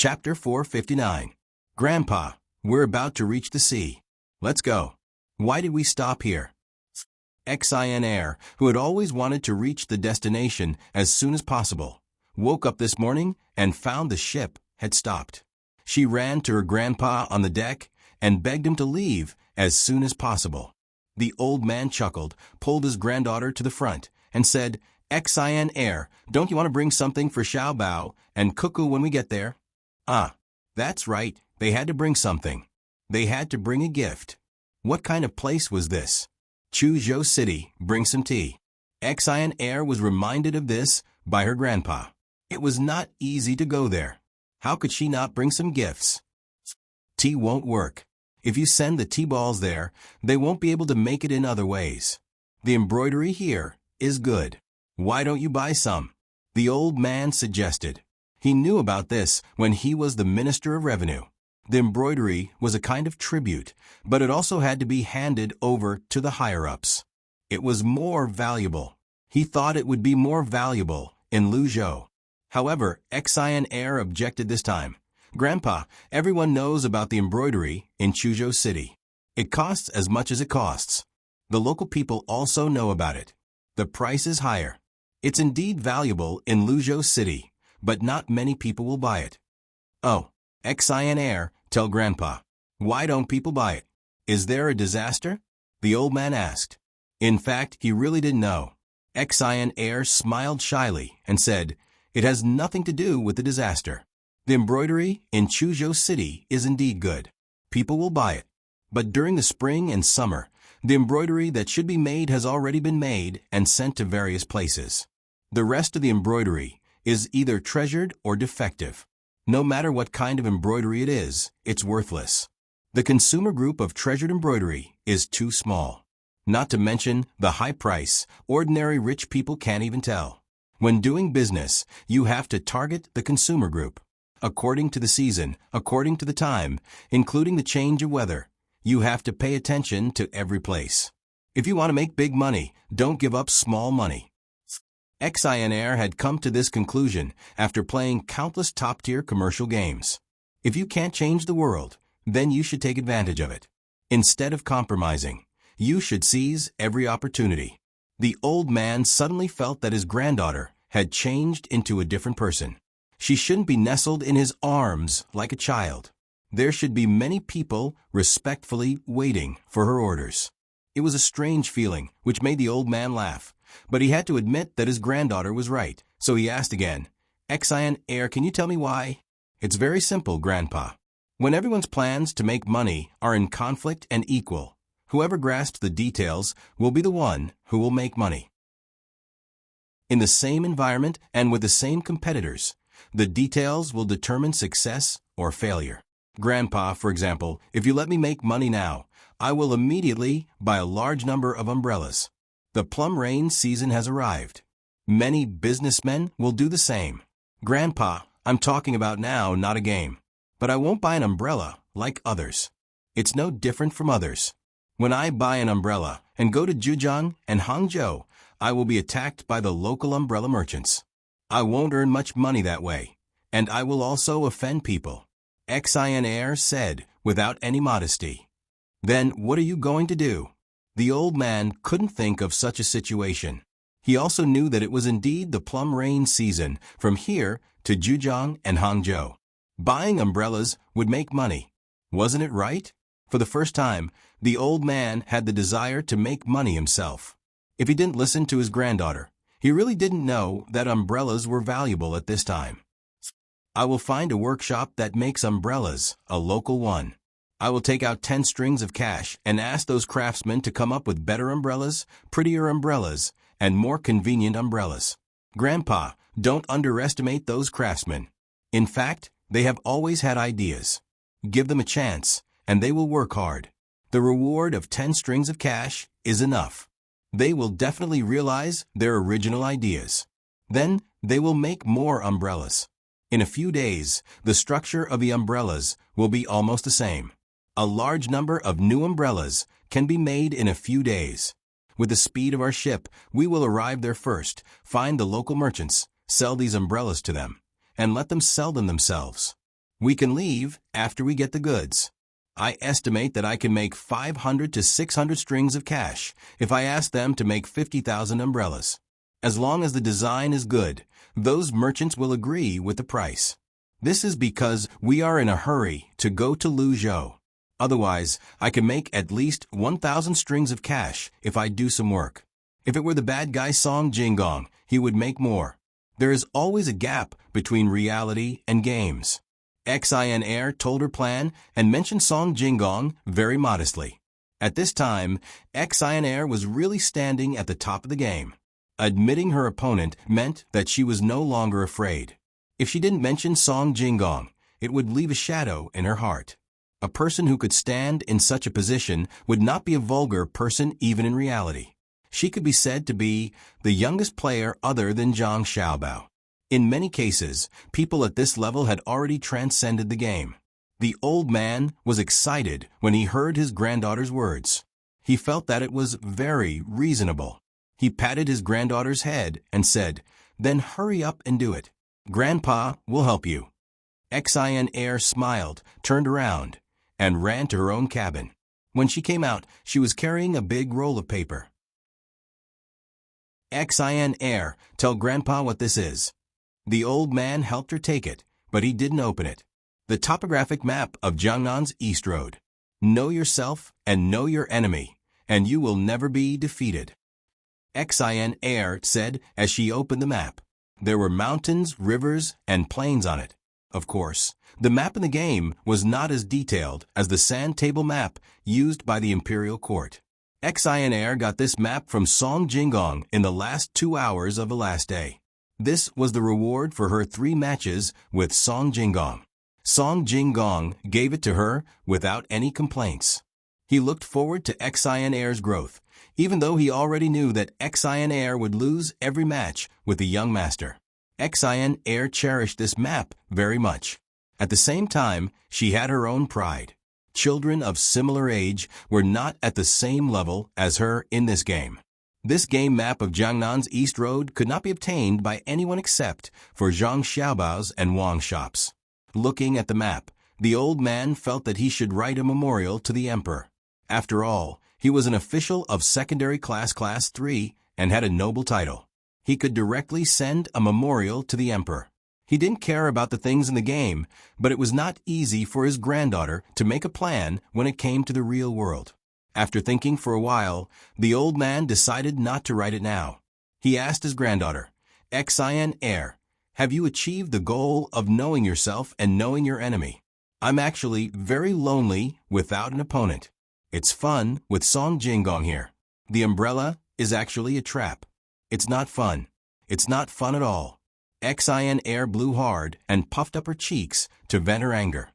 Chapter 459. Grandpa, we're about to reach the sea. Let's go. Why did we stop here? Xin Air, who had always wanted to reach the destination as soon as possible, woke up this morning and found the ship had stopped. She ran to her grandpa on the deck and begged him to leave as soon as possible. The old man chuckled, pulled his granddaughter to the front, and said, Xin Air, don't you want to bring something for Xiao Bao and Cuckoo when we get there? Ah, that's right, they had to bring something. They had to bring a gift. What kind of place was this? Chuzhou City, bring some tea. Xin Air was reminded of this by her grandpa. It was not easy to go there. How could she not bring some gifts? Tea won't work. If you send the tea balls there, they won't be able to make it in other ways. The embroidery here is good. Why don't you buy some? The old man suggested. He knew about this when he was the Minister of Revenue. The embroidery was a kind of tribute, but it also had to be handed over to the higher-ups. It was more valuable. He thought it would be more valuable in Luzhou. However, Xin Air objected this time. Grandpa, everyone knows about the embroidery in Chuzhou City. It costs as much as it costs. The local people also know about it. The price is higher. It's indeed valuable in Luzhou City, but not many people will buy it. Oh, Xin Air, tell Grandpa. Why don't people buy it? Is there a disaster? The old man asked. In fact, he really didn't know. Xin Air smiled shyly and said, It has nothing to do with the disaster. The embroidery in Chuzhou City is indeed good. People will buy it. But during the spring and summer, the embroidery that should be made has already been made and sent to various places. The rest of the embroidery is either treasured or defective. No matter what kind of embroidery it is, it's worthless. The consumer group of treasured embroidery is too small. Not to mention the high price, ordinary rich people can't even tell. When doing business, you have to target the consumer group. According to the season, according to the time, including the change of weather, you have to pay attention to every place. If you want to make big money, don't give up small money. Xin Air had come to this conclusion after playing countless top-tier commercial games. If you can't change the world, then you should take advantage of it. Instead of compromising, you should seize every opportunity. The old man suddenly felt that his granddaughter had changed into a different person. She shouldn't be nestled in his arms like a child. There should be many people respectfully waiting for her orders. It was a strange feeling, which made the old man laugh. But he had to admit that his granddaughter was right, so he asked again, Xin Air, can you tell me why? It's very simple, Grandpa. When everyone's plans to make money are in conflict and equal, whoever grasps the details will be the one who will make money. In the same environment and with the same competitors, the details will determine success or failure. Grandpa, for example, if you let me make money now, I will immediately buy a large number of umbrellas. The plum rain season has arrived. Many businessmen will do the same. Grandpa, I'm talking about now, not a game. But I won't buy an umbrella like others. It's no different from others. When I buy an umbrella and go to Zhejiang and Hangzhou, I will be attacked by the local umbrella merchants. I won't earn much money that way, and I will also offend people. Xin Air said without any modesty. Then what are you going to do? The old man couldn't think of such a situation. He also knew that it was indeed the plum rain season from here to Zhejiang and Hangzhou. Buying umbrellas would make money. Wasn't it right? For the first time, the old man had the desire to make money himself. If he didn't listen to his granddaughter, he really didn't know that umbrellas were valuable at this time. I will find a workshop that makes umbrellas, a local one. I will take out 10 strings of cash and ask those craftsmen to come up with better umbrellas, prettier umbrellas, and more convenient umbrellas. Grandpa, don't underestimate those craftsmen. In fact, they have always had ideas. Give them a chance, and they will work hard. The reward of 10 strings of cash is enough. They will definitely realize their original ideas. Then they will make more umbrellas. In a few days, the structure of the umbrellas will be almost the same. A large number of new umbrellas can be made in a few days. With the speed of our ship, we will arrive there first, find the local merchants, sell these umbrellas to them, and let them sell them themselves. We can leave after we get the goods. I estimate that I can make 500 to 600 strings of cash if I ask them to make 50,000 umbrellas. As long as the design is good, those merchants will agree with the price. This is because we are in a hurry to go to Luzhou. Otherwise, I can make at least 1,000 strings of cash if I do some work. If it were the bad guy Song Jinggong, he would make more. There is always a gap between reality and games. Xin Air told her plan and mentioned Song Jinggong very modestly. At this time, Xin Air was really standing at the top of the game. Admitting her opponent meant that she was no longer afraid. If she didn't mention Song Jinggong, it would leave a shadow in her heart. A person who could stand in such a position would not be a vulgar person even in reality. She could be said to be the youngest player other than Zhang Xiaobao. In many cases, people at this level had already transcended the game. The old man was excited when he heard his granddaughter's words. He felt that it was very reasonable. He patted his granddaughter's head and said, "Then hurry up and do it. Grandpa will help you." Xin Air smiled, turned around, and ran to her own cabin. When she came out, she was carrying a big roll of paper. Xin Air, tell Grandpa what this is. The old man helped her take it, but he didn't open it. The topographic map of Jiangnan's East Road. Know yourself and know your enemy, and you will never be defeated. Xin Air said as she opened the map. There were mountains, rivers, and plains on it. Of course, the map in the game was not as detailed as the sand table map used by the imperial court. Xin Air got this map from Song Jinggong in the last 2 hours of the last day. This was the reward for her 3 matches with Song Jinggong. Song Jinggong gave it to her without any complaints. He looked forward to Xin Air's growth, even though he already knew that Xin Air would lose every match with the young master. Xin Air cherished this map very much. At the same time, she had her own pride. Children of similar age were not at the same level as her in this game. This game map of Jiangnan's East Road could not be obtained by anyone except for Zhang Xiaobao's and Wang shops. Looking at the map, the old man felt that he should write a memorial to the emperor. After all, he was an official of secondary class 3 and had a noble title. He could directly send a memorial to the emperor. He didn't care about the things in the game, but it was not easy for his granddaughter to make a plan when it came to the real world. After thinking for a while, the old man decided not to write it now. He asked his granddaughter, Xin Air, have you achieved the goal of knowing yourself and knowing your enemy? I'm actually very lonely without an opponent. It's fun with Song Jinggong here. The umbrella is actually a trap. It's not fun. It's not fun at all. Xin Air blew hard and puffed up her cheeks to vent her anger.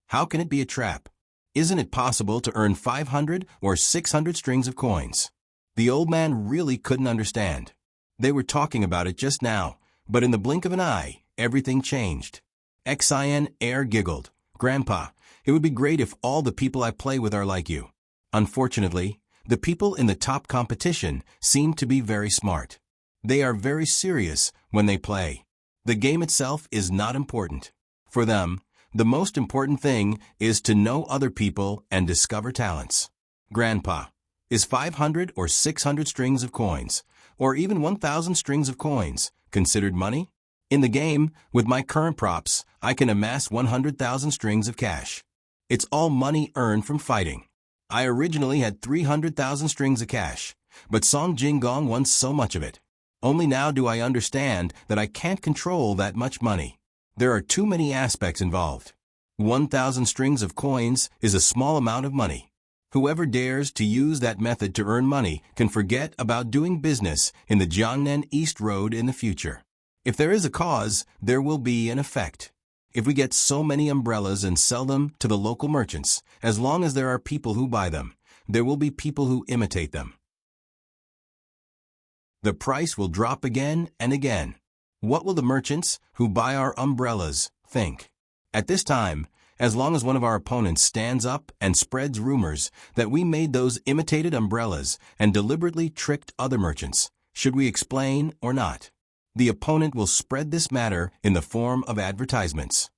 How can it be a trap? Isn't it possible to earn 500 or 600 strings of coins? The old man really couldn't understand. They were talking about it just now, but in the blink of an eye, everything changed. Xin Air giggled. Grandpa, it would be great if all the people I play with are like you. Unfortunately, the people in the top competition seem to be very smart. They are very serious when they play. The game itself is not important. For them, the most important thing is to know other people and discover talents. Grandpa, is 500 or 600 strings of coins, or even 1,000 strings of coins, considered money? In the game, with my current props, I can amass 100,000 strings of cash. It's all money earned from fighting. I originally had 300,000 strings of cash, but Song Jinggong won so much of it. Only now do I understand that I can't control that much money. There are too many aspects involved. 1,000 strings of coins is a small amount of money. Whoever dares to use that method to earn money can forget about doing business in the Jiangnan East Road in the future. If there is a cause, there will be an effect. If we get so many umbrellas and sell them to the local merchants, as long as there are people who buy them, there will be people who imitate them. The price will drop again and again. What will the merchants who buy our umbrellas think? At this time, as long as one of our opponents stands up and spreads rumors that we made those imitated umbrellas and deliberately tricked other merchants, should we explain or not? The opponent will spread this matter in the form of advertisements.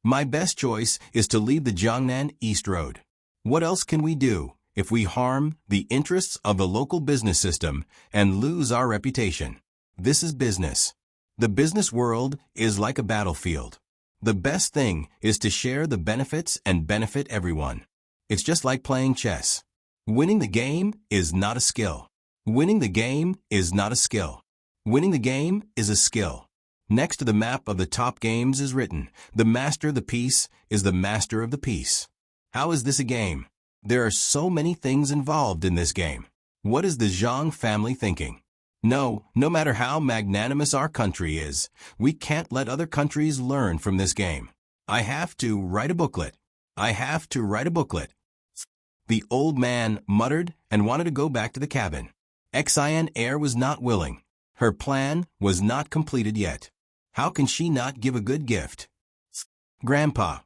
My best choice is to leave the Jiangnan East Road. What else can we do if we harm the interests of the local business system and lose our reputation? This is business. The business world is like a battlefield. The best thing is to share the benefits and benefit everyone. It's just like playing chess. Winning the game is not a skill. Winning the game is not a skill. Winning the game is a skill. Next to the map of the top games is written, the master of the piece is the master of the piece. How is this a game? There are so many things involved in this game. What is the Zhang family thinking? No matter how magnanimous our country is, we can't let other countries learn from this game. I have to write a booklet. I have to write a booklet. The old man muttered and wanted to go back to the cabin. Xian Air was not willing. Her plan was not completed yet. How can she not give a good gift? Grandpa,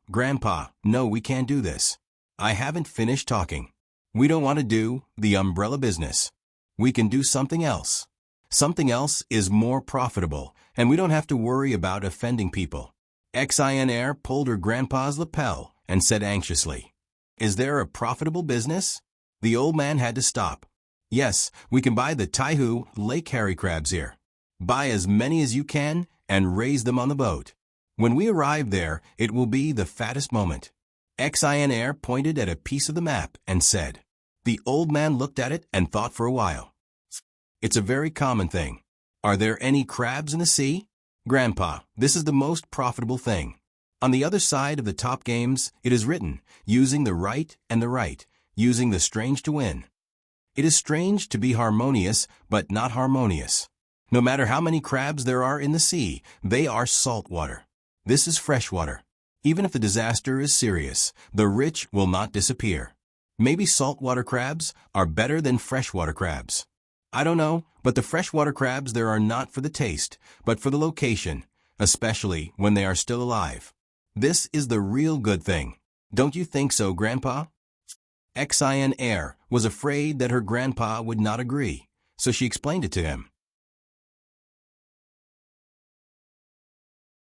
no, we can't do this. I haven't finished talking. We don't want to do the umbrella business. We can do something else. Something else is more profitable, and we don't have to worry about offending people. Xian Air pulled her grandpa's lapel and said anxiously, "Is there a profitable business?" The old man had to stop. "Yes, we can buy the Taihu Lake Harry crabs here. Buy as many as you can and raise them on the boat. When we arrive there, it will be the fattest moment." Xian Air pointed at a piece of the map and said. The old man looked at it and thought for a while. "It's a very common thing. Are there any crabs in the sea?" "Grandpa, this is the most profitable thing. On the other side of the top games, it is written, using the right and the right, using the strange to win. It is strange to be harmonious, but not harmonious. No matter how many crabs there are in the sea, they are salt water. This is fresh water. Even if the disaster is serious, the rich will not disappear. Maybe saltwater crabs are better than freshwater crabs. I don't know, but the freshwater crabs there are not for the taste, but for the location, especially when they are still alive. This is the real good thing. Don't you think so, Grandpa?" Xian Air was afraid that her grandpa would not agree, so she explained it to him.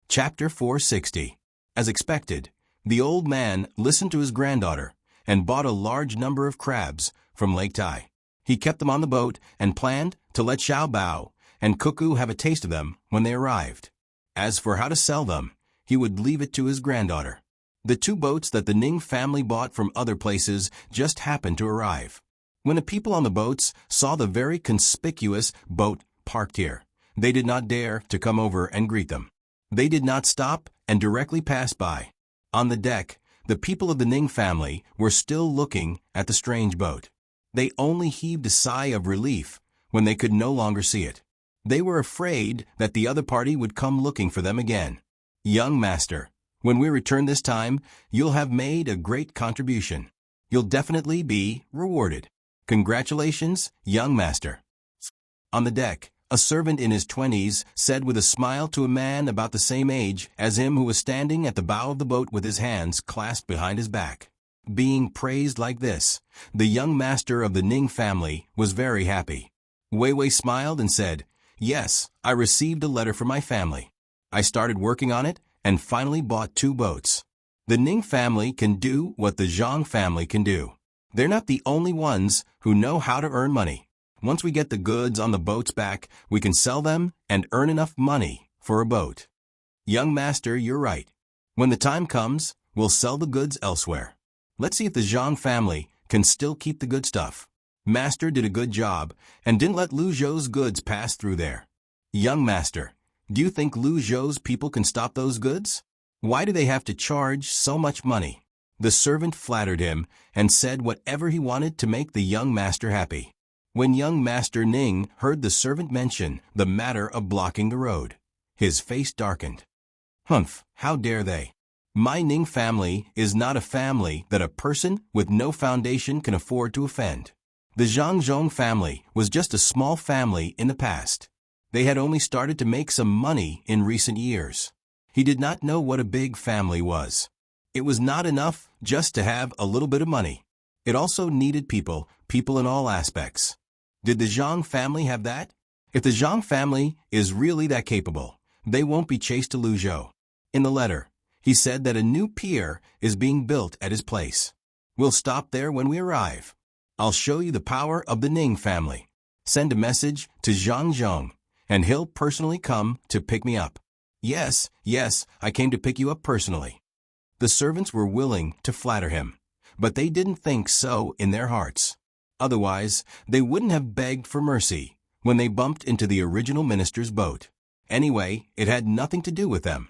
Chapter 460. As expected, the old man listened to his granddaughter and bought a large number of crabs from Lake Tai. He kept them on the boat and planned to let Xiao Bao and Cuckoo have a taste of them when they arrived. As for how to sell them, he would leave it to his granddaughter. The two boats that the Ning family bought from other places just happened to arrive. When the people on the boats saw the very conspicuous boat parked here, they did not dare to come over and greet them. They did not stop and directly pass by. On the deck, the people of the Ning family were still looking at the strange boat. They only heaved a sigh of relief when they could no longer see it. They were afraid that the other party would come looking for them again. "Young master, when we return this time, you'll have made a great contribution. You'll definitely be rewarded. Congratulations, young master." On the deck, a servant in his 20s said with a smile to a man about the same age as him who was standing at the bow of the boat with his hands clasped behind his back. Being praised like this, the young master of the Ning family was very happy. Wei Wei smiled and said, "Yes, I received a letter from my family. I started working on it and finally bought 2 boats. The Ning family can do what the Zhang family can do. They're not the only ones who know how to earn money. Once we get the goods on the boats back, we can sell them and earn enough money for a boat." "Young master, you're right. When the time comes, we'll sell the goods elsewhere. Let's see if the Zhang family can still keep the good stuff. Master did a good job and didn't let Lu Zhou's goods pass through there. Young master, do you think Lu Zhou's people can stop those goods? Why do they have to charge so much money?" The servant flattered him and said whatever he wanted to make the young master happy. When young master Ning heard the servant mention the matter of blocking the road, his face darkened. "Humph, how dare they? My Ning family is not a family that a person with no foundation can afford to offend. The Zhang family was just a small family in the past. They had only started to make some money in recent years. He did not know what a big family was. It was not enough just to have a little bit of money. It also needed people in all aspects. Did the Zhang family have that? If the Zhang family is really that capable, they won't be chased to Luzhou." In the letter, He said that a new pier is being built at his place. We'll stop there when we arrive. I'll show you the power of the Ning family. Send a message to Zhang Zhong, and he'll personally come to pick me up. Yes, I came to pick you up personally. The servants were willing to flatter him, but they didn't think so in their hearts. Otherwise, they wouldn't have begged for mercy when they bumped into the original minister's boat. Anyway, it had nothing to do with them.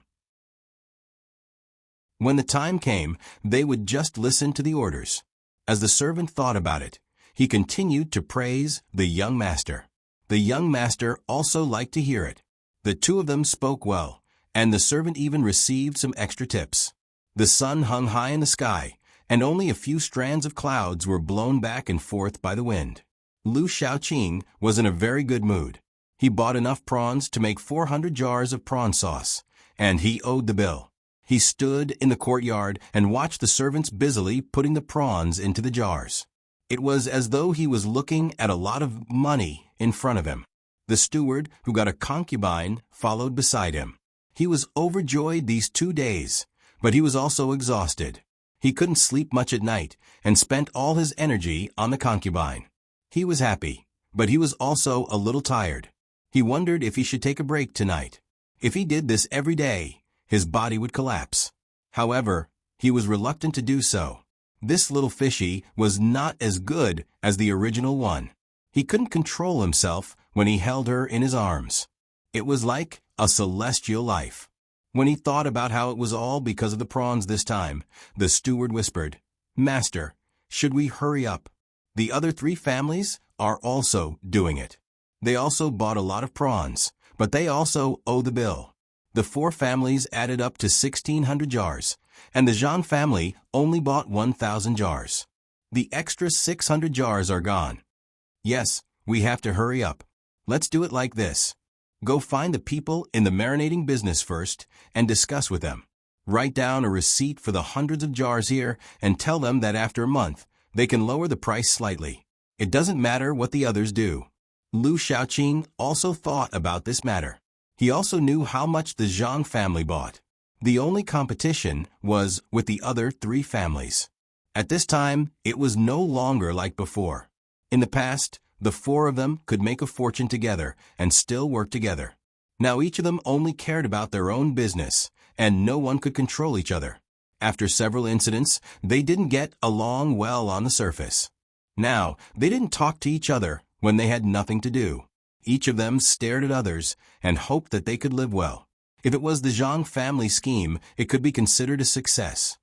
When the time came, they would just listen to the orders. As the servant thought about it, he continued to praise the young master. The young master also liked to hear it. The two of them spoke well, and the servant even received some extra tips. The sun hung high in the sky, and only a few strands of clouds were blown back and forth by the wind. Lu Shaoqing was in a very good mood. He bought enough prawns to make 400 jars of prawn sauce, and he owed the bill. He stood in the courtyard and watched the servants busily putting the prawns into the jars. It was as though he was looking at a lot of money in front of him. The steward, who got a concubine, followed beside him. He was overjoyed these 2 days, but he was also exhausted. He couldn't sleep much at night and spent all his energy on the concubine. He was happy, but he was also a little tired. He wondered if he should take a break tonight. If he did this every day, his body would collapse. However, he was reluctant to do so. This little fishy was not as good as the original one. He couldn't control himself when he held her in his arms. It was like a celestial life. When he thought about how it was all because of the prawns this time, the steward whispered, "Master, should we hurry up? The other 3 families are also doing it. They also bought a lot of prawns, but they also owe the bill." The 4 families added up to 1,600 jars, and the Zhang family only bought 1,000 jars. The extra 600 jars are gone. Yes, we have to hurry up. Let's do it like this. Go find the people in the marinating business first and discuss with them. Write down a receipt for the hundreds of jars here and tell them that after a month, they can lower the price slightly. It doesn't matter what the others do. Lu Shaoqing also thought about this matter. He also knew how much the Zhang family bought. The only competition was with the other 3 families. At this time, it was no longer like before. In the past, the 4 of them could make a fortune together and still work together. Now each of them only cared about their own business, and no one could control each other. After several incidents, they didn't get along well on the surface. Now, they didn't talk to each other when they had nothing to do. Each of them stared at others and hoped that they could live well. If it was the Zhang family scheme, it could be considered a success.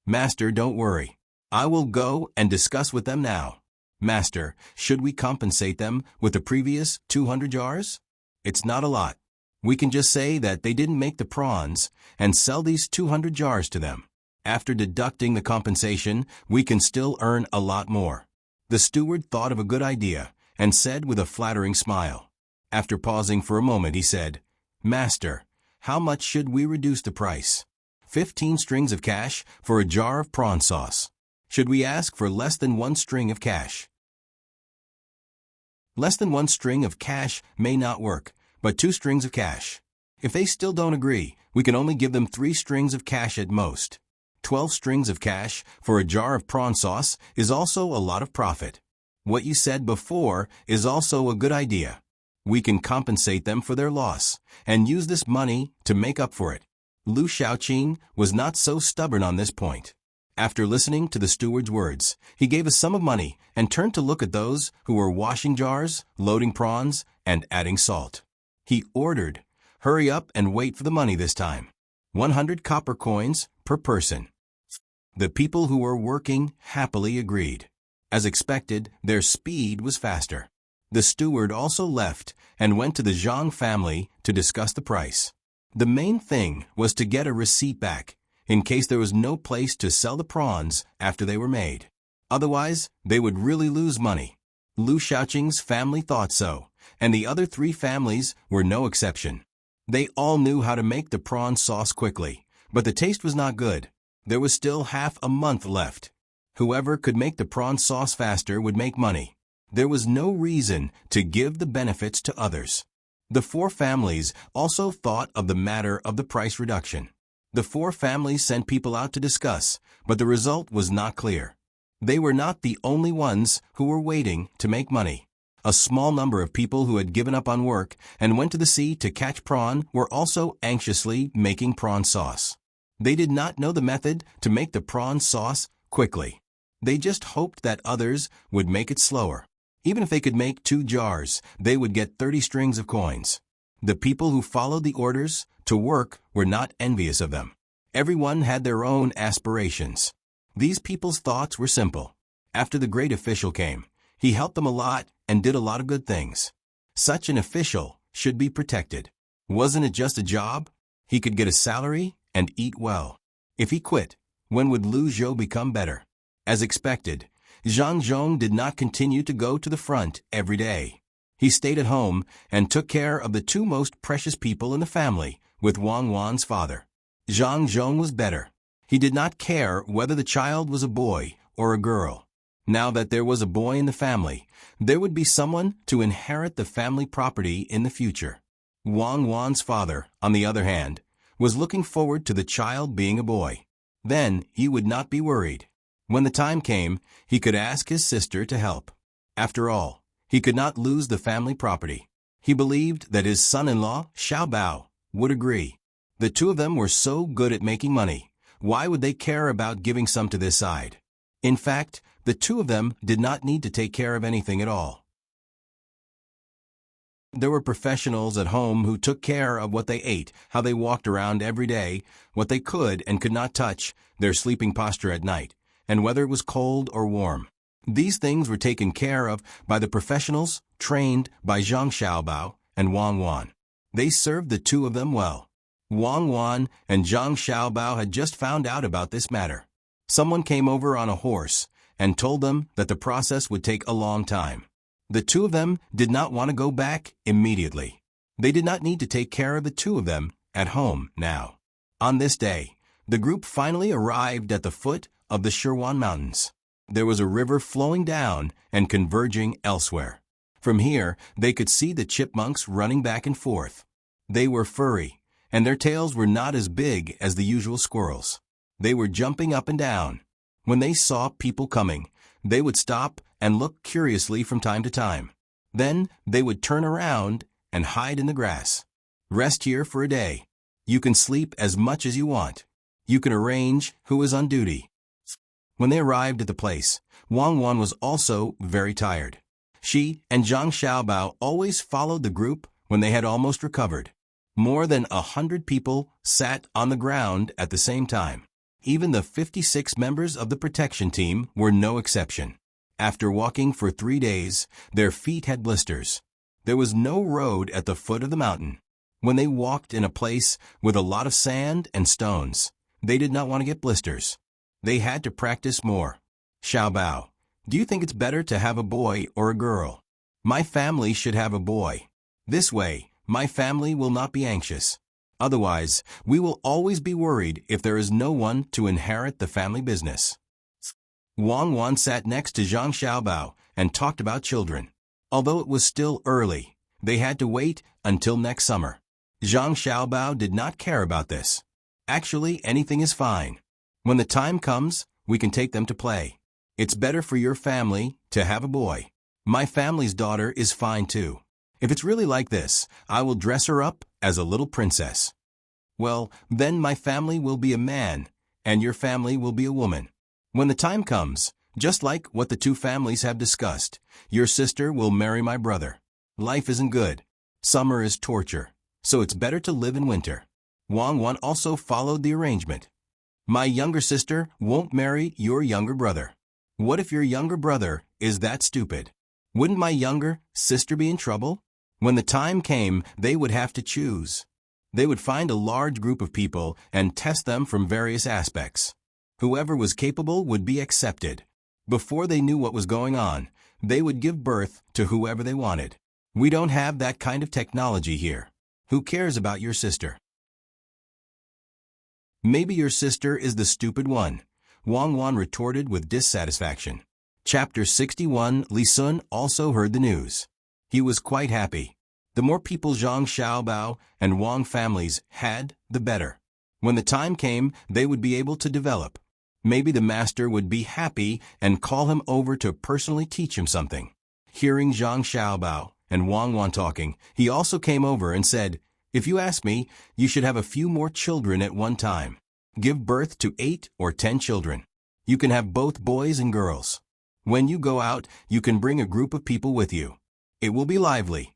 "Master, don't worry. I will go and discuss with them now. Master, should we compensate them with the previous 200 jars? It's not a lot. We can just say that they didn't make the prawns and sell these 200 jars to them. After deducting the compensation, we can still earn a lot more." The steward thought of a good idea and said with a flattering smile. After pausing for a moment, he said, "Master, how much should we reduce the price? 15 strings of cash for a jar of prawn sauce. Should we ask for less than 1 string of cash?" Less than 1 string of cash may not work, but 2 strings of cash. If they still don't agree, we can only give them 3 strings of cash at most. 12 strings of cash for a jar of prawn sauce is also a lot of profit. What you said before is also a good idea. We can compensate them for their loss and use this money to make up for it. Lu Shaoqing was not so stubborn on this point. After listening to the steward's words, he gave a sum of money and turned to look at those who were washing jars, loading prawns, and adding salt. He ordered, "Hurry up and wait for the money this time. 100 copper coins per person." The people who were working happily agreed. As expected, their speed was faster. The steward also left and went to the Zhang family to discuss the price. The main thing was to get a receipt back, in case there was no place to sell the prawns after they were made. Otherwise, they would really lose money. Lu Shaoqing's family thought so, and the other 3 families were no exception. They all knew how to make the prawn sauce quickly, but the taste was not good. There was still half a month left. Whoever could make the prawn sauce faster would make money. There was no reason to give the benefits to others. The 4 families also thought of the matter of the price reduction. The four families sent people out to discuss, but the result was not clear. They were not the only ones who were waiting to make money. A small number of people who had given up on work and went to the sea to catch prawn were also anxiously making prawn sauce. They did not know the method to make the prawn sauce quickly. They just hoped that others would make it slower. Even if they could make 2 jars, they would get 30 strings of coins. The people who followed the orders to work were not envious of them. Everyone had their own aspirations. These people's thoughts were simple. After the great official came, he helped them a lot and did a lot of good things. Such an official should be protected. Wasn't it just a job? He could get a salary and eat well. If he quit, when would Lu Zhou become better? As expected, Zhang Zhong did not continue to go to the front every day. He stayed at home and took care of the 2 most precious people in the family with Wang Wan's father. Zhang Zhong was better. He did not care whether the child was a boy or a girl. Now that there was a boy in the family, there would be someone to inherit the family property in the future. Wang Wan's father, on the other hand, was looking forward to the child being a boy. Then he would not be worried. When the time came, he could ask his sister to help. After all, he could not lose the family property. He believed that his son-in-law, Xiao Bao, would agree. The 2 of them were so good at making money. Why would they care about giving some to this side? In fact, the 2 of them did not need to take care of anything at all. There were professionals at home who took care of what they ate, how they walked around every day, what they could and could not touch, their sleeping posture at night, and whether it was cold or warm. These things were taken care of by the professionals trained by Zhang Xiaobao and Wang Wan. They served the 2 of them well. Wang Wan and Zhang Xiaobao had just found out about this matter. Someone came over on a horse and told them that the process would take a long time. The 2 of them did not want to go back immediately. They did not need to take care of the 2 of them at home now. On this day, the group finally arrived at the foot of the Shirwan Mountains. There was a river flowing down and converging elsewhere. From here, they could see the chipmunks running back and forth. They were furry, and their tails were not as big as the usual squirrels. They were jumping up and down. When they saw people coming, they would stop and look curiously from time to time. Then they would turn around and hide in the grass. Rest here for a day. You can sleep as much as you want. You can arrange who is on duty. When they arrived at the place, Wang Wan was also very tired. She and Zhang Xiaobao always followed the group when they had almost recovered. More than 100 people sat on the ground at the same time. Even the 56 members of the protection team were no exception. After walking for 3 days, their feet had blisters. There was no road at the foot of the mountain. When they walked in a place with a lot of sand and stones, they did not want to get blisters. They had to practice more. Xiao Bao, do you think it's better to have a boy or a girl? My family should have a boy. This way, my family will not be anxious. Otherwise, we will always be worried if there is no one to inherit the family business. Wang Wan sat next to Zhang Xiaobao and talked about children. Although it was still early, they had to wait until next summer. Zhang Xiaobao did not care about this. Actually, anything is fine. When the time comes, we can take them to play. It's better for your family to have a boy. My family's daughter is fine too. If it's really like this, I will dress her up as a little princess. Well, then my family will be a man, and your family will be a woman. When the time comes, just like what the 2 families have discussed, your sister will marry my brother. Life isn't good. Summer is torture, so it's better to live in winter. Wang Wan also followed the arrangement. My younger sister won't marry your younger brother. What if your younger brother is that stupid? Wouldn't my younger sister be in trouble? When the time came, they would have to choose. They would find a large group of people and test them from various aspects. Whoever was capable would be accepted. Before they knew what was going on, they would give birth to whoever they wanted. We don't have that kind of technology here. Who cares about your sister? Maybe your sister is the stupid one, Wang Wan retorted with dissatisfaction. Chapter 61. Li Sun also heard the news. He was quite happy. The more people Zhang Xiaobao and Wang families had, the better. When the time came, they would be able to develop. Maybe the master would be happy and call him over to personally teach him something. Hearing Zhang Xiaobao and Wang Wan talking, he also came over and said, "If you ask me, you should have a few more children at one time. Give birth to 8 or 10 children. You can have both boys and girls. When you go out, you can bring a group of people with you. It will be lively.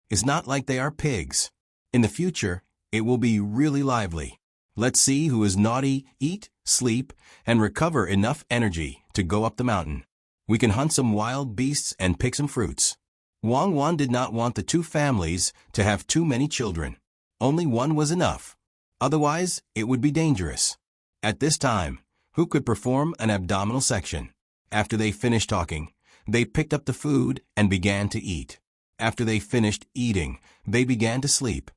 It's not like they are pigs. In the future, it will be really lively. Let's see who is naughty, eat, sleep, and recover enough energy to go up the mountain. We can hunt some wild beasts and pick some fruits." Wang Wan did not want the two families to have too many children. Only one was enough. Otherwise, it would be dangerous. At this time, who could perform an abdominal section? After they finished talking, they picked up the food and began to eat. After they finished eating, they began to sleep.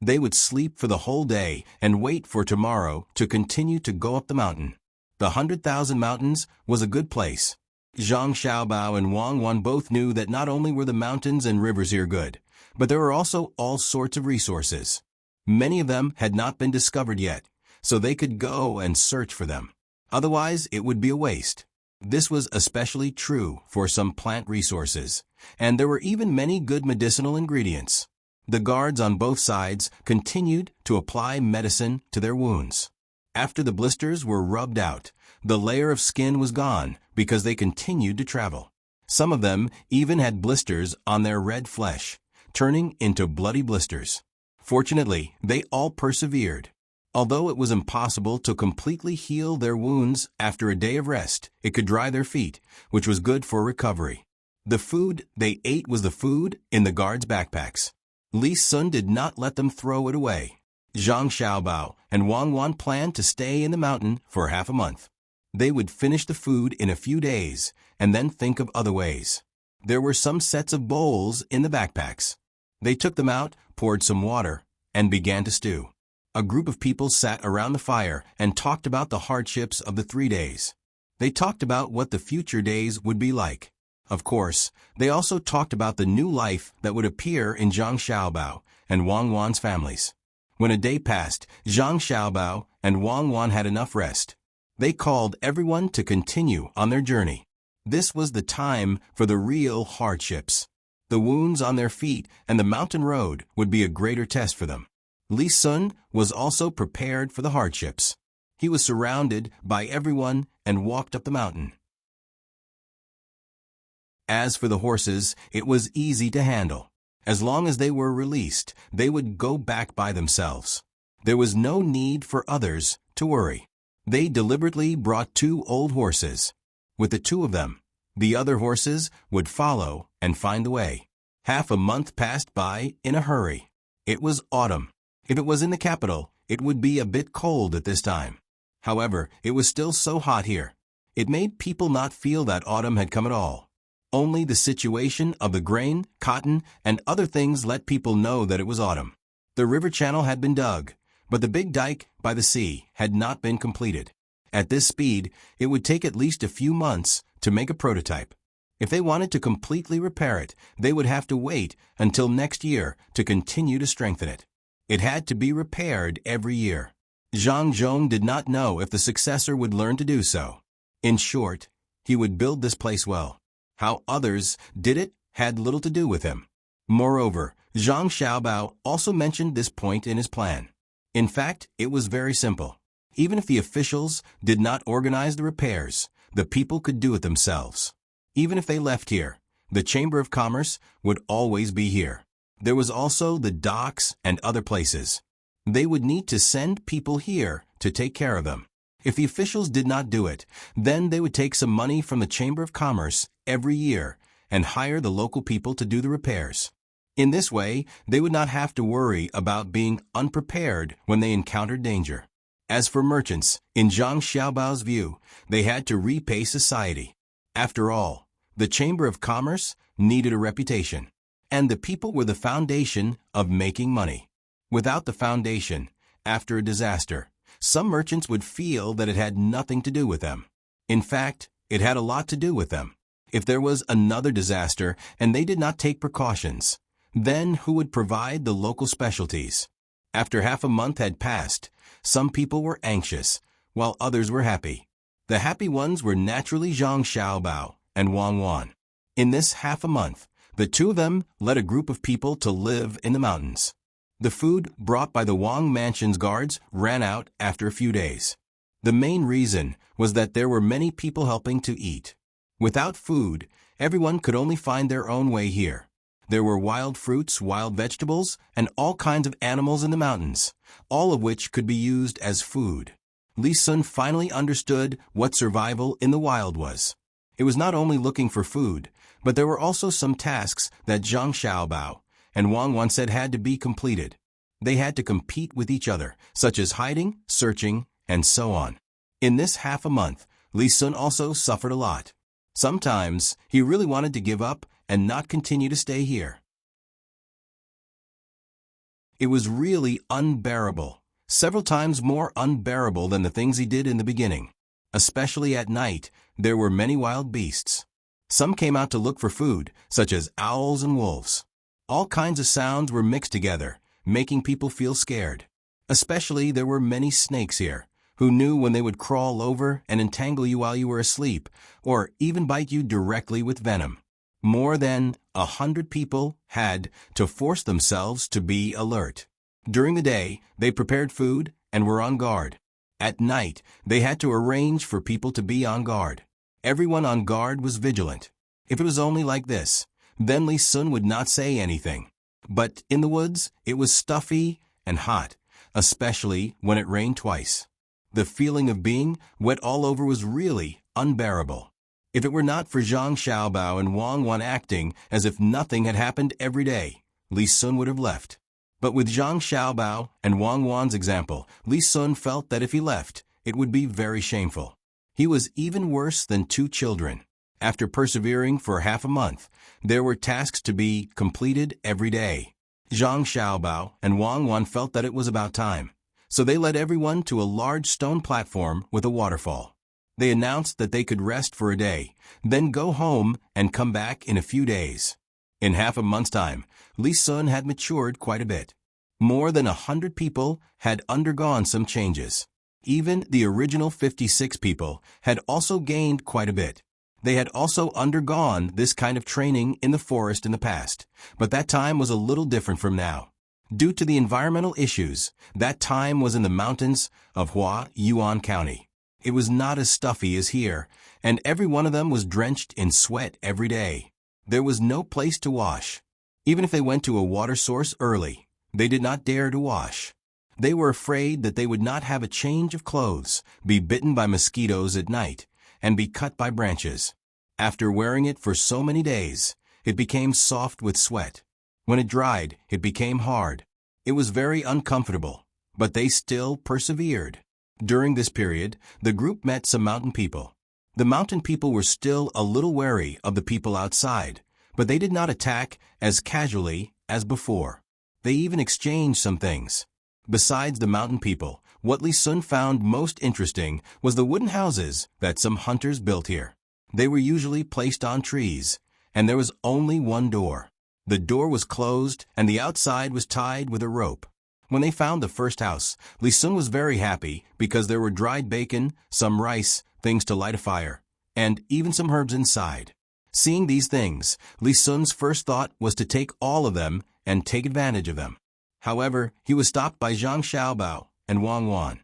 They would sleep for the whole day and wait for tomorrow to continue to go up the mountain. The 100,000 mountains was a good place. Zhang Xiaobao and Wang Wan both knew that not only were the mountains and rivers here good, but there were also all sorts of resources. Many of them had not been discovered yet, so they could go and search for them. Otherwise, it would be a waste. This was especially true for some plant resources, and there were even many good medicinal ingredients. The guards on both sides continued to apply medicine to their wounds. After the blisters were rubbed out, the layer of skin was gone because they continued to travel. Some of them even had blisters on their red flesh, turning into bloody blisters. Fortunately, they all persevered. Although it was impossible to completely heal their wounds after a day of rest, it could dry their feet, which was good for recovery. The food they ate was the food in the guards' backpacks. Li Sun did not let them throw it away. Zhang Xiaobao and Wang Wan planned to stay in the mountain for half a month. They would finish the food in a few days and then think of other ways. There were some sets of bowls in the backpacks. They took them out, poured some water, and began to stew. A group of people sat around the fire and talked about the hardships of the 3 days. They talked about what the future days would be like. Of course, they also talked about the new life that would appear in Zhang Xiaobao and Wang Wan's families. When a day passed, Zhang Xiaobao and Wang Wan had enough rest. They called everyone to continue on their journey. This was the time for the real hardships. The wounds on their feet and the mountain road would be a greater test for them. Li Sun was also prepared for the hardships. He was surrounded by everyone and walked up the mountain. As for the horses, it was easy to handle. As long as they were released, they would go back by themselves. There was no need for others to worry. They deliberately brought 2 old horses. With the 2 of them, the other horses would follow and find the way. Half a month passed by in a hurry. It was autumn. If it was in the capital, it would be a bit cold at this time. However, it was still so hot here. It made people not feel that autumn had come at all. Only the situation of the grain, cotton, and other things let people know that it was autumn. The river channel had been dug, but the big dike by the sea had not been completed. At this speed, it would take at least a few months to make a prototype. If they wanted to completely repair it, they would have to wait until next year to continue to strengthen it. It had to be repaired every year. Zhang Zhong did not know if the successor would learn to do so. In short, he would build this place well. How others did it had little to do with him. Moreover, Zhang Xiaobao also mentioned this point in his plan. In fact, it was very simple. Even if the officials did not organize the repairs, the people could do it themselves. Even if they left here, the Chamber of Commerce would always be here. There was also the docks and other places. They would need to send people here to take care of them. If the officials did not do it, then they would take some money from the Chamber of Commerce every year and hire the local people to do the repairs. In this way, they would not have to worry about being unprepared when they encountered danger. As for merchants, in Zhang Xiaobao's view, they had to repay society. After all, the Chamber of Commerce needed a reputation, and the people were the foundation of making money. Without the foundation, after a disaster, some merchants would feel that it had nothing to do with them. In fact, it had a lot to do with them. If there was another disaster and they did not take precautions, then who would provide the local specialties? After half a month had passed, some people were anxious, while others were happy. The happy ones were naturally Zhang Xiaobao and Wang Wan. In this half a month, the two of them led a group of people to live in the mountains. The food brought by the Wang Mansion's guards ran out after a few days. The main reason was that there were many people helping to eat. Without food, everyone could only find their own way here. There were wild fruits, wild vegetables, and all kinds of animals in the mountains, all of which could be used as food. Li Sun finally understood what survival in the wild was. It was not only looking for food, but there were also some tasks that Zhang Xiaobao and Wang Wan said had to be completed. They had to compete with each other, such as hiding, searching, and so on. In this half a month, Li Sun also suffered a lot. Sometimes, he really wanted to give up and not continue to stay here. It was really unbearable, several times more unbearable than the things he did in the beginning. Especially at night, there were many wild beasts. Some came out to look for food, such as owls and wolves. All kinds of sounds were mixed together, making people feel scared. Especially there were many snakes here, who knew when they would crawl over and entangle you while you were asleep, or even bite you directly with venom. More than 100 people had to force themselves to be alert. During the day, they prepared food and were on guard. At night, they had to arrange for people to be on guard. Everyone on guard was vigilant. If it was only like this, then Li Sun would not say anything. But in the woods, it was stuffy and hot, especially when it rained twice. The feeling of being wet all over was really unbearable. If it were not for Zhang Xiaobao and Wang Wan acting as if nothing had happened every day, Li Sun would have left. But with Zhang Xiaobao and Wang Wan's example, Li Sun felt that if he left, it would be very shameful. He was even worse than two children. After persevering for half a month, there were tasks to be completed every day. Zhang Xiaobao and Wang Wan felt that it was about time, so they led everyone to a large stone platform with a waterfall. They announced that they could rest for a day, then go home and come back in a few days. In half a month's time, Li Sun had matured quite a bit. More than 100 people had undergone some changes. Even the original 56 people had also gained quite a bit. They had also undergone this kind of training in the forest in the past, but that time was a little different from now. Due to the environmental issues, that time was in the mountains of Hua Yuan County. It was not as stuffy as here, and every one of them was drenched in sweat every day. There was no place to wash. Even if they went to a water source early, they did not dare to wash. They were afraid that they would not have a change of clothes, be bitten by mosquitoes at night, and be cut by branches. After wearing it for so many days, it became soft with sweat. When it dried, it became hard. It was very uncomfortable, but they still persevered. During this period, the group met some mountain people. The mountain people were still a little wary of the people outside, but they did not attack as casually as before. They even exchanged some things. Besides the mountain people, what Li Sun found most interesting was the wooden houses that some hunters built here. They were usually placed on trees, and there was only one door. The door was closed, and the outside was tied with a rope. When they found the first house, Li Sun was very happy because there were dried bacon, some rice, things to light a fire, and even some herbs inside. Seeing these things, Li Sun's first thought was to take all of them and take advantage of them. However, he was stopped by Zhang Xiaobao and Wang Wan.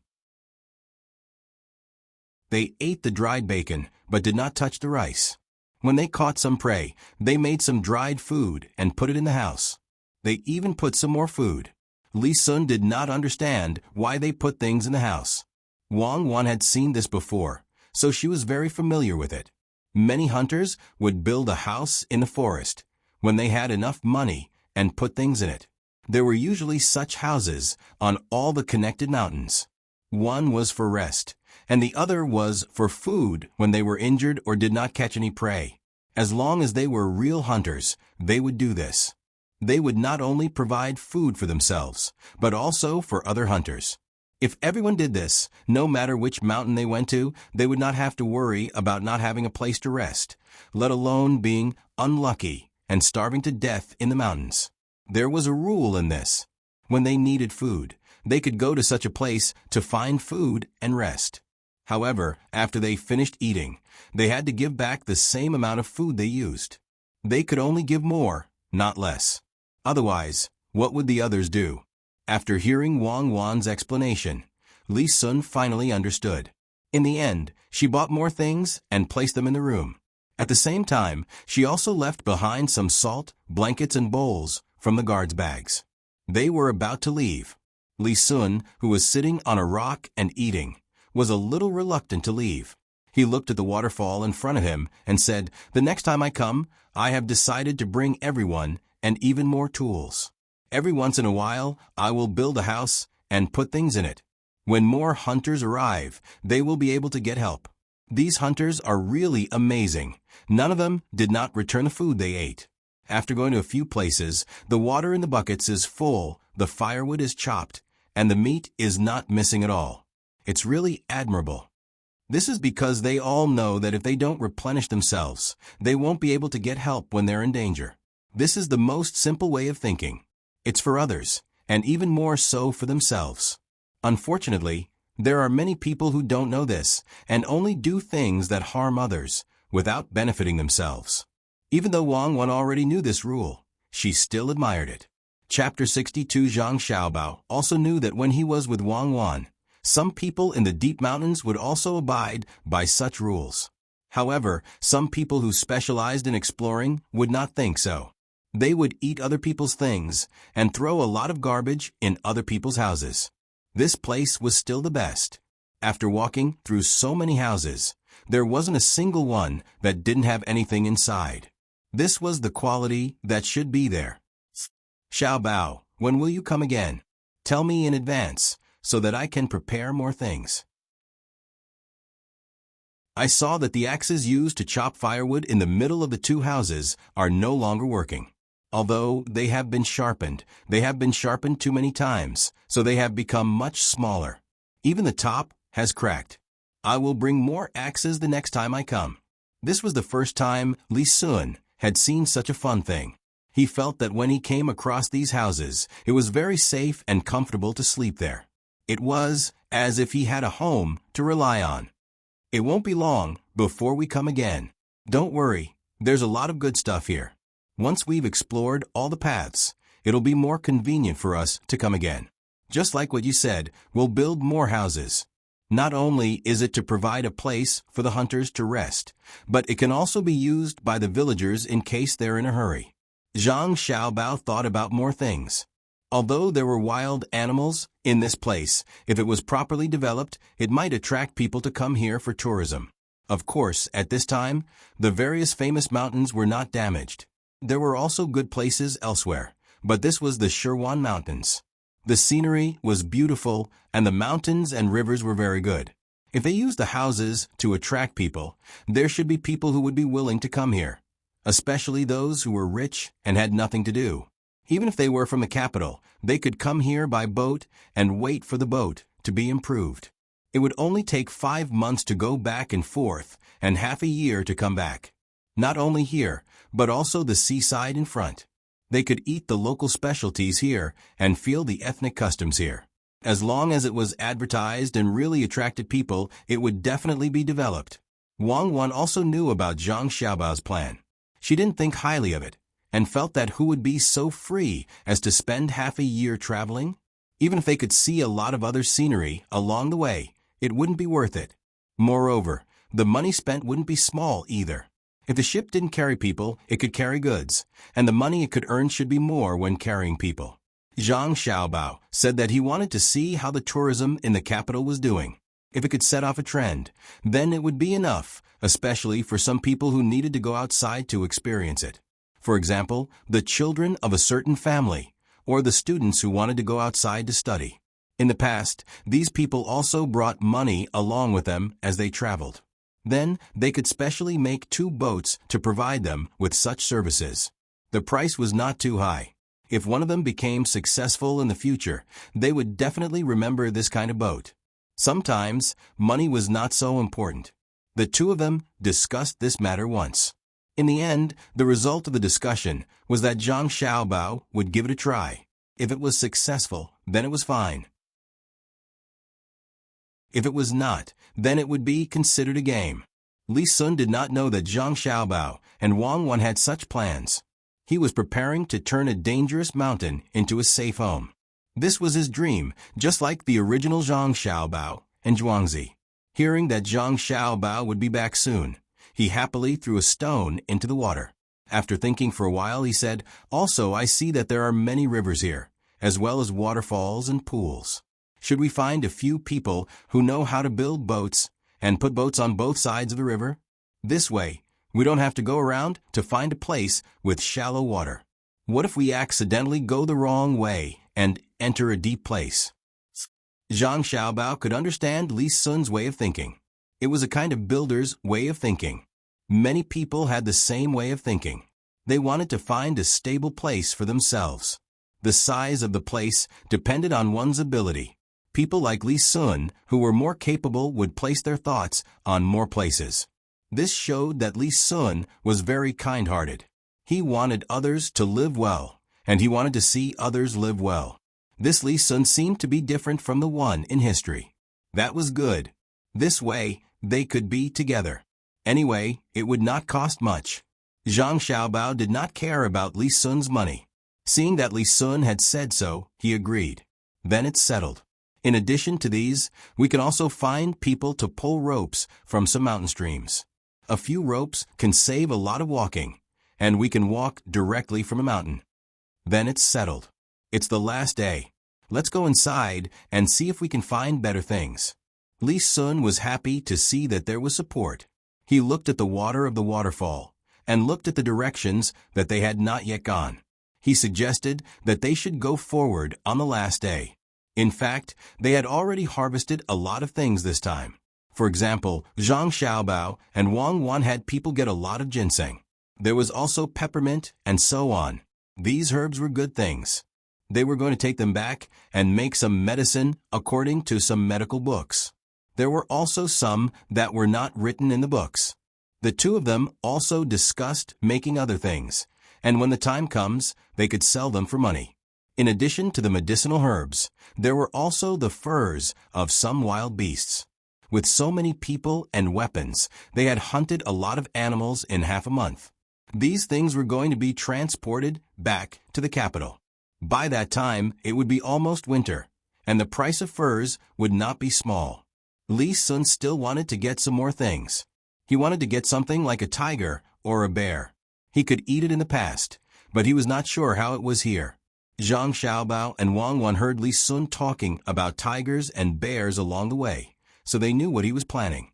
They ate the dried bacon, but did not touch the rice. When they caught some prey, they made some dried food and put it in the house. They even put some more food. Li Sun did not understand why they put things in the house. Wang Wan had seen this before, so she was very familiar with it. Many hunters would build a house in the forest when they had enough money and put things in it. There were usually such houses on all the connected mountains. One was for rest, and the other was for food when they were injured or did not catch any prey. As long as they were real hunters, they would do this. They would not only provide food for themselves, but also for other hunters. If everyone did this, no matter which mountain they went to, they would not have to worry about not having a place to rest, let alone being unlucky and starving to death in the mountains. There was a rule in this. When they needed food, they could go to such a place to find food and rest. However, after they finished eating, they had to give back the same amount of food they used. They could only give more, not less. Otherwise, what would the others do? After hearing Wang Wan's explanation, Li Sun finally understood. In the end, she bought more things and placed them in the room. At the same time, she also left behind some salt, blankets and bowls from the guards' bags. They were about to leave. Li Sun, who was sitting on a rock and eating, was a little reluctant to leave. He looked at the waterfall in front of him and said, "The next time I come, I have decided to bring everyone and even more tools. Every once in a while, I will build a house and put things in it. When more hunters arrive, they will be able to get help. These hunters are really amazing. None of them did not return the food they ate. After going to a few places, the water in the buckets is full, the firewood is chopped, and the meat is not missing at all. It's really admirable." This is because they all know that if they don't replenish themselves, they won't be able to get help when they're in danger. This is the most simple way of thinking. It's for others, and even more so for themselves. Unfortunately, there are many people who don't know this and only do things that harm others without benefiting themselves. Even though Wang Wan already knew this rule, she still admired it. Chapter 62. Zhang Xiaobao also knew that when he was with Wang Wan, some people in the deep mountains would also abide by such rules. However, some people who specialized in exploring would not think so. They would eat other people's things and throw a lot of garbage in other people's houses. This place was still the best. After walking through so many houses, there wasn't a single one that didn't have anything inside. This was the quality that should be there. "Xiaobao, when will you come again? Tell me in advance, so that I can prepare more things." I saw that the axes used to chop firewood in the middle of the two houses are no longer working. Although they have been sharpened too many times, so they have become much smaller. Even the top has cracked. I will bring more axes the next time I come. This was the first time Li Sun had seen such a fun thing. He felt that when he came across these houses, it was very safe and comfortable to sleep there. It was as if he had a home to rely on. "It won't be long before we come again. Don't worry, there's a lot of good stuff here. Once we've explored all the paths, it'll be more convenient for us to come again. Just like what you said, we'll build more houses. Not only is it to provide a place for the hunters to rest, but it can also be used by the villagers in case they're in a hurry." Zhang Xiaobao thought about more things. Although there were wild animals in this place, if it was properly developed, it might attract people to come here for tourism. Of course, at this time, the various famous mountains were not damaged. There were also good places elsewhere, but this was the Shirwan Mountains. The scenery was beautiful, and the mountains and rivers were very good. If they used the houses to attract people, there should be people who would be willing to come here, especially those who were rich and had nothing to do. Even if they were from the capital, they could come here by boat and wait for the boat to be improved. It would only take 5 months to go back and forth and half a year to come back. Not only here, but also the seaside in front. They could eat the local specialties here and feel the ethnic customs here. As long as it was advertised and really attracted people, it would definitely be developed. Wang Wan also knew about Zhang Xiaobao's plan. She didn't think highly of it, and felt that who would be so free as to spend half a year traveling? Even if they could see a lot of other scenery along the way, it wouldn't be worth it. Moreover, the money spent wouldn't be small either. If the ship didn't carry people, it could carry goods, and the money it could earn should be more when carrying people. Zhang Xiaobao said that he wanted to see how the tourism in the capital was doing. If it could set off a trend, then it would be enough, especially for some people who needed to go outside to experience it. For example, the children of a certain family, or the students who wanted to go outside to study. In the past, these people also brought money along with them as they traveled. Then, they could specially make 2 boats to provide them with such services. The price was not too high. If one of them became successful in the future, they would definitely remember this kind of boat. Sometimes, money was not so important. The 2 of them discussed this matter once. In the end, the result of the discussion was that Zhang Xiaobao would give it a try. If it was successful, then it was fine. If it was not, then it would be considered a game. Li Sun did not know that Zhang Xiaobao and Wang Wan had such plans. He was preparing to turn a dangerous mountain into a safe home. This was his dream, just like the original Zhang Xiaobao and Zhuangzi. Hearing that Zhang Xiaobao would be back soon, he happily threw a stone into the water. After thinking for a while, he said, "Also, I see that there are many rivers here, as well as waterfalls and pools. Should we find a few people who know how to build boats and put boats on both sides of the river? This way, we don't have to go around to find a place with shallow water. What if we accidentally go the wrong way and enter a deep place?" Zhang Xiaobao could understand Li Sun's way of thinking. It was a kind of builder's way of thinking. Many people had the same way of thinking. They wanted to find a stable place for themselves. The size of the place depended on one's ability. People like Li Sun, who were more capable, would place their thoughts on more places. This showed that Li Sun was very kind-hearted. He wanted others to live well, and he wanted to see others live well. This Li Sun seemed to be different from the one in history. That was good. This way, they could be together. Anyway, it would not cost much. Zhang Xiaobao did not care about Li Sun's money. Seeing that Li Sun had said so, he agreed. Then it's settled. In addition to these, we can also find people to pull ropes from some mountain streams. A few ropes can save a lot of walking, and we can walk directly from a mountain. Then it's settled. It's the last day. Let's go inside and see if we can find better things. Li Sun was happy to see that there was support. He looked at the water of the waterfall and looked at the directions that they had not yet gone. He suggested that they should go forward on the last day. In fact, they had already harvested a lot of things this time. For example, Zhang Xiaobao and Wang Wan had people get a lot of ginseng. There was also peppermint and so on. These herbs were good things. They were going to take them back and make some medicine according to some medical books. There were also some that were not written in the books. The two of them also discussed making other things, and when the time comes, they could sell them for money. In addition to the medicinal herbs, there were also the furs of some wild beasts. With so many people and weapons, they had hunted a lot of animals in half a month. These things were going to be transported back to the capital. By that time, it would be almost winter, and the price of furs would not be small. Li Sun still wanted to get some more things. He wanted to get something like a tiger or a bear. He could eat it in the past, but he was not sure how it was here. Zhang Xiaobao and Wang Wan heard Li Sun talking about tigers and bears along the way, so they knew what he was planning.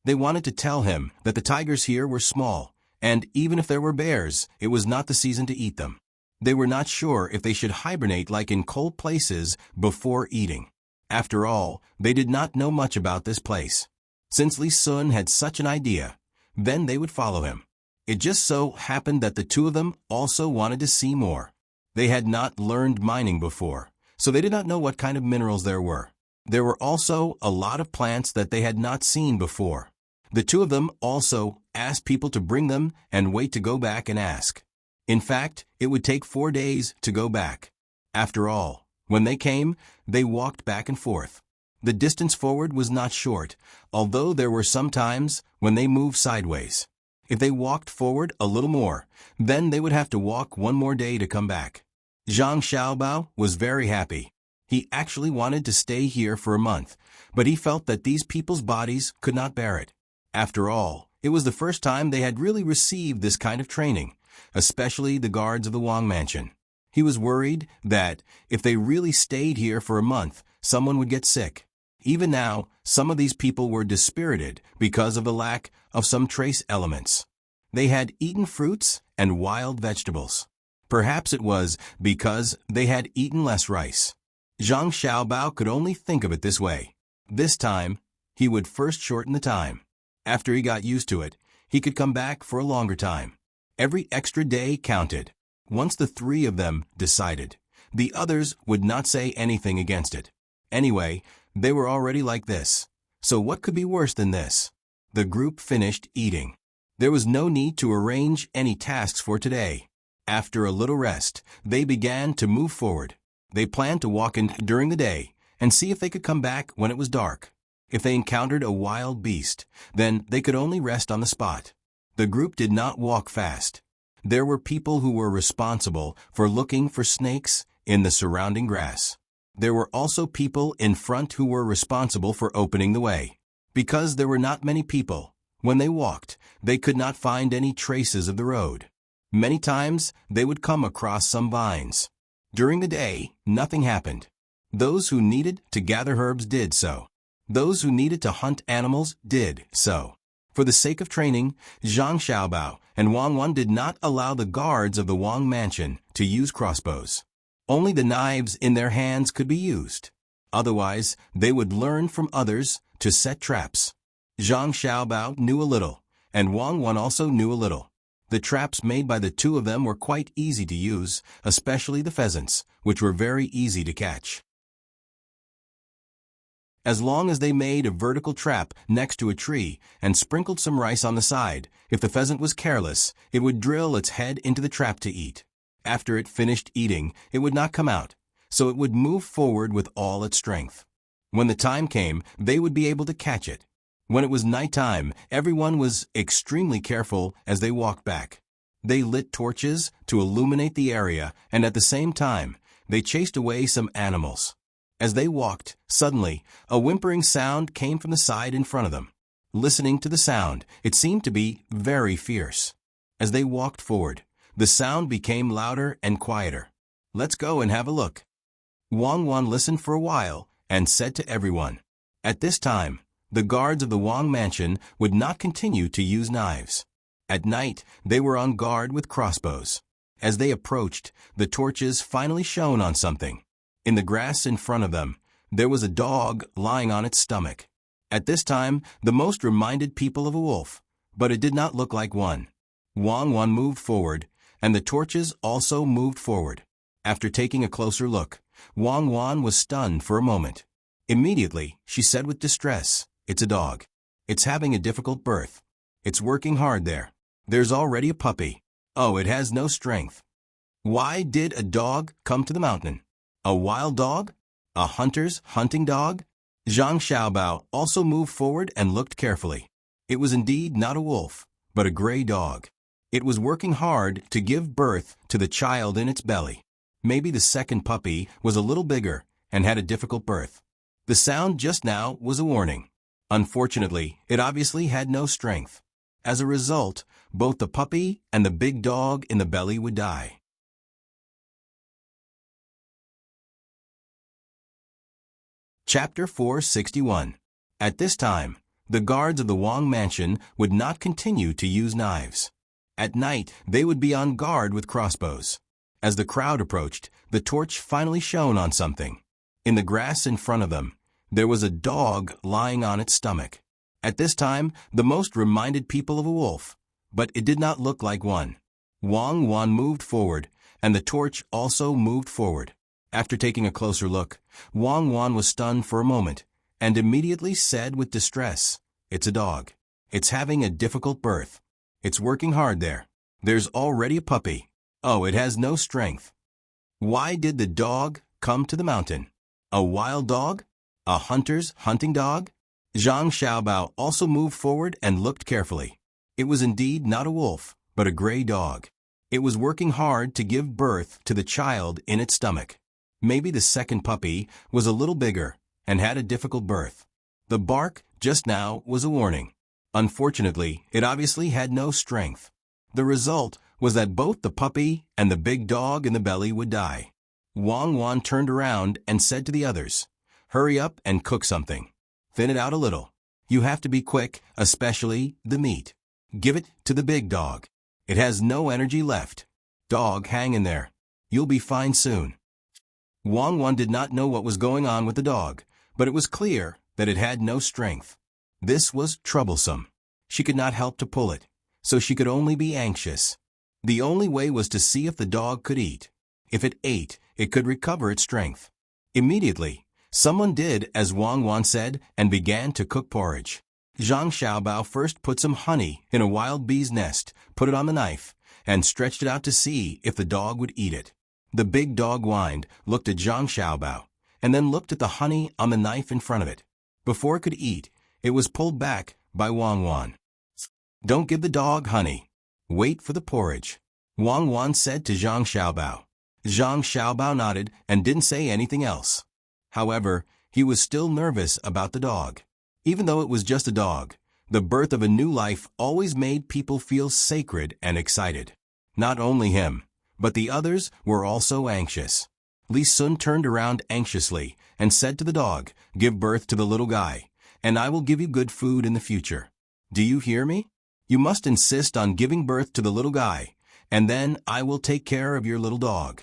They wanted to tell him that the tigers here were small, and even if there were bears, it was not the season to eat them. They were not sure if they should hibernate like in cold places before eating. After all, they did not know much about this place. Since Li Sun had such an idea, then they would follow him. It just so happened that the two of them also wanted to see more. They had not learned mining before, so they did not know what kind of minerals there were. There were also a lot of plants that they had not seen before. The two of them also asked people to bring them and wait to go back and ask. In fact, it would take 4 days to go back. After all, when they came, they walked back and forth. The distance forward was not short, although there were some times when they moved sideways. If they walked forward a little more, then they would have to walk 1 more day to come back. Zhang Xiaobao was very happy. He actually wanted to stay here for a month, but he felt that these people's bodies could not bear it. After all, it was the first time they had really received this kind of training, especially the guards of the Wang Mansion. He was worried that if they really stayed here for a month, someone would get sick. Even now, some of these people were dispirited because of the lack of some trace elements. They had eaten fruits and wild vegetables. Perhaps it was because they had eaten less rice. Zhang Xiaobao could only think of it this way. This time, he would first shorten the time. After he got used to it, he could come back for a longer time. Every extra day counted. Once the 3 of them decided, the others would not say anything against it. Anyway, they were already like this. So what could be worse than this? The group finished eating. There was no need to arrange any tasks for today. After a little rest, they began to move forward. They planned to walk in during the day and see if they could come back when it was dark. If they encountered a wild beast, then they could only rest on the spot. The group did not walk fast. There were people who were responsible for looking for snakes in the surrounding grass. There were also people in front who were responsible for opening the way. Because there were not many people, when they walked, they could not find any traces of the road. Many times, they would come across some vines. During the day, nothing happened. Those who needed to gather herbs did so. Those who needed to hunt animals did so. For the sake of training, Zhang Xiaobao and Wang Wan did not allow the guards of the Wang mansion to use crossbows. Only the knives in their hands could be used. Otherwise, they would learn from others to set traps. Zhang Xiaobao knew a little, and Wang Wan also knew a little. The traps made by the two of them were quite easy to use, especially the pheasants, which were very easy to catch. As long as they made a vertical trap next to a tree and sprinkled some rice on the side, if the pheasant was careless, it would drill its head into the trap to eat. After it finished eating, it would not come out, so it would move forward with all its strength. When the time came, they would be able to catch it. When it was nighttime, everyone was extremely careful as they walked back. They lit torches to illuminate the area, and at the same time, they chased away some animals. As they walked, suddenly, a whimpering sound came from the side in front of them. Listening to the sound, it seemed to be very fierce. As they walked forward, the sound became louder and quieter. "Let's go and have a look." Wang Wan listened for a while and said to everyone. At this time, the guards of the Wang mansion would not continue to use knives. At night, they were on guard with crossbows. As they approached, the torches finally shone on something. In the grass in front of them, there was a dog lying on its stomach. At this time, the most reminded people of a wolf, but it did not look like one. Wang Wan moved forward, and the torches also moved forward. After taking a closer look, Wang Wan was stunned for a moment. Immediately, she said with distress, "It's a dog. It's having a difficult birth. It's working hard there. There's already a puppy. Oh, it has no strength." Why did a dog come to the mountain? A wild dog? A hunter's hunting dog? Zhang Xiaobao also moved forward and looked carefully. It was indeed not a wolf, but a gray dog. It was working hard to give birth to the child in its belly. Maybe the second puppy was a little bigger and had a difficult birth. The sound just now was a warning. Unfortunately, it obviously had no strength. As a result, both the puppy and the big dog in the belly would die. Chapter 461. At this time, the guards of the Wang mansion would not continue to use knives. At night, they would be on guard with crossbows. As the crowd approached, the torch finally shone on something. In the grass in front of them, there was a dog lying on its stomach. At this time, the most reminded people of a wolf, but it did not look like one. Wang Wan moved forward, and the torch also moved forward. After taking a closer look, Wang Wan was stunned for a moment, and immediately said with distress, "It's a dog. It's having a difficult birth. It's working hard there. There's already a puppy. Oh, it has no strength." Why did the dog come to the mountain? A wild dog? A hunter's hunting dog? Zhang Xiaobao also moved forward and looked carefully. It was indeed not a wolf, but a gray dog. It was working hard to give birth to the child in its stomach. Maybe the second puppy was a little bigger and had a difficult birth. The bark just now was a warning. Unfortunately, it obviously had no strength. The result was that both the puppy and the big dog in the belly would die. Wang Wan turned around and said to the others, "Hurry up and cook something. Thin it out a little. You have to be quick, especially the meat. Give it to the big dog. It has no energy left. Dog, hang in there. You'll be fine soon." Wang Wan did not know what was going on with the dog, but it was clear that it had no strength. This was troublesome. She could not help to pull it, so she could only be anxious. The only way was to see if the dog could eat. If it ate, it could recover its strength. Immediately, someone did as Wang Wan said and began to cook porridge. Zhang Xiaobao first put some honey in a wild bee's nest, put it on the knife, and stretched it out to see if the dog would eat it. The big dog whined, looked at Zhang Xiaobao, and then looked at the honey on the knife in front of it. Before it could eat, it was pulled back by Wang Wan. "Don't give the dog honey. Wait for the porridge," Wang Wan said to Zhang Xiaobao. Zhang Xiaobao nodded and didn't say anything else. However, he was still nervous about the dog. Even though it was just a dog, the birth of a new life always made people feel sacred and excited. Not only him, but the others were also anxious. Li Sun turned around anxiously and said to the dog, "Give birth to the little guy, and I will give you good food in the future. Do you hear me? You must insist on giving birth to the little guy, and then I will take care of your little dog."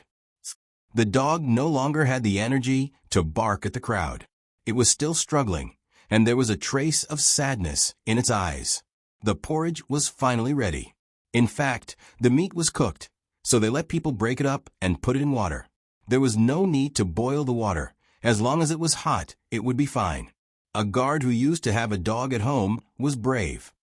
The dog no longer had the energy to bark at the crowd. It was still struggling, and there was a trace of sadness in its eyes. The porridge was finally ready. In fact, the meat was cooked, so they let people break it up and put it in water. There was no need to boil the water. As long as it was hot, it would be fine. A guard who used to have a dog at home was brave.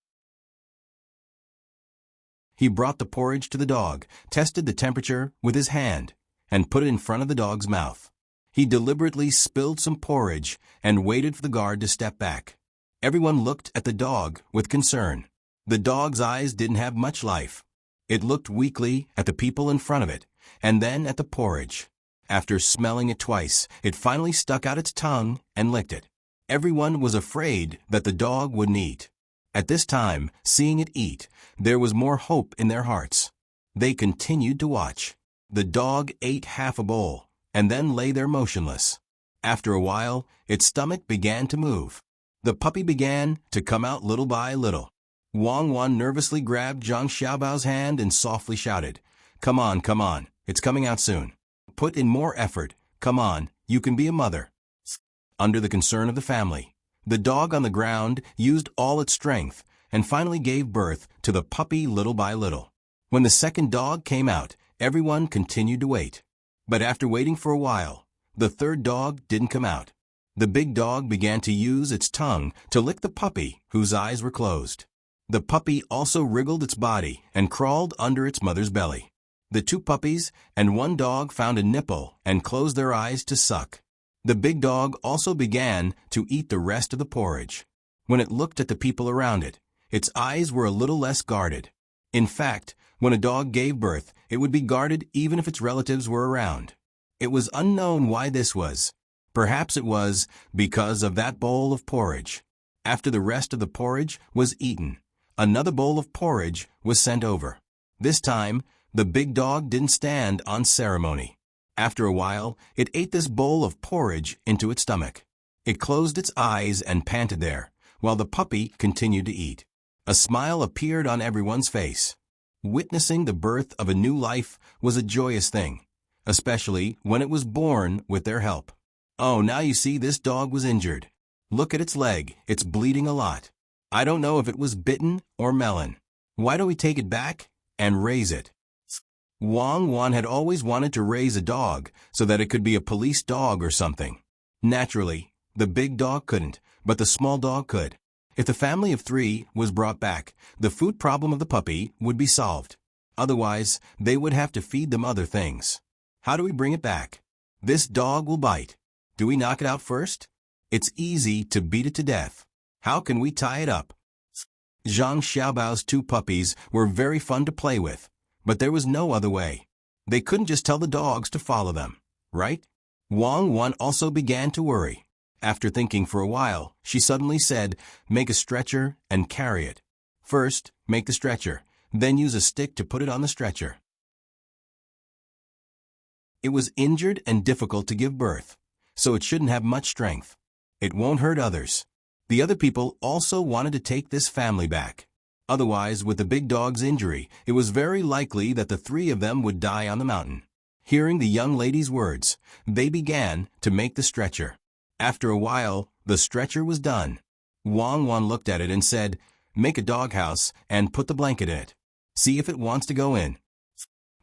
He brought the porridge to the dog, tested the temperature with his hand, and put it in front of the dog's mouth. He deliberately spilled some porridge and waited for the guard to step back. Everyone looked at the dog with concern. The dog's eyes didn't have much life. It looked weakly at the people in front of it, and then at the porridge. After smelling it twice, it finally stuck out its tongue and licked it. Everyone was afraid that the dog wouldn't eat. At this time, seeing it eat, there was more hope in their hearts. They continued to watch. The dog ate half a bowl, and then lay there motionless. After a while, its stomach began to move. The puppy began to come out little by little. Wang Wan nervously grabbed Zhang Xiaobao's hand and softly shouted, come on, it's coming out soon. Put in more effort, come on, you can be a mother." Under the concern of the family, the dog on the ground used all its strength and finally gave birth to the puppy little by little. When the second dog came out, everyone continued to wait. But after waiting for a while, the third dog didn't come out. The big dog began to use its tongue to lick the puppy whose eyes were closed. The puppy also wriggled its body and crawled under its mother's belly. The two puppies and one dog found a nipple and closed their eyes to suck. The big dog also began to eat the rest of the porridge. When it looked at the people around it, its eyes were a little less guarded. In fact, when a dog gave birth, it would be guarded even if its relatives were around. It was unknown why this was. Perhaps it was because of that bowl of porridge. After the rest of the porridge was eaten, another bowl of porridge was sent over. This time, the big dog didn't stand on ceremony. After a while, it ate this bowl of porridge into its stomach. It closed its eyes and panted there, while the puppy continued to eat. A smile appeared on everyone's face. Witnessing the birth of a new life was a joyous thing, especially when it was born with their help. "Oh, now you see this dog was injured. Look at its leg, it's bleeding a lot. I don't know if it was bitten or melon. Why don't we take it back and raise it?" Wang Wan had always wanted to raise a dog so that it could be a police dog or something. Naturally, the big dog couldn't, but the small dog could. If the family of 3 was brought back, the food problem of the puppy would be solved. Otherwise, they would have to feed them other things. How do we bring it back? This dog will bite. Do we knock it out first? It's easy to beat it to death. How can we tie it up? Zhang Xiaobao's 2 puppies were very fun to play with, but there was no other way. They couldn't just tell the dogs to follow them, right? Wang Wan also began to worry. After thinking for a while, she suddenly said, "Make a stretcher and carry it. First, make the stretcher, then use a stick to put it on the stretcher." It was injured and difficult to give birth, so it shouldn't have much strength. It won't hurt others. The other people also wanted to take this family back. Otherwise, with the big dog's injury, it was very likely that the 3 of them would die on the mountain. Hearing the young lady's words, they began to make the stretcher. After a while, the stretcher was done. Wang Wan looked at it and said, "Make a doghouse and put the blanket in it. See if it wants to go in."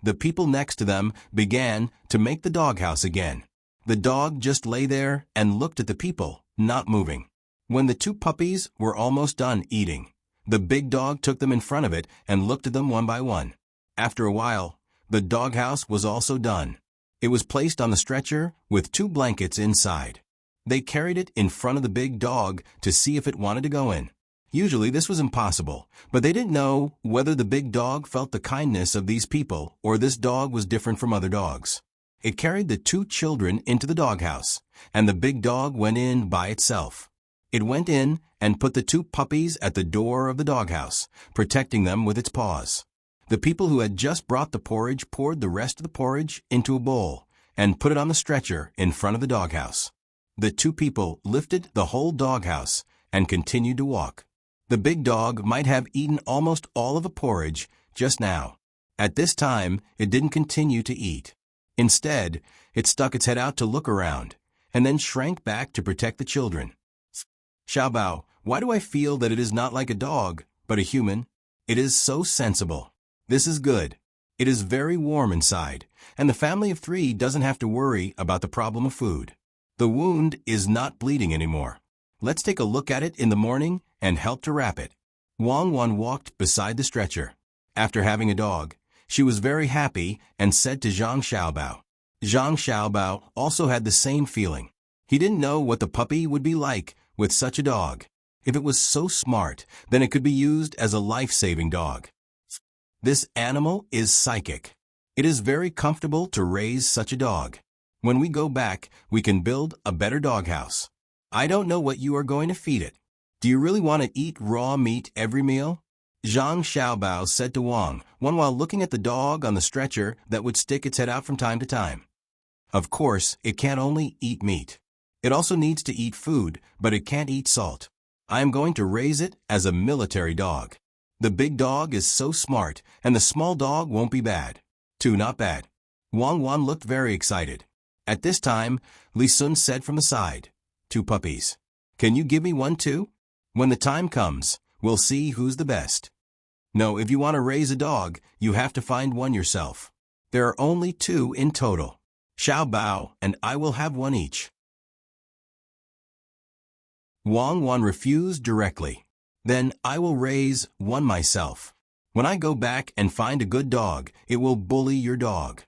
The people next to them began to make the doghouse again. The dog just lay there and looked at the people, not moving. When the 2 puppies were almost done eating, the big dog took them in front of it and looked at them one by one. After a while, the doghouse was also done. It was placed on the stretcher with 2 blankets inside. They carried it in front of the big dog to see if it wanted to go in. Usually this was impossible, but they didn't know whether the big dog felt the kindness of these people or this dog was different from other dogs. It carried the 2 children into the doghouse, and the big dog went in by itself. It went in and put the 2 puppies at the door of the doghouse, protecting them with its paws. The people who had just brought the porridge poured the rest of the porridge into a bowl and put it on the stretcher in front of the doghouse. The 2 people lifted the whole doghouse and continued to walk. The big dog might have eaten almost all of the porridge just now. At this time, it didn't continue to eat. Instead, it stuck its head out to look around, and then shrank back to protect the children. Xiaobao, why do I feel that it is not like a dog, but a human? It is so sensible. This is good. It is very warm inside, and the family of 3 doesn't have to worry about the problem of food. The wound is not bleeding anymore. Let's take a look at it in the morning and help to wrap it. Wang Wan walked beside the stretcher. After having a dog, she was very happy and said to Zhang Xiaobao. Zhang Xiaobao also had the same feeling. He didn't know what the puppy would be like with such a dog. If it was so smart, then it could be used as a life-saving dog. This animal is psychic. It is very comfortable to raise such a dog. When we go back, we can build a better doghouse. I don't know what you are going to feed it. Do you really want to eat raw meat every meal? Zhang Xiaobao said to Wang while looking at the dog on the stretcher that would stick its head out from time to time. Of course, it can't only eat meat. It also needs to eat food, but it can't eat salt. I am going to raise it as a military dog. The big dog is so smart, and the small dog won't be bad. 2 not bad. Wang Wan looked very excited. At this time, Li Sun said from the side, 2 puppies. Can you give me one too? When the time comes, we'll see who's the best. No, if you want to raise a dog, you have to find one yourself. There are only 2 in total. Xiaobao and I will have one each. Wang Wan refused directly. Then I will raise one myself. When I go back and find a good dog, it will bully your dog.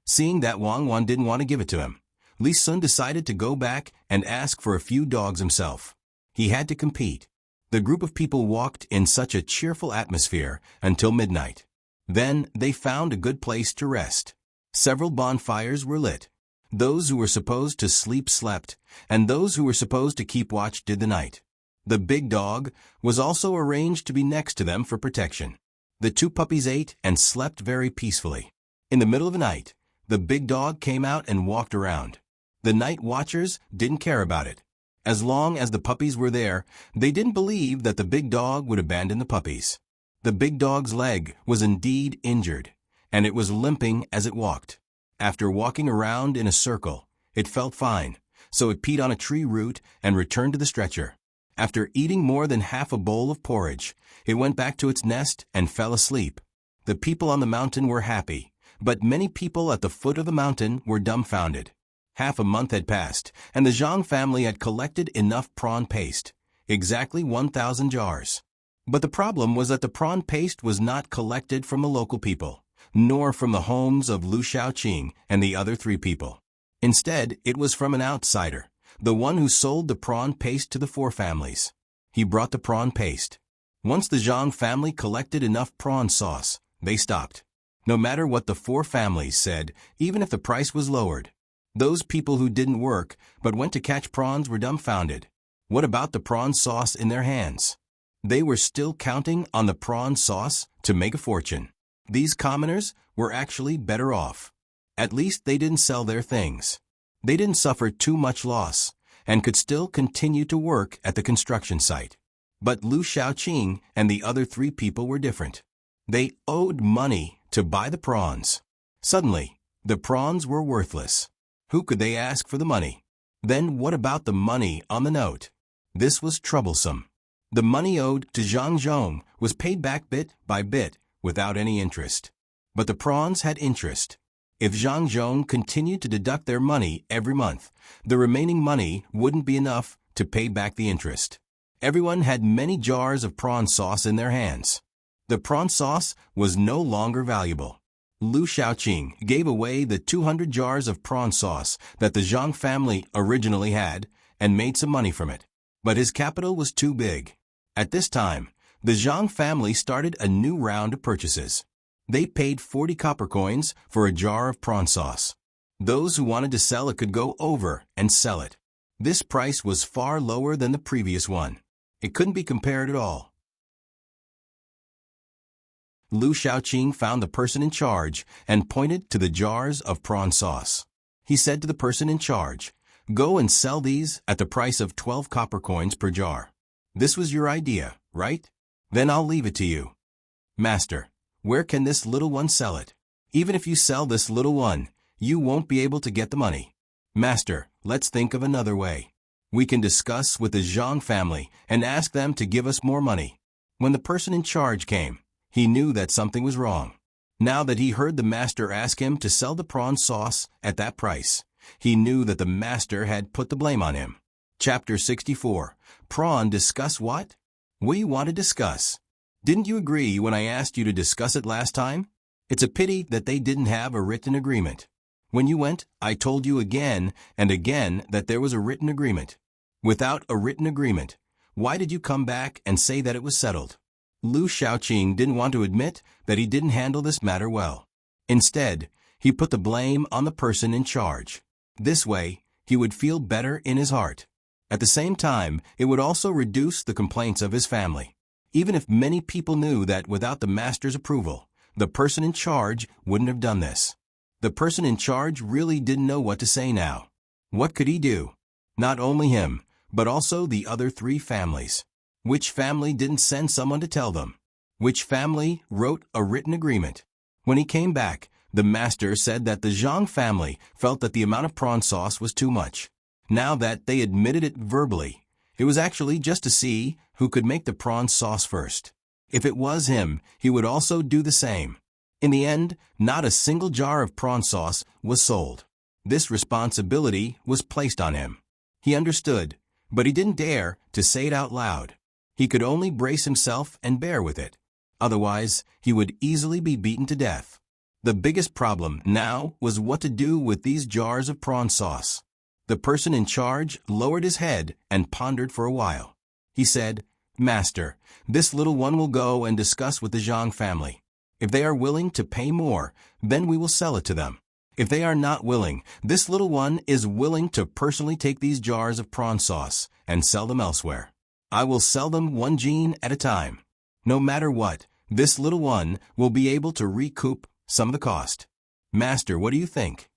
Seeing that Wang Wan didn't want to give it to him, Li Sun decided to go back and ask for a few dogs himself. He had to compete. The group of people walked in such a cheerful atmosphere until midnight. Then they found a good place to rest. Several bonfires were lit. Those who were supposed to sleep slept, and those who were supposed to keep watch did the night. The big dog was also arranged to be next to them for protection. The 2 puppies ate and slept very peacefully. In the middle of the night, the big dog came out and walked around. The night watchers didn't care about it. As long as the puppies were there, they didn't believe that the big dog would abandon the puppies. The big dog's leg was indeed injured, and it was limping as it walked. After walking around in a circle, it felt fine, so it peed on a tree root and returned to the stretcher. After eating more than half a bowl of porridge, it went back to its nest and fell asleep. The people on the mountain were happy, but many people at the foot of the mountain were dumbfounded. Half a month had passed, and the Zhang family had collected enough prawn paste, exactly 1,000 jars. But the problem was that the prawn paste was not collected from the local people, nor from the homes of Lu Shaoqing and the other 3 people. Instead, it was from an outsider, the one who sold the prawn paste to the 4 families. He brought the prawn paste. Once the Zhang family collected enough prawn sauce, they stopped. No matter what the 4 families said, even if the price was lowered. Those people who didn't work but went to catch prawns were dumbfounded. What about the prawn sauce in their hands? They were still counting on the prawn sauce to make a fortune. These commoners were actually better off. At least they didn't sell their things. They didn't suffer too much loss and could still continue to work at the construction site. But Lu Shaoqing and the other 3 people were different. They owed money to buy the prawns. Suddenly, the prawns were worthless. Who could they ask for the money? Then what about the money on the note? This was troublesome. The money owed to Zhang Zhong was paid back bit by bit without any interest. But the prawns had interest. If Zhang Zhong continued to deduct their money every month, the remaining money wouldn't be enough to pay back the interest. Everyone had many jars of prawn sauce in their hands. The prawn sauce was no longer valuable. Lu Shaoqing gave away the 200 jars of prawn sauce that the Zhang family originally had and made some money from it. But his capital was too big. At this time, the Zhang family started a new round of purchases. They paid 40 copper coins for a jar of prawn sauce. Those who wanted to sell it could go over and sell it. This price was far lower than the previous one. It couldn't be compared at all. Lu Shaoqing found the person in charge and pointed to the jars of prawn sauce. He said to the person in charge, "Go and sell these at the price of 12 copper coins per jar. This was your idea, right? Then I'll leave it to you." "Master, where can this little one sell it? Even if you sell this little one, you won't be able to get the money." "Master, let's think of another way. We can discuss with the Zhang family and ask them to give us more money." When the person in charge came, he knew that something was wrong. Now that he heard the master ask him to sell the prawn sauce at that price, he knew that the master had put the blame on him. Chapter 64. Prawn discuss what? What do you want to discuss? Didn't you agree when I asked you to discuss it last time? It's a pity that they didn't have a written agreement. When you went, I told you again and again that there was a written agreement. Without a written agreement, why did you come back and say that it was settled? Lu Shaoqing didn't want to admit that he didn't handle this matter well. Instead, he put the blame on the person in charge. This way, he would feel better in his heart. At the same time, it would also reduce the complaints of his family. Even if many people knew that without the master's approval, the person in charge wouldn't have done this. The person in charge really didn't know what to say now. What could he do? Not only him, but also the other 3 families. Which family didn't send someone to tell them? Which family wrote a written agreement? When he came back, the master said that the Zhang family felt that the amount of prawn sauce was too much. Now that they admitted it verbally, it was actually just to see who could make the prawn sauce first. If it was him, he would also do the same. In the end, not a single jar of prawn sauce was sold. This responsibility was placed on him. He understood, but he didn't dare to say it out loud. He could only brace himself and bear with it. Otherwise, he would easily be beaten to death. The biggest problem now was what to do with these jars of prawn sauce. The person in charge lowered his head and pondered for a while. He said, "Master, this little one will go and discuss with the Zhang family. If they are willing to pay more, then we will sell it to them. If they are not willing, this little one is willing to personally take these jars of prawn sauce and sell them elsewhere. I will sell them 1 jin at a time. No matter what, this little one will be able to recoup some of the cost." "Master, what do you think?"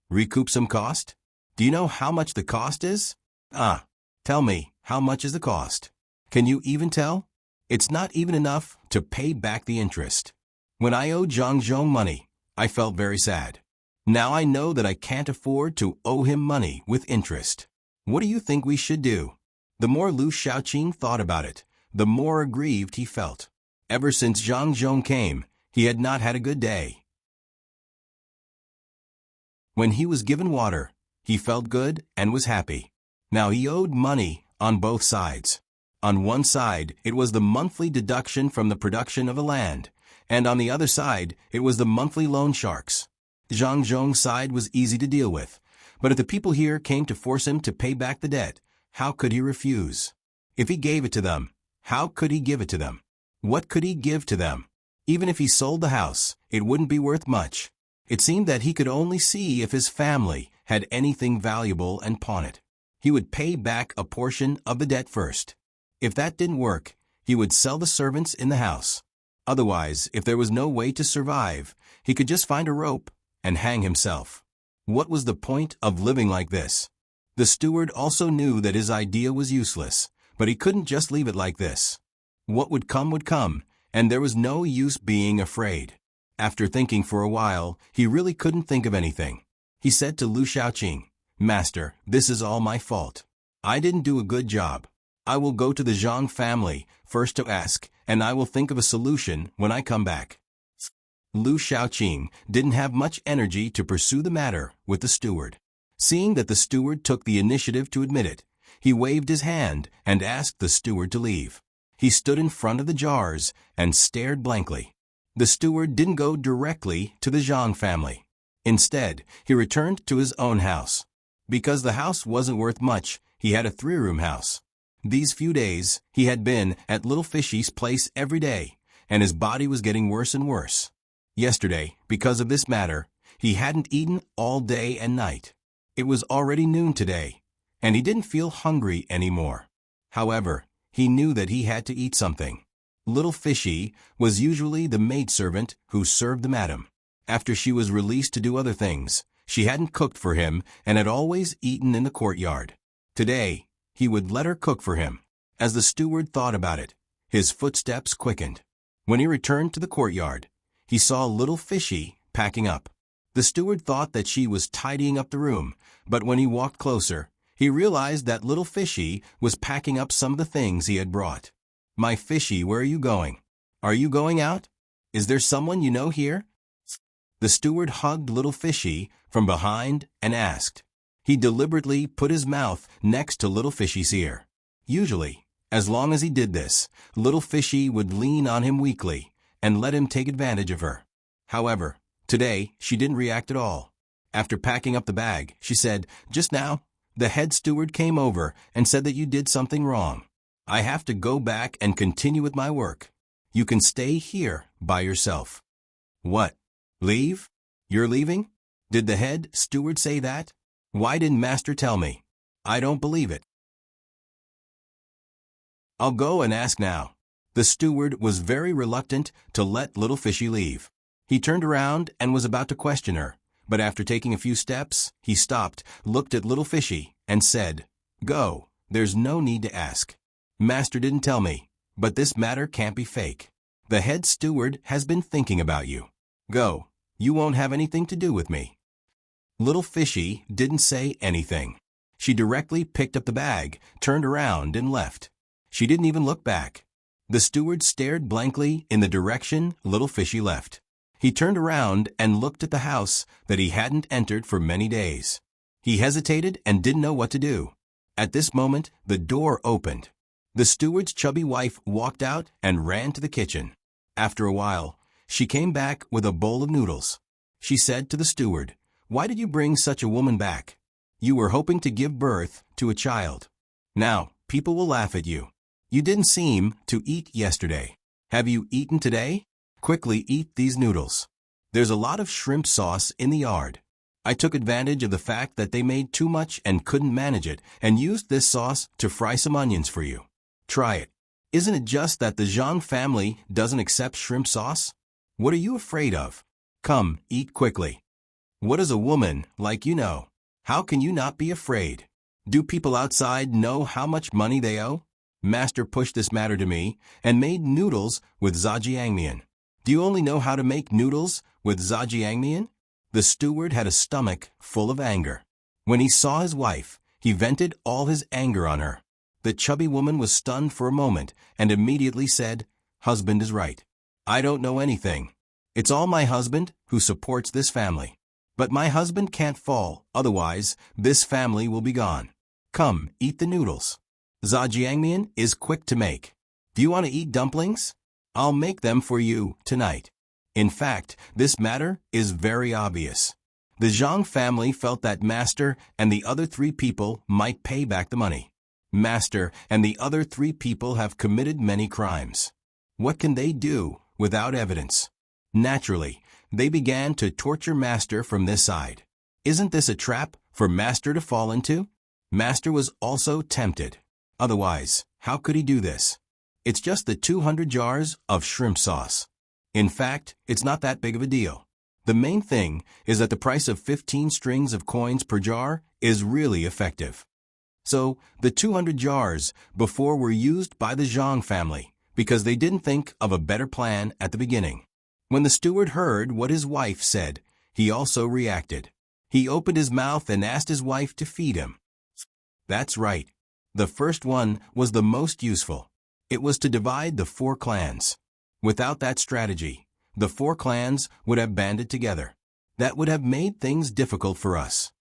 "Recoup some cost? Do you know how much the cost is?" Tell me, how much is the cost? Can you even tell? It's not even enough to pay back the interest. When I owed Zhang Zhong money, I felt very sad. Now I know that I can't afford to owe him money with interest. What do you think we should do?" The more Lu Shaoqing thought about it, the more aggrieved he felt. Ever since Zhang Zhong came, he had not had a good day. When he was given water, he felt good and was happy. Now he owed money on both sides. On one side, it was the monthly deduction from the production of the land, and on the other side, it was the monthly loan sharks. Zhang Zhong's side was easy to deal with, but if the people here came to force him to pay back the debt, how could he refuse? If he gave it to them, how could he give it to them? What could he give to them? Even if he sold the house, it wouldn't be worth much. It seemed that he could only see if his family had anything valuable and pawn it. He would pay back a portion of the debt first. If that didn't work, he would sell the servants in the house. Otherwise, if there was no way to survive, he could just find a rope and hang himself. What was the point of living like this? The steward also knew that his idea was useless, but he couldn't just leave it like this. What would come, and there was no use being afraid. After thinking for a while, he really couldn't think of anything. He said to Lu Shaoqing, "Master, this is all my fault. I didn't do a good job. I will go to the Zhang family first to ask, and I will think of a solution when I come back." Lu Shaoqing didn't have much energy to pursue the matter with the steward. Seeing that the steward took the initiative to admit it, he waved his hand and asked the steward to leave. He stood in front of the jars and stared blankly. The steward didn't go directly to the Zhang family. Instead, he returned to his own house. Because the house wasn't worth much, he had a 3-room house. These few days, he had been at Little Fishy's place every day, and his body was getting worse and worse. Yesterday, because of this matter, he hadn't eaten all day and night. It was already noon today, and he didn't feel hungry anymore. However, he knew that he had to eat something. Little Fishy was usually the maidservant who served the madam. After she was released to do other things, she hadn't cooked for him and had always eaten in the courtyard. Today, he would let her cook for him. As the steward thought about it, his footsteps quickened. When he returned to the courtyard, he saw Little Fishy packing up. The steward thought that she was tidying up the room, but when he walked closer, he realized that Little Fishy was packing up some of the things he had brought. "My Fishy, where are you going? Are you going out? Is there someone you know here?" The steward hugged Little Fishy from behind and asked. He deliberately put his mouth next to Little Fishy's ear. Usually, as long as he did this, Little Fishy would lean on him weakly and let him take advantage of her. However, today she didn't react at all. After packing up the bag, she said, "Just now, the head steward came over and said that you did something wrong. I have to go back and continue with my work. You can stay here by yourself." "What? Leave? You're leaving? Did the head steward say that? Why didn't Master tell me? I don't believe it." "I'll go and ask now." The steward was very reluctant to let Little Fishy leave. He turned around and was about to question her, but after taking a few steps, he stopped, looked at Little Fishy, and said, "Go, there's no need to ask. Master didn't tell me, but this matter can't be fake. The head steward has been thinking about you. Go, you won't have anything to do with me." Little Fishy didn't say anything. She directly picked up the bag, turned around, and left. She didn't even look back. The steward stared blankly in the direction Little Fishy left. He turned around and looked at the house that he hadn't entered for many days. He hesitated and didn't know what to do. At this moment, the door opened. The steward's chubby wife walked out and ran to the kitchen. After a while, she came back with a bowl of noodles. She said to the steward, "Why did you bring such a woman back? You were hoping to give birth to a child. Now, people will laugh at you. You didn't seem to eat yesterday. Have you eaten today? Quickly eat these noodles. There's a lot of shrimp sauce in the yard. I took advantage of the fact that they made too much and couldn't manage it and used this sauce to fry some onions for you. Try it. Isn't it just that the Zhang family doesn't accept shrimp sauce? What are you afraid of? Come, eat quickly. What does a woman like you know? How can you not be afraid? Do people outside know how much money they owe? Master pushed this matter to me and made noodles with zhajiangmian. Do you only know how to make noodles with zhajiangmian?" The steward had a stomach full of anger. When he saw his wife, he vented all his anger on her. The chubby woman was stunned for a moment and immediately said, "Husband is right. I don't know anything. It's all my husband who supports this family. But my husband can't fall, otherwise this family will be gone. Come, eat the noodles. Zhajiangmian is quick to make. Do you want to eat dumplings? I'll make them for you tonight." In fact, this matter is very obvious. The Zhang family felt that Master and the other 3 people might pay back the money. Master and the other 3 people have committed many crimes. What can they do without evidence? Naturally, they began to torture Master from this side. Isn't this a trap for Master to fall into? Master was also tempted. Otherwise, how could he do this? It's just the 200 jars of shrimp sauce. In fact, it's not that big of a deal. The main thing is that the price of 15 strings of coins per jar is really effective. So, the 200 jars before were used by the Zhang family because they didn't think of a better plan at the beginning. When the steward heard what his wife said, he also reacted. He opened his mouth and asked his wife to feed him. That's right. The first one was the most useful. It was to divide the 4 clans. Without that strategy, the 4 clans would have banded together. That would have made things difficult for us.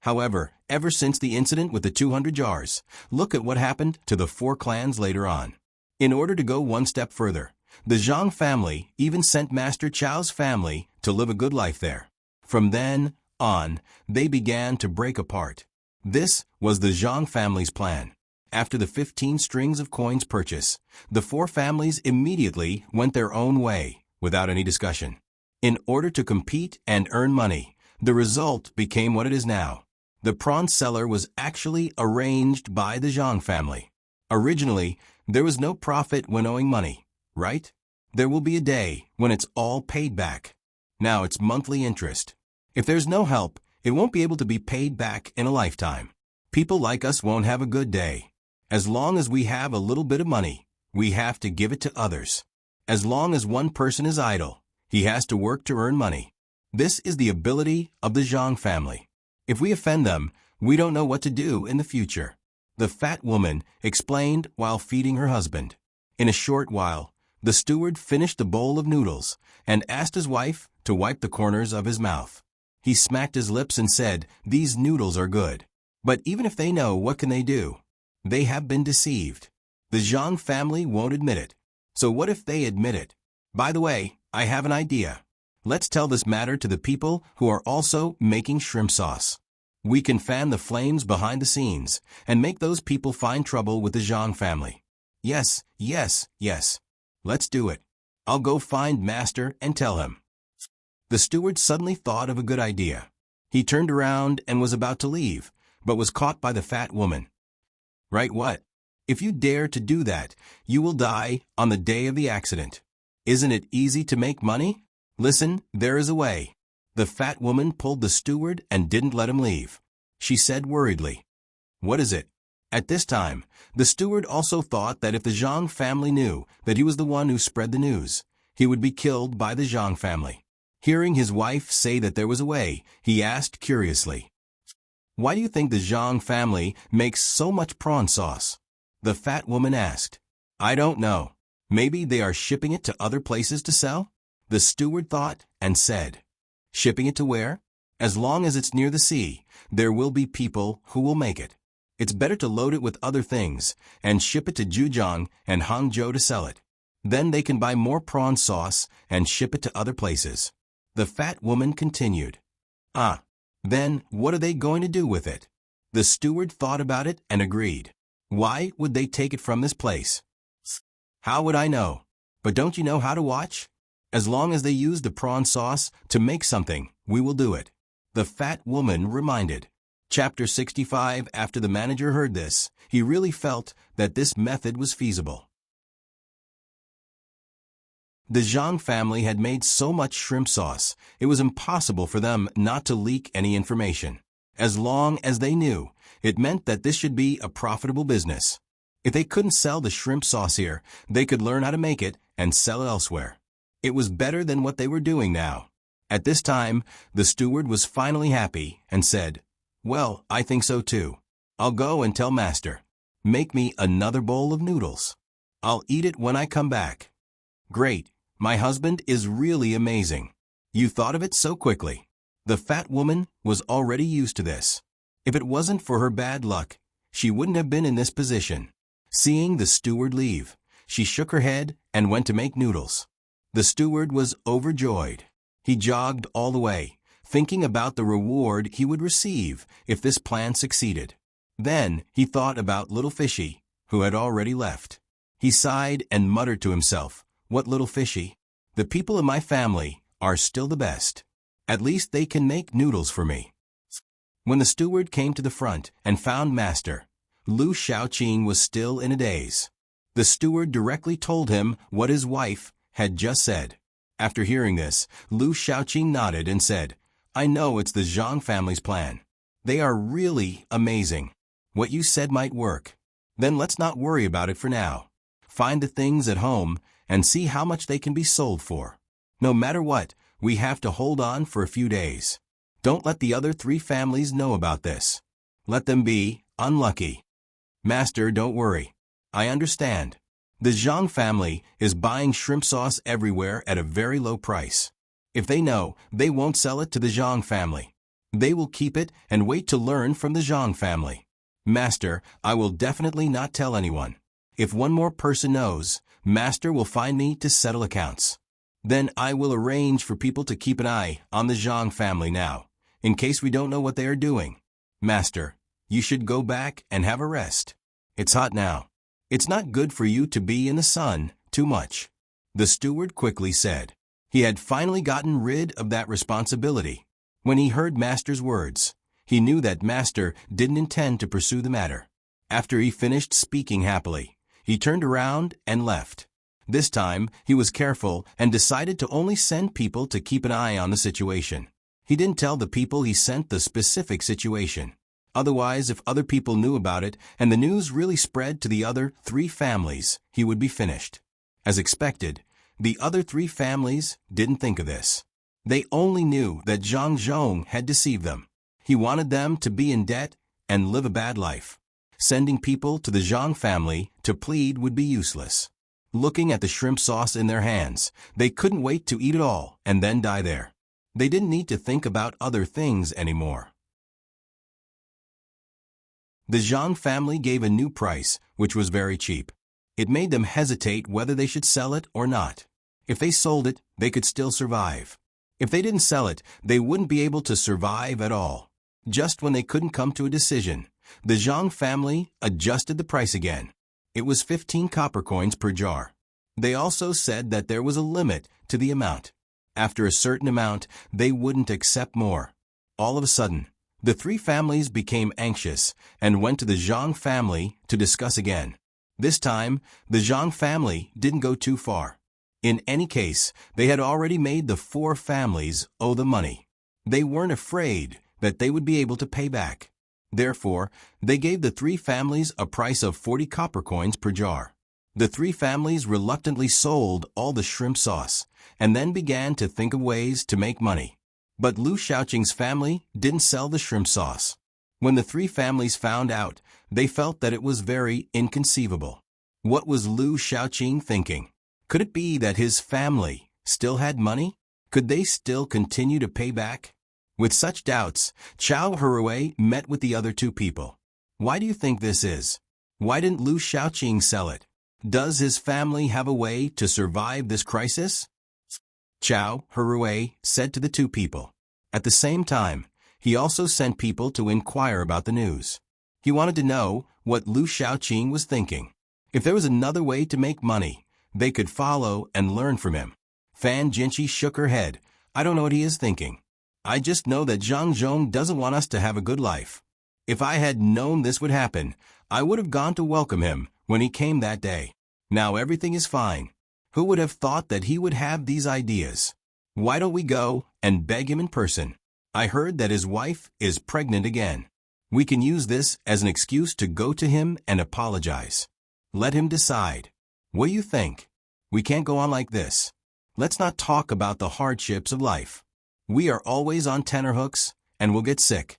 However, ever since the incident with the 200 jars, look at what happened to the 4 clans later on. In order to go one step further, the Zhang family even sent Master Chao's family to live a good life there. From then on, they began to break apart. This was the Zhang family's plan. After the 15 strings of coins purchase, the 4 families immediately went their own way, without any discussion. In order to compete and earn money, the result became what it is now. The prawn seller was actually arranged by the Zhang family. Originally, there was no profit when owing money, right? There will be a day when it's all paid back. Now it's monthly interest. If there's no help, it won't be able to be paid back in a lifetime. People like us won't have a good day. As long as we have a little bit of money, we have to give it to others. As long as one person is idle, he has to work to earn money. This is the ability of the Zhang family. If we offend them, we don't know what to do in the future. The fat woman explained while feeding her husband. In a short while, the steward finished the bowl of noodles and asked his wife to wipe the corners of his mouth. He smacked his lips and said, "These noodles are good." But even if they know, what can they do? They have been deceived. The Zhang family won't admit it. So what if they admit it? By the way, I have an idea. Let's tell this matter to the people who are also making shrimp sauce. We can fan the flames behind the scenes and make those people find trouble with the Zhang family. Yes, yes, yes. Let's do it. I'll go find Master and tell him. The steward suddenly thought of a good idea. He turned around and was about to leave, but was caught by the fat woman. Right what? If you dare to do that, you will die on the day of the accident. Isn't it easy to make money? Listen, there is a way. The fat woman pulled the steward and didn't let him leave. She said worriedly, "What is it?" At this time, the steward also thought that if the Zhang family knew that he was the one who spread the news, he would be killed by the Zhang family. Hearing his wife say that there was a way, he asked curiously, "Why do you think the Zhang family makes so much prawn sauce?" The fat woman asked. "I don't know. Maybe they are shipping it to other places to sell?" The steward thought and said, "Shipping it to where? As long as it's near the sea, there will be people who will make it. It's better to load it with other things and ship it to Zhejiang and Hangzhou to sell it. Then they can buy more prawn sauce and ship it to other places." The fat woman continued, Then what are they going to do with it?" The steward thought about it and agreed. "Why would they take it from this place?" "How would I know? But don't you know how to watch? As long as they use the prawn sauce to make something, we will do it," the fat woman reminded. Chapter 65. After the manager heard this, he really felt that this method was feasible. The Zhang family had made so much shrimp sauce, it was impossible for them not to leak any information. As long as they knew, it meant that this should be a profitable business. If they couldn't sell the shrimp sauce here, they could learn how to make it and sell it elsewhere. It was better than what they were doing now. At this time, the steward was finally happy and said, "Well, I think so too. I'll go and tell Master. Make me another bowl of noodles. I'll eat it when I come back." "Great. My husband is really amazing. You thought of it so quickly." The fat woman was already used to this. If it wasn't for her bad luck, she wouldn't have been in this position. Seeing the steward leave, she shook her head and went to make noodles. The steward was overjoyed. He jogged all the way, thinking about the reward he would receive if this plan succeeded. Then he thought about little Fishy, who had already left. He sighed and muttered to himself, "What little Fishy? The people in my family are still the best. At least they can make noodles for me." When the steward came to the front and found Master, Lu Shaoqing was still in a daze. The steward directly told him what his wife had just said. After hearing this, Lu Shaoqing nodded and said, "I know it's the Zhang family's plan. They are really amazing. What you said might work. Then let's not worry about it for now. Find the things at home and see how much they can be sold for. No matter what, we have to hold on for a few days. Don't let the other 3 families know about this. Let them be unlucky." "Master, don't worry. I understand. The Zhang family is buying shrimp sauce everywhere at a very low price. If they know, they won't sell it to the Zhang family. They will keep it and wait to learn from the Zhang family. Master, I will definitely not tell anyone. If one more person knows, Master will find me to settle accounts. Then I will arrange for people to keep an eye on the Zhang family now, in case we don't know what they are doing. Master, you should go back and have a rest. It's hot now. It's not good for you to be in the sun too much. The steward quickly said. He had finally gotten rid of that responsibility. When he heard Master's words, he knew that Master didn't intend to pursue the matter. After he finished speaking happily, he turned around and left. This time, he was careful and decided to only send people to keep an eye on the situation. He didn't tell the people he sent the specific situation. Otherwise, if other people knew about it and the news really spread to the other 3 families, he would be finished. As expected, the other 3 families didn't think of this. They only knew that Zhang Zhong had deceived them. He wanted them to be in debt and live a bad life. Sending people to the Zhang family to plead would be useless. Looking at the shrimp sauce in their hands, they couldn't wait to eat it all and then die there. They didn't need to think about other things anymore. The Zhang family gave a new price, which was very cheap. It made them hesitate whether they should sell it or not. If they sold it, they could still survive. If they didn't sell it, they wouldn't be able to survive at all. Just when they couldn't come to a decision, the Zhang family adjusted the price again. It was 15 copper coins per jar. They also said that there was a limit to the amount. After a certain amount, they wouldn't accept more. All of a sudden, the 3 families became anxious and went to the Zhang family to discuss again. This time, the Zhang family didn't go too far. In any case, they had already made the 4 families owe the money. They weren't afraid that they would be able to pay back. Therefore, they gave the 3 families a price of 40 copper coins per jar. The 3 families reluctantly sold all the shrimp sauce and then began to think of ways to make money. But Lu Shaoqing's family didn't sell the shrimp sauce. When the 3 families found out, they felt that it was very inconceivable. What was Lu Shaoqing thinking? Could it be that his family still had money? Could they still continue to pay back? With such doubts, Chao Hurui met with the other 2 people. Why do you think this is? Why didn't Lu Shaoqing sell it? Does his family have a way to survive this crisis? Chao Hurui said to the 2 people. At the same time, he also sent people to inquire about the news. He wanted to know what Lu Shaoqing was thinking. If there was another way to make money, they could follow and learn from him. Fan Jinchi shook her head. I don't know what he is thinking. I just know that Zhang Zhong doesn't want us to have a good life. If I had known this would happen, I would have gone to welcome him when he came that day. Now everything is fine. Who would have thought that he would have these ideas? Why don't we go and beg him in person? I heard that his wife is pregnant again. We can use this as an excuse to go to him and apologize. Let him decide. What do you think? We can't go on like this. Let's not talk about the hardships of life. We are always on tenterhooks and will get sick.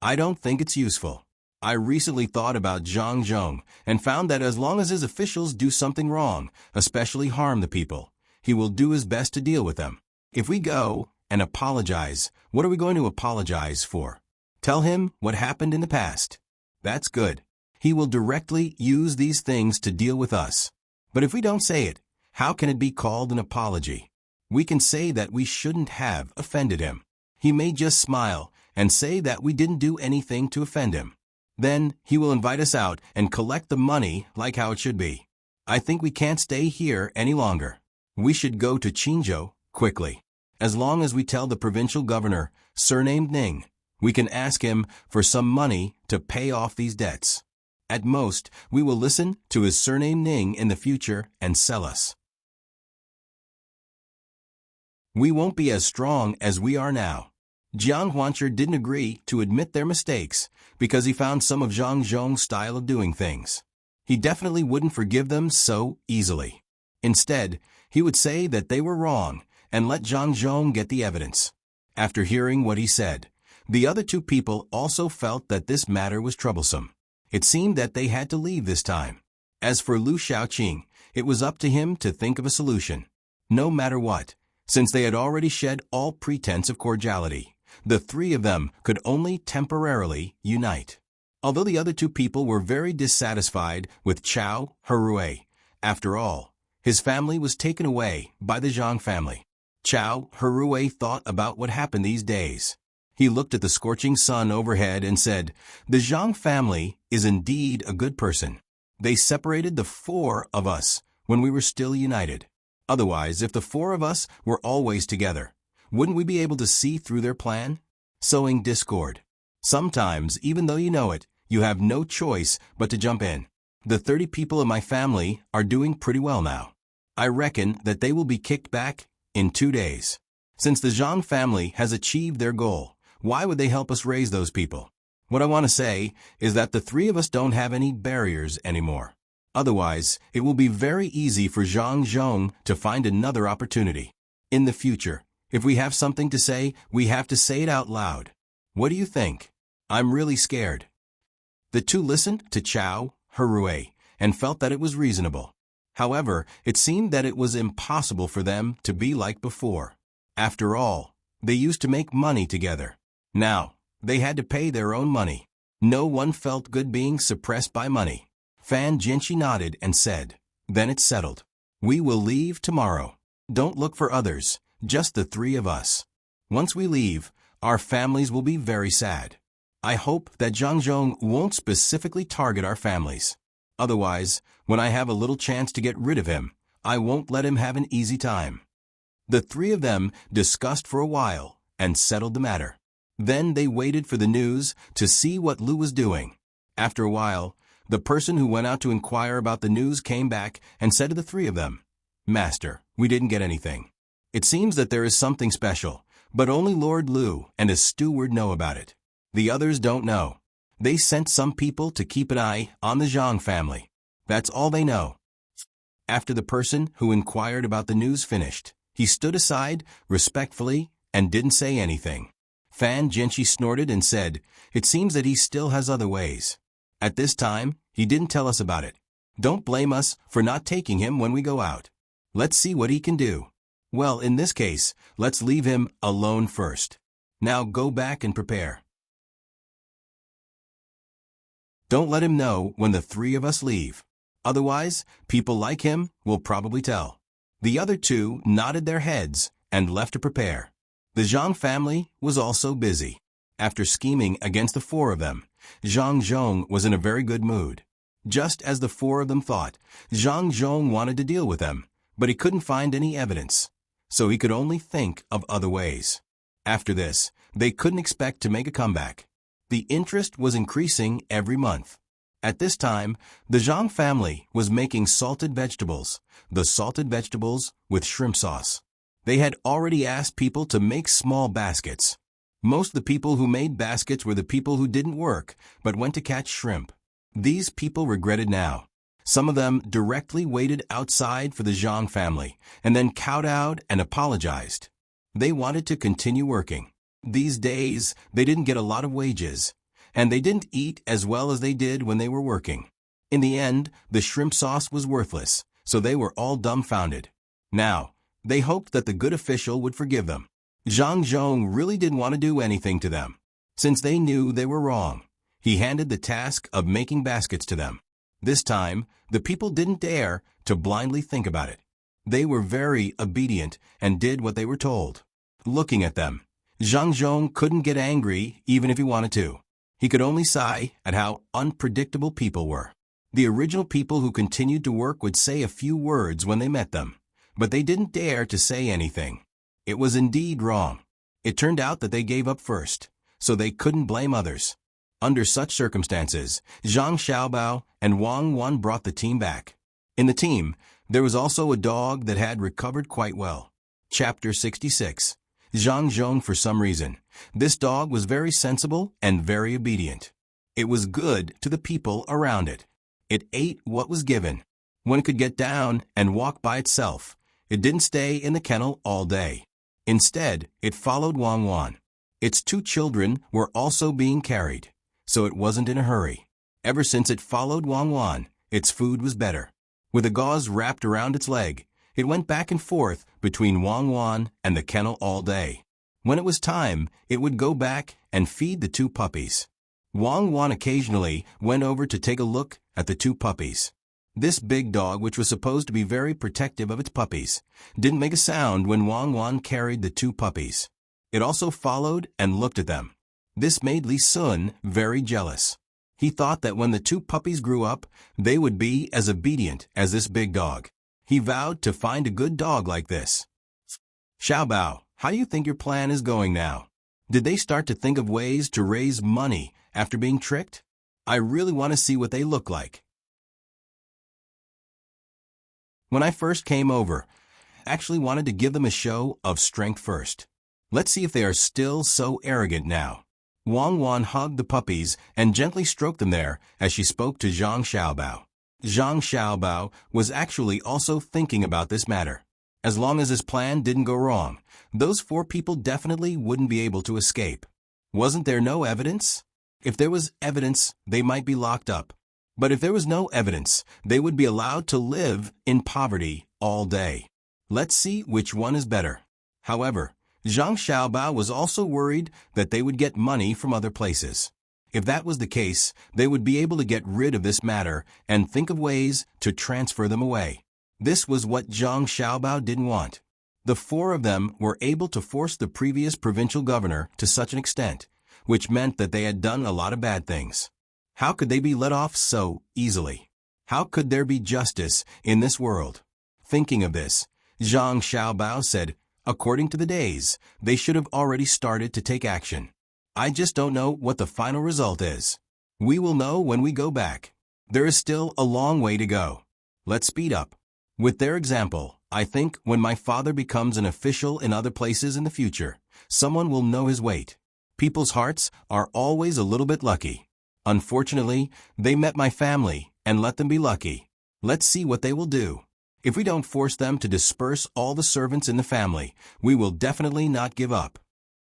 I don't think it's useful. I recently thought about Zhang Zhong and found that as long as his officials do something wrong, especially harm the people, he will do his best to deal with them. If we go and apologize, what are we going to apologize for? Tell him what happened in the past. That's good. He will directly use these things to deal with us. But if we don't say it, how can it be called an apology? We can say that we shouldn't have offended him. He may just smile and say that we didn't do anything to offend him. Then he will invite us out and collect the money like how it should be. I think we can't stay here any longer. We should go to Qingzhou quickly. As long as we tell the provincial governor, surnamed Ning, we can ask him for some money to pay off these debts. At most, we will listen to his surname Ning in the future and sell us. We won't be as strong as we are now. Jiang Huancher didn't agree to admit their mistakes because he found some of Zhang Zhong's style of doing things. He definitely wouldn't forgive them so easily. Instead, he would say that they were wrong and let Zhang Zhong get the evidence. After hearing what he said, the other 2 people also felt that this matter was troublesome. It seemed that they had to leave this time. As for Lu Shaoqing, it was up to him to think of a solution. No matter what, since they had already shed all pretense of cordiality, The three of them could only temporarily unite. Although the other two people were very dissatisfied with Chao Hui. After all, his family was taken away by the Zhang family. Chao Hui thought about what happened these days. He looked at the scorching sun overhead and said, "The Zhang family is indeed a good person. They separated the four of us when we were still united. Otherwise, if the four of us were always together, wouldn't we be able to see through their plan? Sowing discord. Sometimes, even though you know it, you have no choice but to jump in. The 30 people of my family are doing pretty well now. I reckon that they will be kicked back in 2 days. Since the Zhang family has achieved their goal, why would they help us raise those people? What I want to say is that the three of us don't have any barriers anymore. Otherwise, it will be very easy for Zhang Zhong to find another opportunity. In the future, if we have something to say, we have to say it out loud. What do you think? I'm really scared." The two listened to Chao Hui and felt that it was reasonable. However, it seemed that it was impossible for them to be like before. After all, they used to make money together. Now, they had to pay their own money. No one felt good being suppressed by money. Fan Jinshi nodded and said, "Then it's settled. We will leave tomorrow. Don't look for others, just the three of us. Once we leave, our families will be very sad. I hope that Zhang Zhong won't specifically target our families. Otherwise, when I have a little chance to get rid of him, I won't let him have an easy time." The three of them discussed for a while and settled the matter. Then they waited for the news to see what Lu was doing. After a while, the person who went out to inquire about the news came back and said to the three of them, "Master, we didn't get anything. It seems that there is something special, but only Lord Lu and a steward know about it. The others don't know. They sent some people to keep an eye on the Zhang family. That's all they know." After the person who inquired about the news finished, he stood aside respectfully and didn't say anything. Fan Jinshi snorted and said, "It seems that he still has other ways. At this time, he didn't tell us about it. Don't blame us for not taking him when we go out. Let's see what he can do. Well, in this case, let's leave him alone first. Now go back and prepare. Don't let him know when the three of us leave. Otherwise, people like him will probably tell." The other two nodded their heads and left to prepare. The Zhang family was also busy. After scheming against the four of them, Zhang Zhong was in a very good mood. Just as the four of them thought, Zhang Zhong wanted to deal with them, but he couldn't find any evidence, so he could only think of other ways. After this, they couldn't expect to make a comeback. The interest was increasing every month. At this time, the Zhang family was making salted vegetables, the salted vegetables with shrimp sauce. They had already asked people to make small baskets. Most of the people who made baskets were the people who didn't work, but went to catch shrimp. These people regretted now. Some of them directly waited outside for the Zhang family, and then kowtowed and apologized. They wanted to continue working. These days, they didn't get a lot of wages, and they didn't eat as well as they did when they were working. In the end, the shrimp sauce was worthless, so they were all dumbfounded. Now, they hoped that the good official would forgive them. Zhang Zhong really didn't want to do anything to them. Since they knew they were wrong, he handed the task of making baskets to them. This time, the people didn't dare to blindly think about it. They were very obedient and did what they were told. Looking at them, Zhang Zhong couldn't get angry even if he wanted to. He could only sigh at how unpredictable people were. The original people who continued to work would say a few words when they met them, but they didn't dare to say anything. It was indeed wrong. It turned out that they gave up first, so they couldn't blame others. Under such circumstances, Zhang Xiaobao and Wang Wan brought the team back. In the team, there was also a dog that had recovered quite well. Chapter 66. Zhang Zhong for some reason. This dog was very sensible and very obedient. It was good to the people around it. It ate what was given. When it could get down and walk by itself, it didn't stay in the kennel all day. Instead, it followed Wang Wan. Its two children were also being carried, so it wasn't in a hurry. Ever since it followed Wang Wan, its food was better. With a gauze wrapped around its leg, it went back and forth between Wang Wan and the kennel all day. When it was time, it would go back and feed the two puppies. Wang Wan occasionally went over to take a look at the two puppies. This big dog, which was supposed to be very protective of its puppies, didn't make a sound when Wang Wan carried the two puppies. It also followed and looked at them. This made Li Sun very jealous. He thought that when the two puppies grew up, they would be as obedient as this big dog. He vowed to find a good dog like this. Xiaobao, how do you think your plan is going now? Did they start to think of ways to raise money after being tricked? I really want to see what they look like. When I first came over, I actually wanted to give them a show of strength first. Let's see if they are still so arrogant now. Wang Wan hugged the puppies and gently stroked them there as she spoke to Zhang Xiaobao. Zhang Xiaobao was actually also thinking about this matter. As long as his plan didn't go wrong, those 4 people definitely wouldn't be able to escape. Wasn't there no evidence? If there was evidence, they might be locked up. But if there was no evidence, they would be allowed to live in poverty all day. Let's see which one is better. However, Zhang Xiaobao was also worried that they would get money from other places. If that was the case, they would be able to get rid of this matter and think of ways to transfer them away. This was what Zhang Xiaobao didn't want. The 4 of them were able to force the previous provincial governor to such an extent, which meant that they had done a lot of bad things. How could they be let off so easily? How could there be justice in this world? Thinking of this, Zhang Xiaobao said, according to the days, they should have already started to take action. I just don't know what the final result is. We will know when we go back. There is still a long way to go. Let's speed up. With their example, I think when my father becomes an official in other places in the future, someone will know his weight. People's hearts are always a little bit lucky. Unfortunately, they met my family and let them be lucky. Let's see what they will do. If we don't force them to disperse all the servants in the family, we will definitely not give up.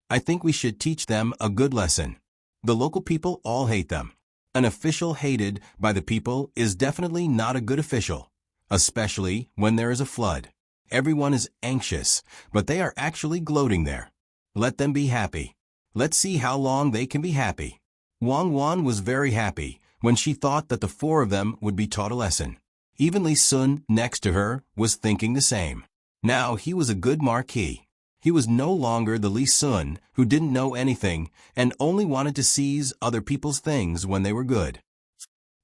I think we should teach them a good lesson. The local people all hate them. An official hated by the people is definitely not a good official, especially when there is a flood. Everyone is anxious, but they are actually gloating there. Let them be happy. Let's see how long they can be happy. Wang Wan was very happy when she thought that the 4 of them would be taught a lesson. Even Li Sun, next to her, was thinking the same. Now he was a good marquis. He was no longer the Li Sun who didn't know anything and only wanted to seize other people's things when they were good.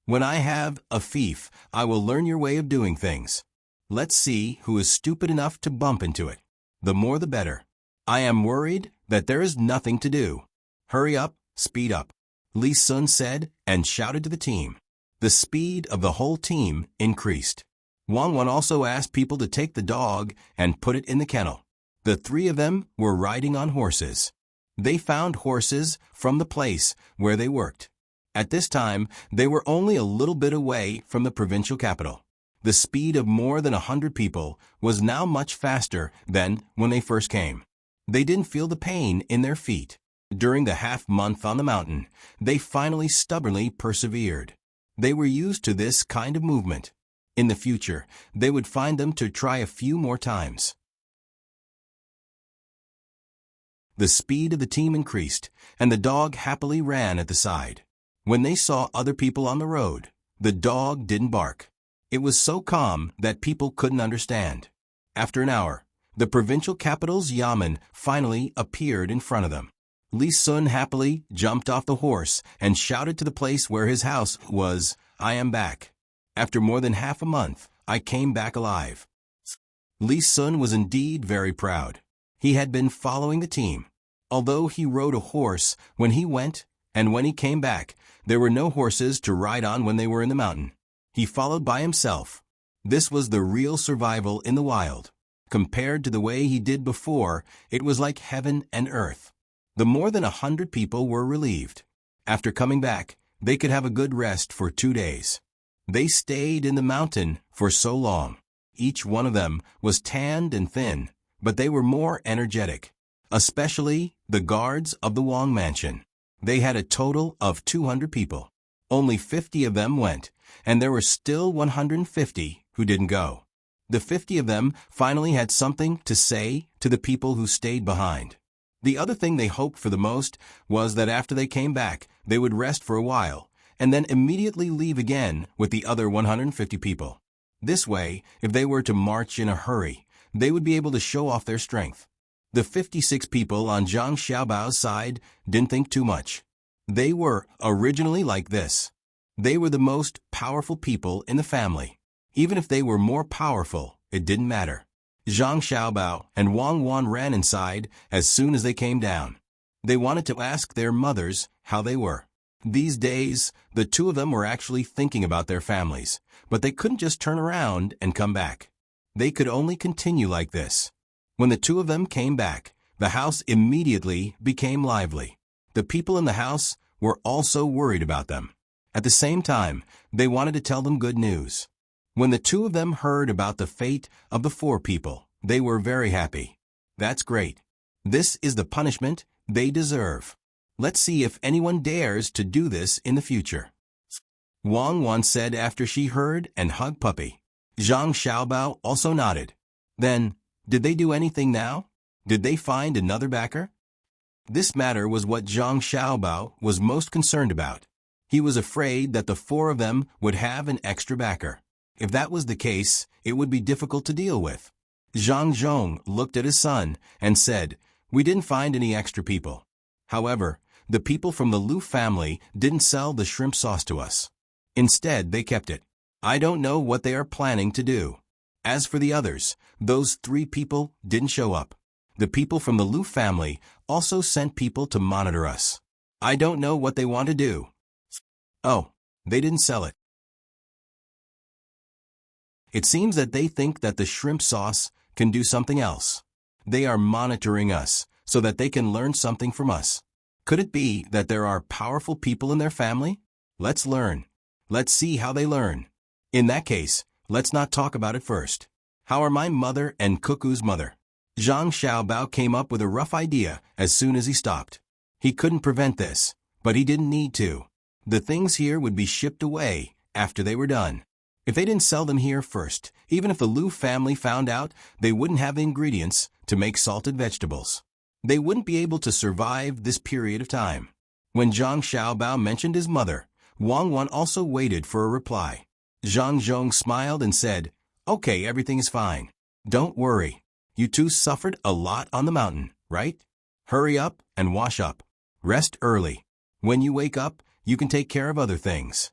When I have a fief, I will learn your way of doing things. Let's see who is stupid enough to bump into it. The more the better. I am worried that there is nothing to do. Hurry up, speed up, Li Sun said and shouted to the team. The speed of the whole team increased. Wang Wan also asked people to take the dog and put it in the kennel. The 3 of them were riding on horses. They found horses from the place where they worked. At this time, they were only a little bit away from the provincial capital. The speed of more than 100 people was now much faster than when they first came. They didn't feel the pain in their feet. During the half-month on the mountain, they finally stubbornly persevered. They were used to this kind of movement. In the future, they would find them to try a few more times. The speed of the team increased, and the dog happily ran at the side. When they saw other people on the road, the dog didn't bark. It was so calm that people couldn't understand. After an hour, the provincial capital's yamen finally appeared in front of them. Li Sun happily jumped off the horse and shouted to the place where his house was, "I am back. After more than half a month, I came back alive." Li Sun was indeed very proud. He had been following the team. Although he rode a horse when he went and when he came back, there were no horses to ride on when they were in the mountain. He followed by himself. This was the real survival in the wild. Compared to the way he did before, it was like heaven and earth. The more than 100 people were relieved. After coming back, they could have a good rest for 2 days. They stayed in the mountain for so long. Each one of them was tanned and thin, but they were more energetic, especially the guards of the Wang mansion. They had a total of 200 people. Only 50 of them went, and there were still 150 who didn't go. The 50 of them finally had something to say to the people who stayed behind. The other thing they hoped for the most was that after they came back, they would rest for a while, and then immediately leave again with the other 150 people. This way, if they were to march in a hurry, they would be able to show off their strength. The 56 people on Zhang Xiaobao's side didn't think too much. They were originally like this. They were the most powerful people in the family. Even if they were more powerful, it didn't matter. Zhang Xiaobao and Wang Wan ran inside as soon as they came down. They wanted to ask their mothers how they were. These days, the two of them were actually thinking about their families, but they couldn't just turn around and come back. They could only continue like this. When the two of them came back, the house immediately became lively. The people in the house were also worried about them. At the same time, they wanted to tell them good news. When the two of them heard about the fate of the 4 people, they were very happy. That's great. This is the punishment they deserve. Let's see if anyone dares to do this in the future. Wang Wan said after she heard and hugged Puppy. Zhang Xiaobao also nodded. Then, did they do anything now? Did they find another backer? This matter was what Zhang Xiaobao was most concerned about. He was afraid that the 4 of them would have an extra backer. If that was the case, it would be difficult to deal with. Zhang Zhong looked at his son and said, "We didn't find any extra people. However, the people from the Lu family didn't sell the shrimp sauce to us. Instead, they kept it. I don't know what they are planning to do. As for the others, those 3 people didn't show up. The people from the Lu family also sent people to monitor us. I don't know what they want to do." Oh, they didn't sell it. It seems that they think that the shrimp sauce can do something else. They are monitoring us so that they can learn something from us. Could it be that there are powerful people in their family? Let's learn. Let's see how they learn. In that case, let's not talk about it first. How are my mother and Cuckoo's mother? Zhang Xiaobao came up with a rough idea as soon as he stopped. He couldn't prevent this, but he didn't need to. The things here would be shipped away after they were done. If they didn't sell them here first, even if the Lu family found out, they wouldn't have the ingredients to make salted vegetables. They wouldn't be able to survive this period of time. When Zhang Xiaobao mentioned his mother, Wang Wan also waited for a reply. Zhang Zhong smiled and said, "Okay, everything is fine. Don't worry. You two suffered a lot on the mountain, right? Hurry up and wash up. Rest early. When you wake up, you can take care of other things."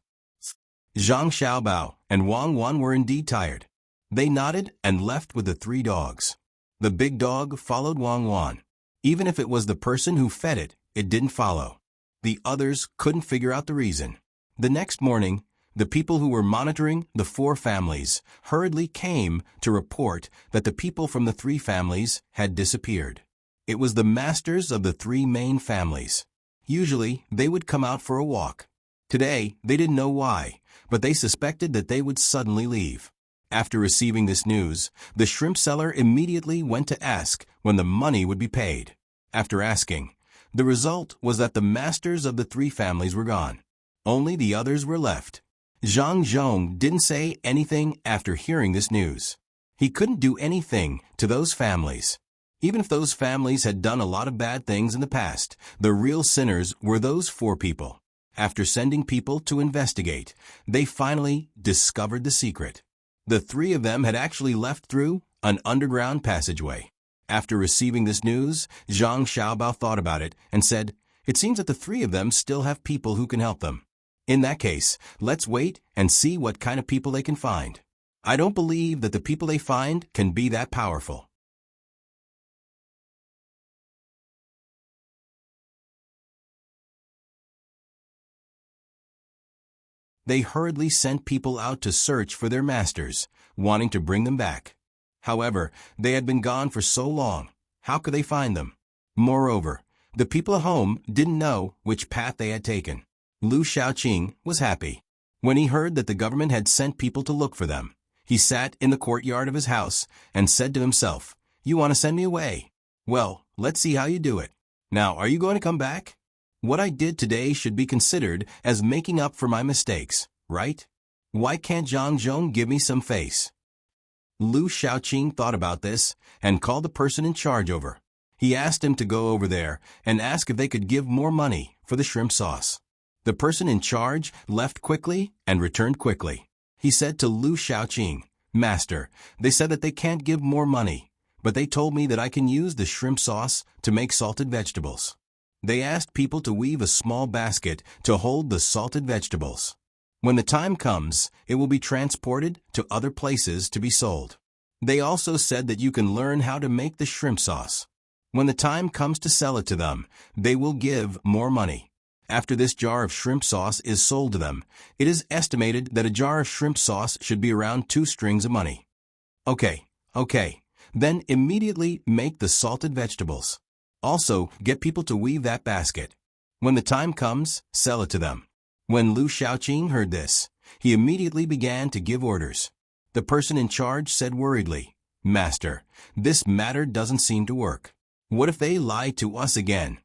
Zhang Xiaobao and Wang Wan were indeed tired. They nodded and left with the 3 dogs. The big dog followed Wang Wan. Even if it was the person who fed it, it didn't follow. The others couldn't figure out the reason. The next morning, the people who were monitoring the 4 families hurriedly came to report that the people from the 3 families had disappeared. It was the masters of the 3 main families. Usually, they would come out for a walk. Today, they didn't know why, but they suspected that they would suddenly leave. After receiving this news, the shrimp seller immediately went to ask when the money would be paid. After asking, the result was that the masters of the 3 families were gone. Only the others were left. Zhang Zhong didn't say anything after hearing this news. He couldn't do anything to those families. Even if those families had done a lot of bad things in the past, the real sinners were those 4 people. After sending people to investigate, they finally discovered the secret. The 3 of them had actually left through an underground passageway. After receiving this news, Zhang Xiaobao thought about it and said, "It seems that the 3 of them still have people who can help them. In that case, let's wait and see what kind of people they can find. I don't believe that the people they find can be that powerful." They hurriedly sent people out to search for their masters, wanting to bring them back. However, they had been gone for so long. How could they find them? Moreover, the people at home didn't know which path they had taken. Lu Xiaoqing was happy. When he heard that the government had sent people to look for them, he sat in the courtyard of his house and said to himself, "You want to send me away? Well, let's see how you do it. Now, are you going to come back? What I did today should be considered as making up for my mistakes, right? Why can't Zhang Zhong give me some face?" Lu Xiaoqing thought about this and called the person in charge over. He asked him to go over there and ask if they could give more money for the shrimp sauce. The person in charge left quickly and returned quickly. He said to Lu Shaoqing, "Master, they said that they can't give more money, but they told me that I can use the shrimp sauce to make salted vegetables." They asked people to weave a small basket to hold the salted vegetables. When the time comes, it will be transported to other places to be sold. They also said that you can learn how to make the shrimp sauce. When the time comes to sell it to them, they will give more money. After this jar of shrimp sauce is sold to them, it is estimated that a jar of shrimp sauce should be around 2 strings of money. Okay. Then immediately make the salted vegetables. Also, get people to weave that basket. When the time comes, sell it to them. When Lu Shaoqing heard this, he immediately began to give orders. The person in charge said worriedly, "Master, this matter doesn't seem to work. What if they lie to us again?"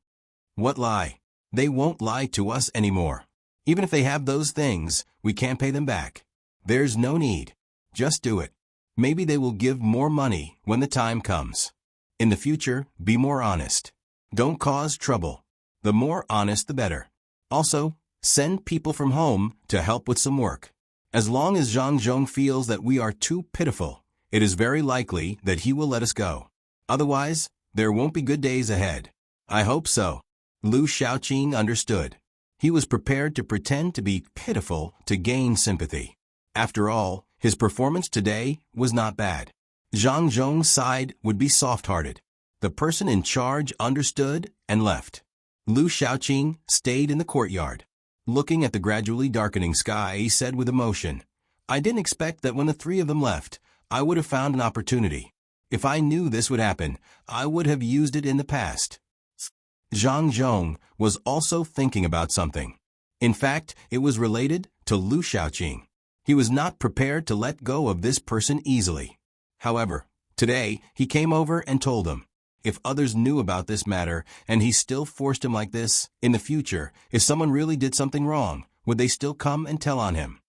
"What lie? They won't lie to us anymore. Even if they have those things, we can't pay them back. There's no need. Just do it. Maybe they will give more money when the time comes. In the future, be more honest. Don't cause trouble. The more honest, the better. Also, send people from home to help with some work. As long as Zhang Zhong feels that we are too pitiful, it is very likely that he will let us go. Otherwise, there won't be good days ahead." "I hope so." Lu Shaoqing understood. He was prepared to pretend to be pitiful to gain sympathy. After all, his performance today was not bad. Zhang Zhong's side would be soft-hearted. The person in charge understood and left. Lu Shaoqing stayed in the courtyard. Looking at the gradually darkening sky, he said with emotion, "I didn't expect that when the 3 of them left, I would have found an opportunity. If I knew this would happen, I would have used it in the past." Zhang Zhong was also thinking about something. In fact, it was related to Lu Shaoqing. He was not prepared to let go of this person easily. However, today he came over and told him, if others knew about this matter and he still forced him like this, in the future, if someone really did something wrong, would they still come and tell on him?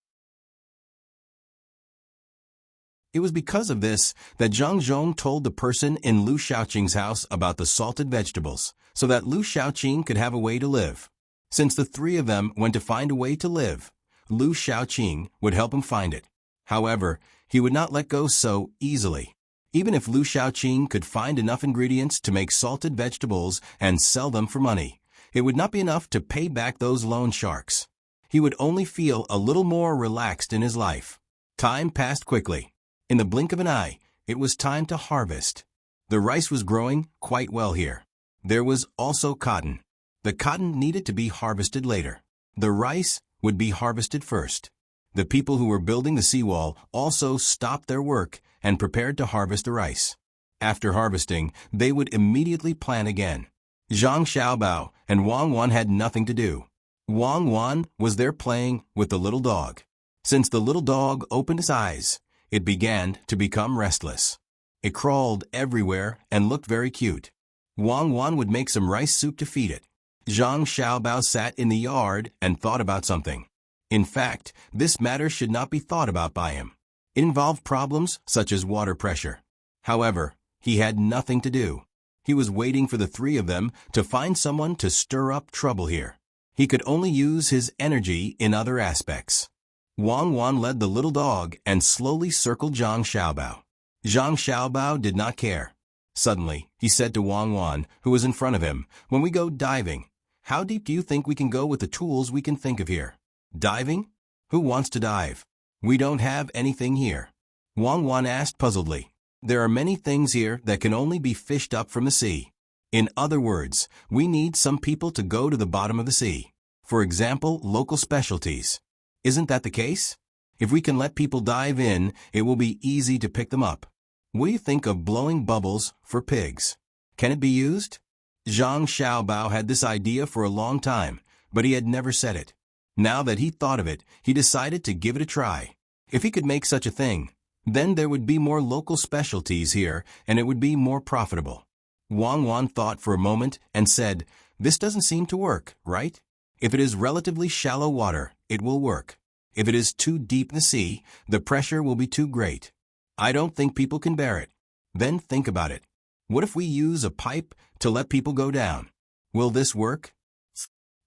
It was because of this that Zhang Zhong told the person in Lu Shaoqing's house about the salted vegetables, so that Lu Shaoqing could have a way to live. Since the 3 of them went to find a way to live, Lu Shaoqing would help him find it. However, he would not let go so easily. Even if Lu Shaoqing could find enough ingredients to make salted vegetables and sell them for money, it would not be enough to pay back those loan sharks. He would only feel a little more relaxed in his life. Time passed quickly. In the blink of an eye, it was time to harvest. The rice was growing quite well here. There was also cotton. The cotton needed to be harvested later. The rice would be harvested first. The people who were building the seawall also stopped their work and prepared to harvest the rice. After harvesting, they would immediately plant again. Zhang Xiaobao and Wang Wan had nothing to do. Wang Wan was there playing with the little dog. Since the little dog opened its eyes, it began to become restless. It crawled everywhere and looked very cute. Wang Wan would make some rice soup to feed it. Zhang Xiaobao sat in the yard and thought about something. In fact, this matter should not be thought about by him. It involved problems such as water pressure. However, he had nothing to do. He was waiting for the 3 of them to find someone to stir up trouble here. He could only use his energy in other aspects. Wang Wan led the little dog and slowly circled Zhang Xiaobao. Zhang Xiaobao did not care. Suddenly, he said to Wang Wan, who was in front of him, "When we go diving, how deep do you think we can go with the tools we can think of here?" "Diving? Who wants to dive? We don't have anything here." Wang Wan asked puzzledly. "There are many things here that can only be fished up from the sea. In other words, we need some people to go to the bottom of the sea. For example, local specialties. Isn't that the case? If we can let people dive in, it will be easy to pick them up. What do you think of blowing bubbles for pigs? Can it be used?" Zhang Xiaobao had this idea for a long time, but he had never said it. Now that he thought of it, he decided to give it a try. If he could make such a thing, then there would be more local specialties here and it would be more profitable. Wang Wan thought for a moment and said, "This doesn't seem to work, right? If it is relatively shallow water, it will work. If it is too deep in the sea, the pressure will be too great. I don't think people can bear it. Then think about it. What if we use a pipe to let people go down? Will this work?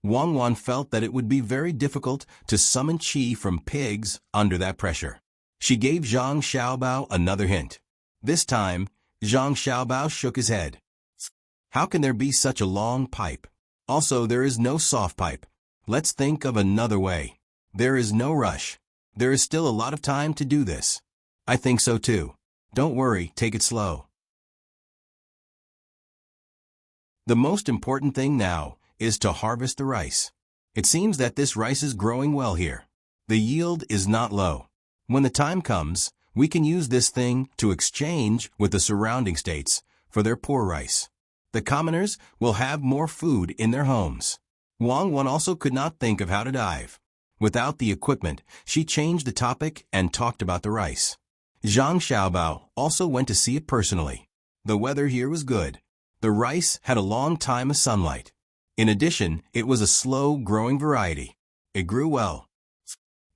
Wang Wan felt that it would be very difficult to summon qi from pigs under that pressure. She gave Zhang Xiaobao another hint. This time, Zhang Xiaobao shook his head. How can there be such a long pipe? Also, there is no soft pipe. Let's think of another way. There is no rush. There is still a lot of time to do this. I think so too. Don't worry, take it slow. The most important thing now is to harvest the rice. It seems that this rice is growing well here. The yield is not low. When the time comes, we can use this thing to exchange with the surrounding states for their poor rice. The commoners will have more food in their homes. Wang Wan also could not think of how to dive. Without the equipment, she changed the topic and talked about the rice. Zhang Xiaobao also went to see it personally. The weather here was good. The rice had a long time of sunlight. In addition, it was a slow-growing variety. It grew well.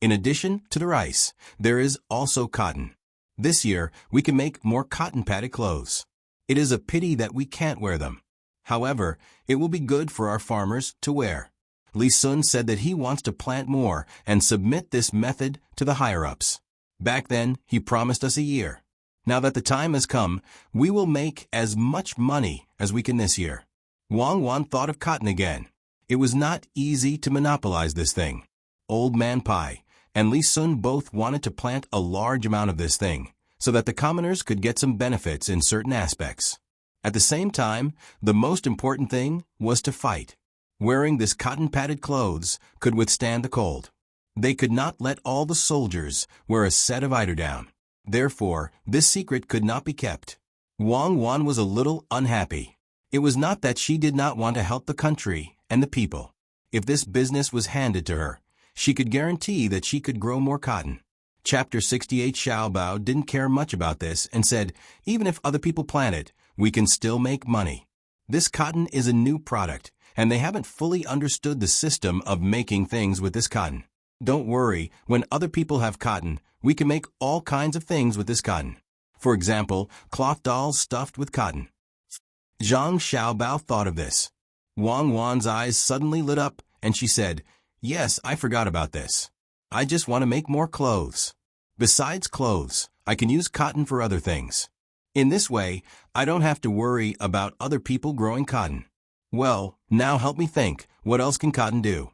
In addition to the rice, there is also cotton. This year, we can make more cotton-padded clothes. It is a pity that we can't wear them. However, it will be good for our farmers to wear. Li Sun said that he wants to plant more and submit this method to the higher-ups. Back then, he promised us a year. Now that the time has come, we will make as much money as we can this year. Wang Wan thought of cotton again. It was not easy to monopolize this thing. Old Man Pai and Li Sun both wanted to plant a large amount of this thing, so that the commoners could get some benefits in certain aspects. At the same time, the most important thing was to fight. Wearing this cotton-padded clothes could withstand the cold. They could not let all the soldiers wear a set of eiderdown. Therefore, this secret could not be kept. Wang Wan was a little unhappy. It was not that she did not want to help the country and the people. If this business was handed to her, she could guarantee that she could grow more cotton. Chapter 68 Xiaobao didn't care much about this and said, even if other people plant it, we can still make money. This cotton is a new product, and they haven't fully understood the system of making things with this cotton. Don't worry, when other people have cotton, we can make all kinds of things with this cotton. For example, cloth dolls stuffed with cotton. Zhang Xiaobao thought of this. Wang Wan's eyes suddenly lit up, and she said, yes, I forgot about this. I just want to make more clothes. Besides clothes, I can use cotton for other things. In this way, I don't have to worry about other people growing cotton. Well, now help me think, what else can cotton do?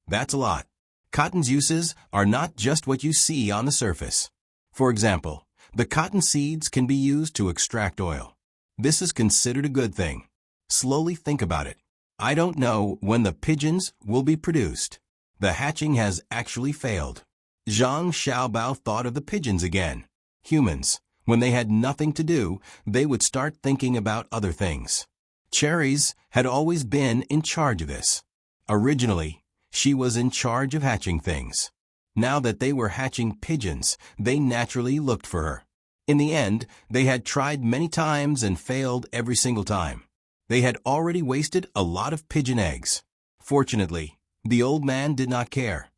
That's a lot. Cotton's uses are not just what you see on the surface. For example, the cotton seeds can be used to extract oil. This is considered a good thing. Slowly think about it. I don't know when the pigeons will be produced. The hatching has actually failed. Zhang Xiaobao thought of the pigeons again. Humans, when they had nothing to do, they would start thinking about other things. Cherries had always been in charge of this. Originally, she was in charge of hatching things. Now that they were hatching pigeons, they naturally looked for her. In the end, they had tried many times and failed every single time. They had already wasted a lot of pigeon eggs. Fortunately, the old man did not care.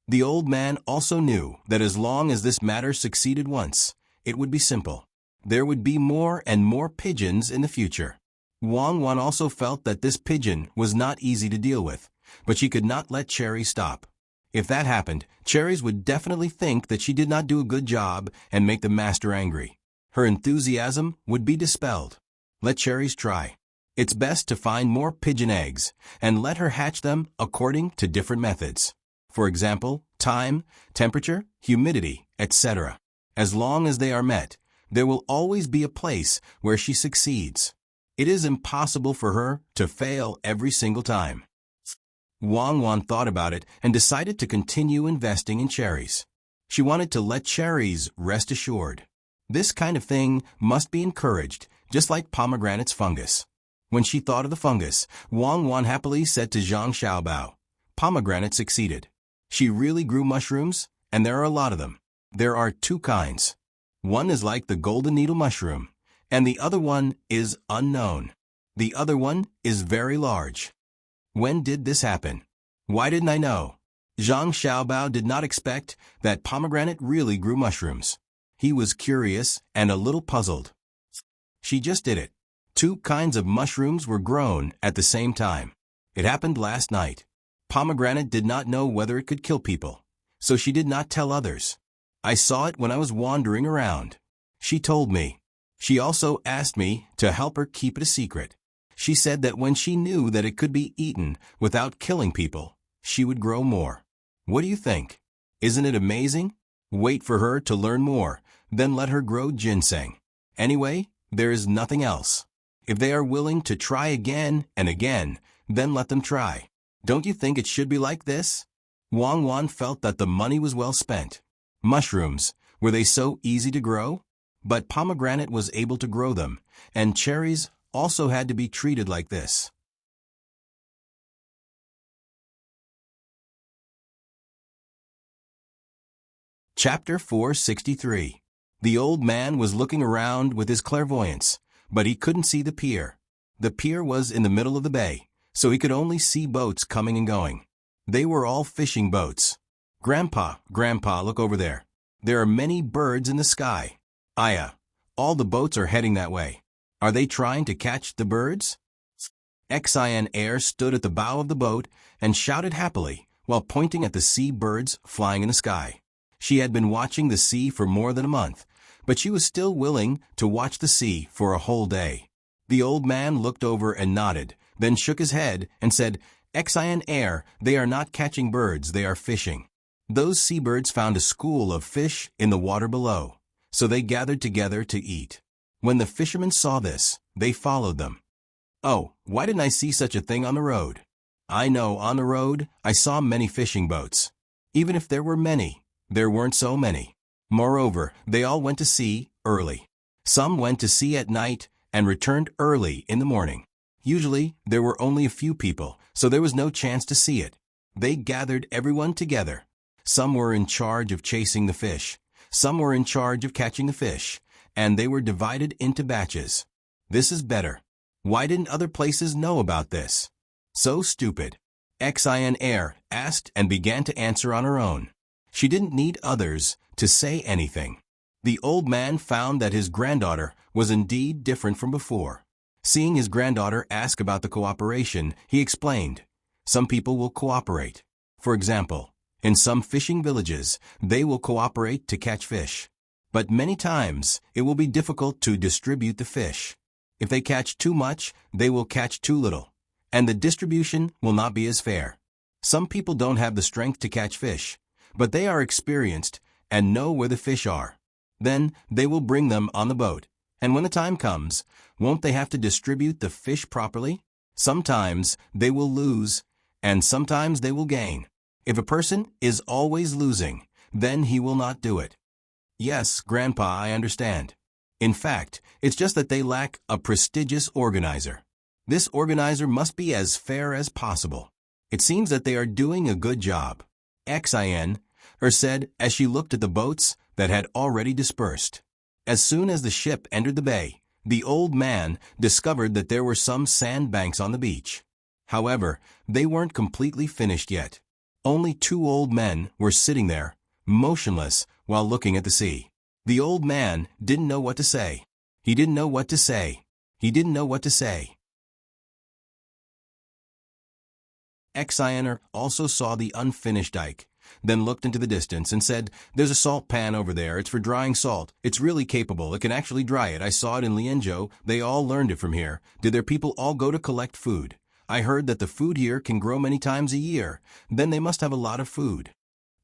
The old man also knew that as long as this matter succeeded once, it would be simple. There would be more and more pigeons in the future. Wang Wan also felt that this pigeon was not easy to deal with, but she could not let Cherry stop. If that happened, Cherries would definitely think that she did not do a good job and make the master angry. Her enthusiasm would be dispelled. Let Cherries try. It's best to find more pigeon eggs and let her hatch them according to different methods. For example, time, temperature, humidity, etc. As long as they are met, there will always be a place where she succeeds. It is impossible for her to fail every single time. Wang Wan thought about it and decided to continue investing in cherries. She wanted to let cherries rest assured. This kind of thing must be encouraged, just like pomegranate's fungus. When she thought of the fungus, Wang Wan happily said to Zhang Xiaobao, pomegranate succeeded. She really grew mushrooms, and there are a lot of them. There are two kinds. One is like the golden needle mushroom, and the other one is unknown. The other one is very large. When did this happen? Why didn't I know? Zhang Xiaobao did not expect that pomegranate really grew mushrooms. He was curious and a little puzzled. She just did it. 2 kinds of mushrooms were grown at the same time. It happened last night. Pomegranate did not know whether it could kill people, so she did not tell others. I saw it when I was wandering around. She told me. She also asked me to help her keep it a secret. She said that when she knew that it could be eaten without killing people, she would grow more. What do you think? Isn't it amazing? Wait for her to learn more, then let her grow ginseng. Anyway, there is nothing else. If they are willing to try again and again, then let them try. Don't you think it should be like this? Wang Wan felt that the money was well spent. Mushrooms, were they so easy to grow? But pomegranate was able to grow them, and cherries also had to be treated like this. Chapter 463. The old man was looking around with his clairvoyance, but he couldn't see the pier. The pier was in the middle of the bay, so he could only see boats coming and going. They were all fishing boats. Grandpa, look over there. There are many birds in the sky. Aya, all the boats are heading that way. Are they trying to catch the birds? Xin Air stood at the bow of the boat and shouted happily while pointing at the sea birds flying in the sky. She had been watching the sea for more than a month, but she was still willing to watch the sea for a whole day. The old man looked over and nodded, then shook his head and said, Xin Air, they are not catching birds, they are fishing. Those seabirds found a school of fish in the water below, so they gathered together to eat. When the fishermen saw this, they followed them. Oh, why didn't I see such a thing on the road? I know, on the road, I saw many fishing boats. Even if there were many, there weren't so many. Moreover, they all went to sea early. Some went to sea at night and returned early in the morning. Usually, there were only a few people, so there was no chance to see it. They gathered everyone together. Some were in charge of chasing the fish. Some were in charge of catching the fish, and they were divided into batches. This is better. Why didn't other places know about this? So stupid. Xin Air asked and began to answer on her own. She didn't need others to say anything. The old man found that his granddaughter was indeed different from before. Seeing his granddaughter ask about the cooperation, he explained, some people will cooperate. For example, in some fishing villages, they will cooperate to catch fish. But many times, it will be difficult to distribute the fish. If they catch too much, they will catch too little, and the distribution will not be as fair. Some people don't have the strength to catch fish, but they are experienced and know where the fish are. Then they will bring them on the boat, and when the time comes, won't they have to distribute the fish properly? Sometimes they will lose, and sometimes they will gain. If a person is always losing, then he will not do it. Yes, Grandpa, I understand. In fact, it's just that they lack a prestigious organizer. This organizer must be as fair as possible. It seems that they are doing a good job. Xin said as she looked at the boats that had already dispersed. As soon as the ship entered the bay, the old man discovered that there were some sandbanks on the beach. However, they weren't completely finished yet. Only 2 old men were sitting there, motionless, while looking at the sea. The old man didn't know what to say. He didn't know what to say. He didn't know what to say. Xin also saw the unfinished dike, then looked into the distance and said, there's a salt pan over there. It's for drying salt. It's really capable. It can actually dry it. I saw it in Lianzhou. They all learned it from here. Did their people all go to collect food? I heard that the food here can grow many times a year. Then they must have a lot of food.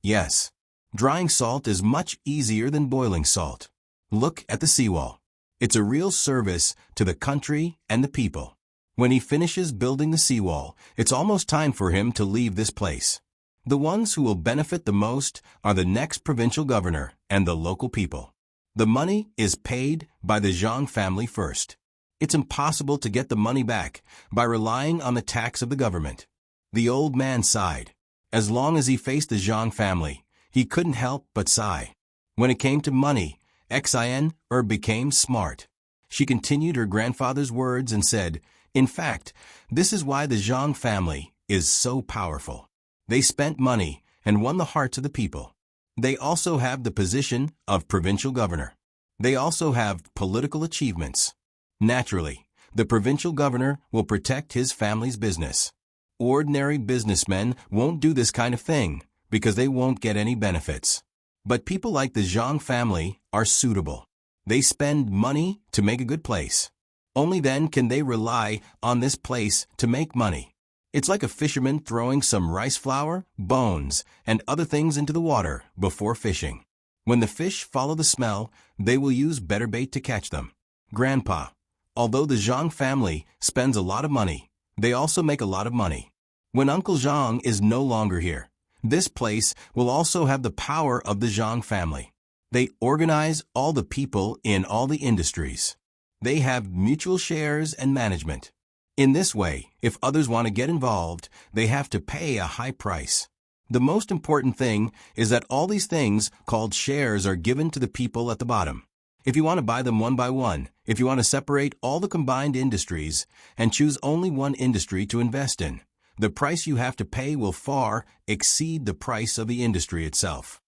Yes. Drying salt is much easier than boiling salt. Look at the seawall. It's a real service to the country and the people. When he finishes building the seawall, it's almost time for him to leave this place. The ones who will benefit the most are the next provincial governor and the local people. The money is paid by the Zhang family first. It's impossible to get the money back by relying on the tax of the government. The old man sighed. As long as he faced the Zhang family, he couldn't help but sigh. When it came to money, Xin became smart. She continued her grandfather's words and said, in fact, this is why the Zhang family is so powerful. They spent money and won the hearts of the people. They also have the position of provincial governor. They also have political achievements. Naturally, the provincial governor will protect his family's business. Ordinary businessmen won't do this kind of thing because they won't get any benefits. But people like the Zhang family are suitable. They spend money to make a good place. Only then can they rely on this place to make money. It's like a fisherman throwing some rice flour, bones, and other things into the water before fishing. When the fish follow the smell, they will use better bait to catch them. Grandpa, although the Zhang family spends a lot of money, they also make a lot of money. When Uncle Zhang is no longer here, this place will also have the power of the Zhang family. They organize all the people in all the industries. They have mutual shares and management. In this way, if others want to get involved, they have to pay a high price. The most important thing is that all these things called shares are given to the people at the bottom. If you want to buy them one by one, if you want to separate all the combined industries and choose only one industry to invest in, the price you have to pay will far exceed the price of the industry itself.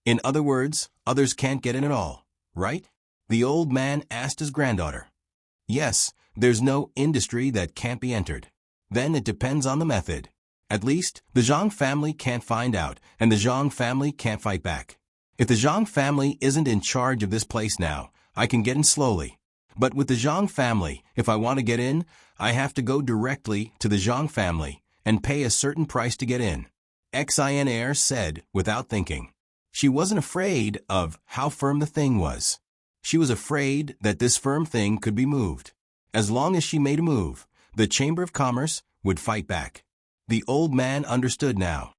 In other words, others can't get in at all, right? The old man asked his granddaughter. Yes, there's no industry that can't be entered. Then it depends on the method. At least, the Zhang family can't find out, and the Zhang family can't fight back. If the Zhang family isn't in charge of this place now, I can get in slowly. But with the Zhang family, if I want to get in, I have to go directly to the Zhang family and pay a certain price to get in. Xin said without thinking. She wasn't afraid of how firm the thing was. She was afraid that this firm thing could be moved. As long as she made a move, the Chamber of Commerce would fight back. The old man understood now.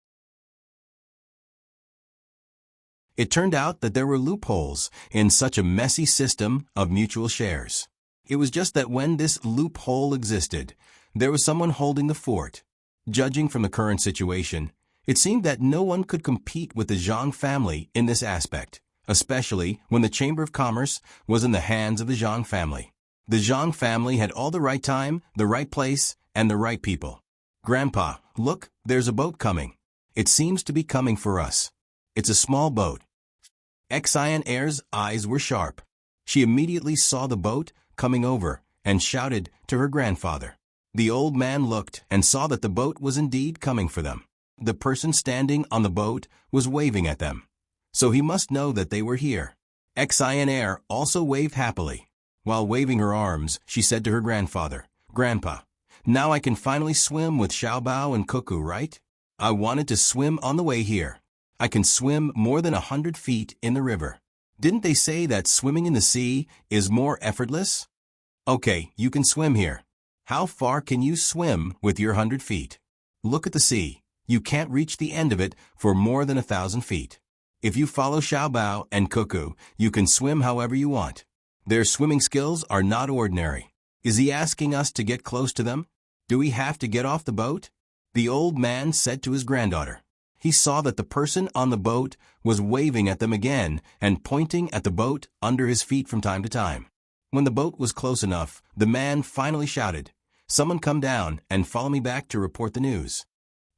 It turned out that there were loopholes in such a messy system of mutual shares. It was just that when this loophole existed, there was someone holding the fort. Judging from the current situation, it seemed that no one could compete with the Zhang family in this aspect, especially when the Chamber of Commerce was in the hands of the Zhang family. The Zhang family had all the right time, the right place, and the right people. Grandpa, look, there's a boat coming. It seems to be coming for us. It's a small boat. Xin's eyes were sharp. She immediately saw the boat coming over and shouted to her grandfather. The old man looked and saw that the boat was indeed coming for them. The person standing on the boat was waving at them, so he must know that they were here. Xin also waved happily. While waving her arms, she said to her grandfather, "Grandpa, now I can finally swim with Xiaobao and Cuckoo, right? I wanted to swim on the way here. I can swim more than 100 feet in the river. Didn't they say that swimming in the sea is more effortless? Okay, you can swim here. How far can you swim with your 100 feet? Look at the sea. You can't reach the end of it for more than 1,000 feet. If you follow Xiaobao and Cuckoo, you can swim however you want. Their swimming skills are not ordinary. Is he asking us to get close to them? Do we have to get off the boat?" The old man said to his granddaughter. He saw that the person on the boat was waving at them again and pointing at the boat under his feet from time to time. When the boat was close enough, the man finally shouted, "Someone come down and follow me back to report the news.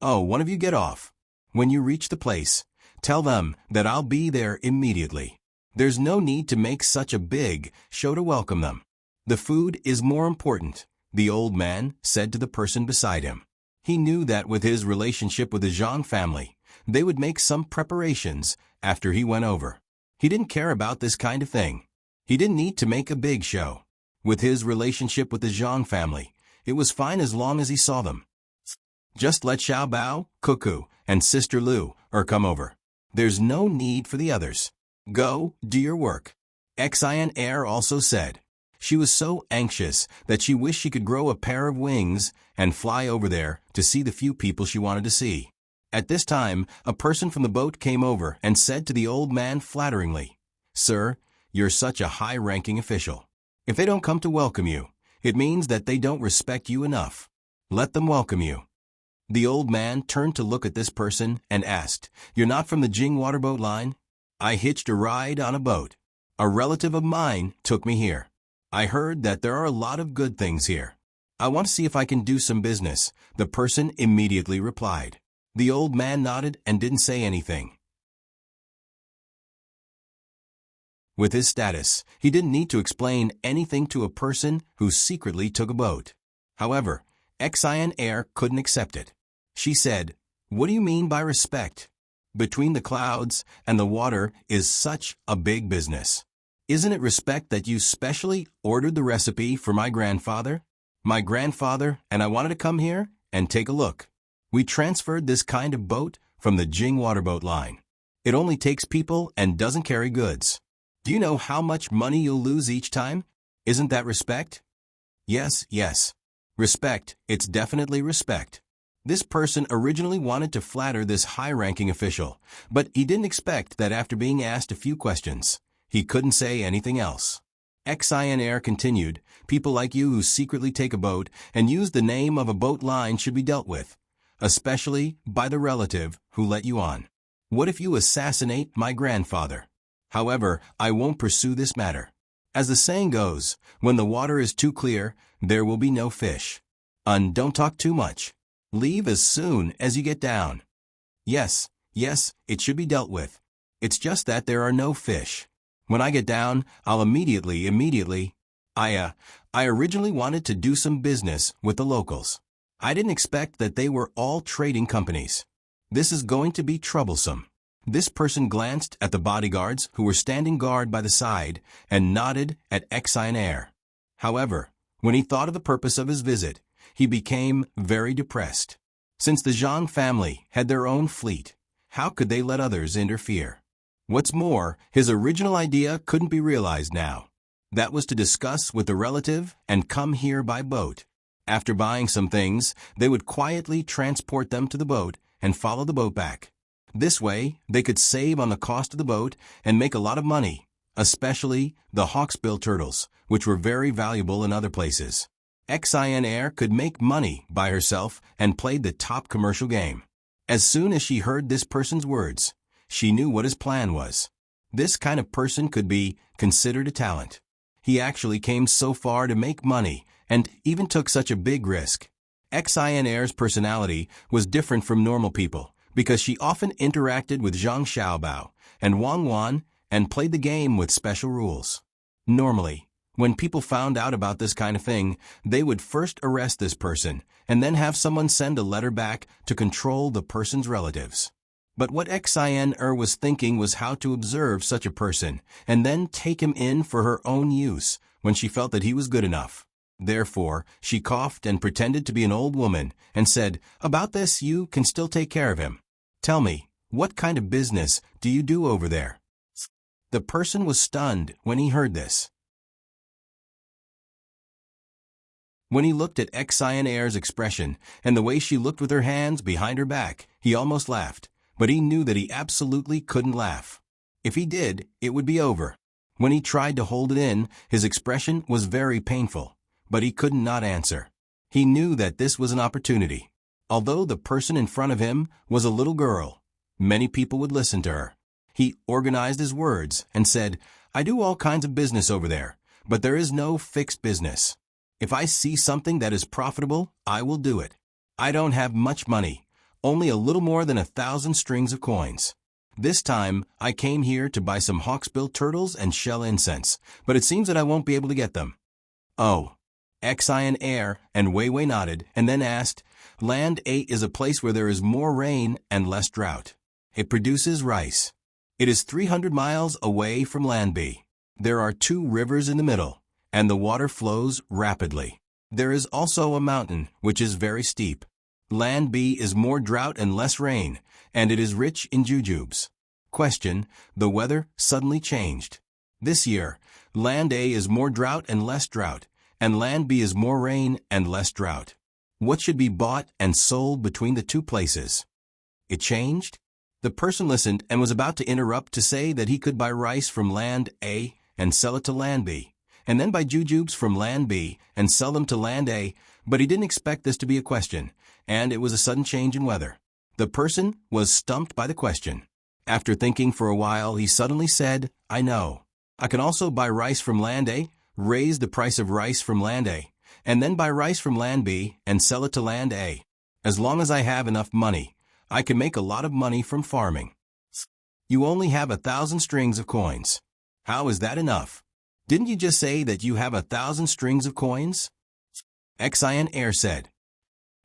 Oh, one of you get off. When you reach the place, tell them that I'll be there immediately. There's no need to make such a big show to welcome them. The food is more important," the old man said to the person beside him. He knew that with his relationship with the Zhang family, they would make some preparations after he went over. He didn't care about this kind of thing. He didn't need to make a big show. With his relationship with the Zhang family, it was fine as long as he saw them. Just let Xiaobao, Cuckoo, and Sister Lu come over. There's no need for the others. Go, do your work. Xin also said. She was so anxious that she wished she could grow a pair of wings and fly over there to see the few people she wanted to see. At this time, a person from the boat came over and said to the old man flatteringly, "Sir, you're such a high-ranking official. If they don't come to welcome you, it means that they don't respect you enough. Let them welcome you." The old man turned to look at this person and asked, "You're not from the Jing waterboat line?" "I hitched a ride on a boat. A relative of mine took me here. I heard that there are a lot of good things here. I want to see if I can do some business," the person immediately replied. The old man nodded and didn't say anything. With his status, he didn't need to explain anything to a person who secretly took a boat. However, Air couldn't accept it. She said, "What do you mean by respect? Between the clouds and the water is such a big business. Isn't it respect that you specially ordered the recipe for my grandfather? My grandfather and I wanted to come here and take a look. We transferred this kind of boat from the Jing waterboat line. It only takes people and doesn't carry goods. Do you know how much money you'll lose each time? Isn't that respect?" Yes, yes. Respect, it's definitely respect. This person originally wanted to flatter this high-ranking official, but he didn't expect that after being asked a few questions, he couldn't say anything else. Air continued, "People like you who secretly take a boat and use the name of a boat line should be dealt with, especially by the relative who let you on. What if you assassinate my grandfather? However, I won't pursue this matter. As the saying goes, when the water is too clear, there will be no fish. And don't talk too much. Leave as soon as you get down. Yes, yes, it should be dealt with. It's just that there are no fish. When I get down, I'll immediately. I originally wanted to do some business with the locals. I didn't expect that they were all trading companies. This is going to be troublesome." This person glanced at the bodyguards who were standing guard by the side and nodded at Air. However, when he thought of the purpose of his visit, he became very depressed. Since the Zhang family had their own fleet, how could they let others interfere? What's more, his original idea couldn't be realized now. That was to discuss with the relative and come here by boat. After buying some things, they would quietly transport them to the boat and follow the boat back. This way, they could save on the cost of the boat and make a lot of money, especially the hawksbill turtles, which were very valuable in other places. Air could make money by herself and played the top commercial game. As soon as she heard this person's words, she knew what his plan was. This kind of person could be considered a talent. He actually came so far to make money and even took such a big risk. Air's personality was different from normal people because she often interacted with Zhang Xiaobao and Wang Wan and played the game with special rules. Normally, when people found out about this kind of thing, they would first arrest this person and then have someone send a letter back to control the person's relatives. But what was thinking was how to observe such a person and then take him in for her own use when she felt that he was good enough. Therefore, she coughed and pretended to be an old woman and said, "About this, you can still take care of him. Tell me, what kind of business do you do over there?" The person was stunned when he heard this. When he looked at Air's expression and the way she looked with her hands behind her back, he almost laughed, but he knew that he absolutely couldn't laugh. If he did, it would be over. When he tried to hold it in, his expression was very painful, but he could not answer. He knew that this was an opportunity. Although the person in front of him was a little girl, many people would listen to her. He organized his words and said, "I do all kinds of business over there, but there is no fixed business. If I see something that is profitable, I will do it. I don't have much money, only a little more than 1,000 strings of coins. This time, I came here to buy some hawksbill turtles and shell incense, but it seems that I won't be able to get them." "Oh." Air and Wei nodded and then asked, "Land A is a place where there is more rain and less drought. It produces rice. It is 300 miles away from Land B. There are 2 rivers in the middle, and the water flows rapidly. There is also a mountain, which is very steep. Land B is more drought and less rain, and it is rich in jujubes." Question: the weather suddenly changed. This year, Land A is more drought and less drought, and Land B is more rain and less drought. What should be bought and sold between the 2 places? It changed? The person listened and was about to interrupt to say that he could buy rice from Land A and sell it to Land B, and then buy jujubes from Land B and sell them to Land A, but he didn't expect this to be a question, and it was a sudden change in weather. The person was stumped by the question. After thinking for a while, he suddenly said, "I know. I can also buy rice from Land A, raise the price of rice from Land A, and then buy rice from Land B and sell it to Land A. As long as I have enough money, I can make a lot of money from farming. You only have 1,000 strings of coins. How is that enough? Didn't you just say that you have 1,000 strings of coins? Xian Air said.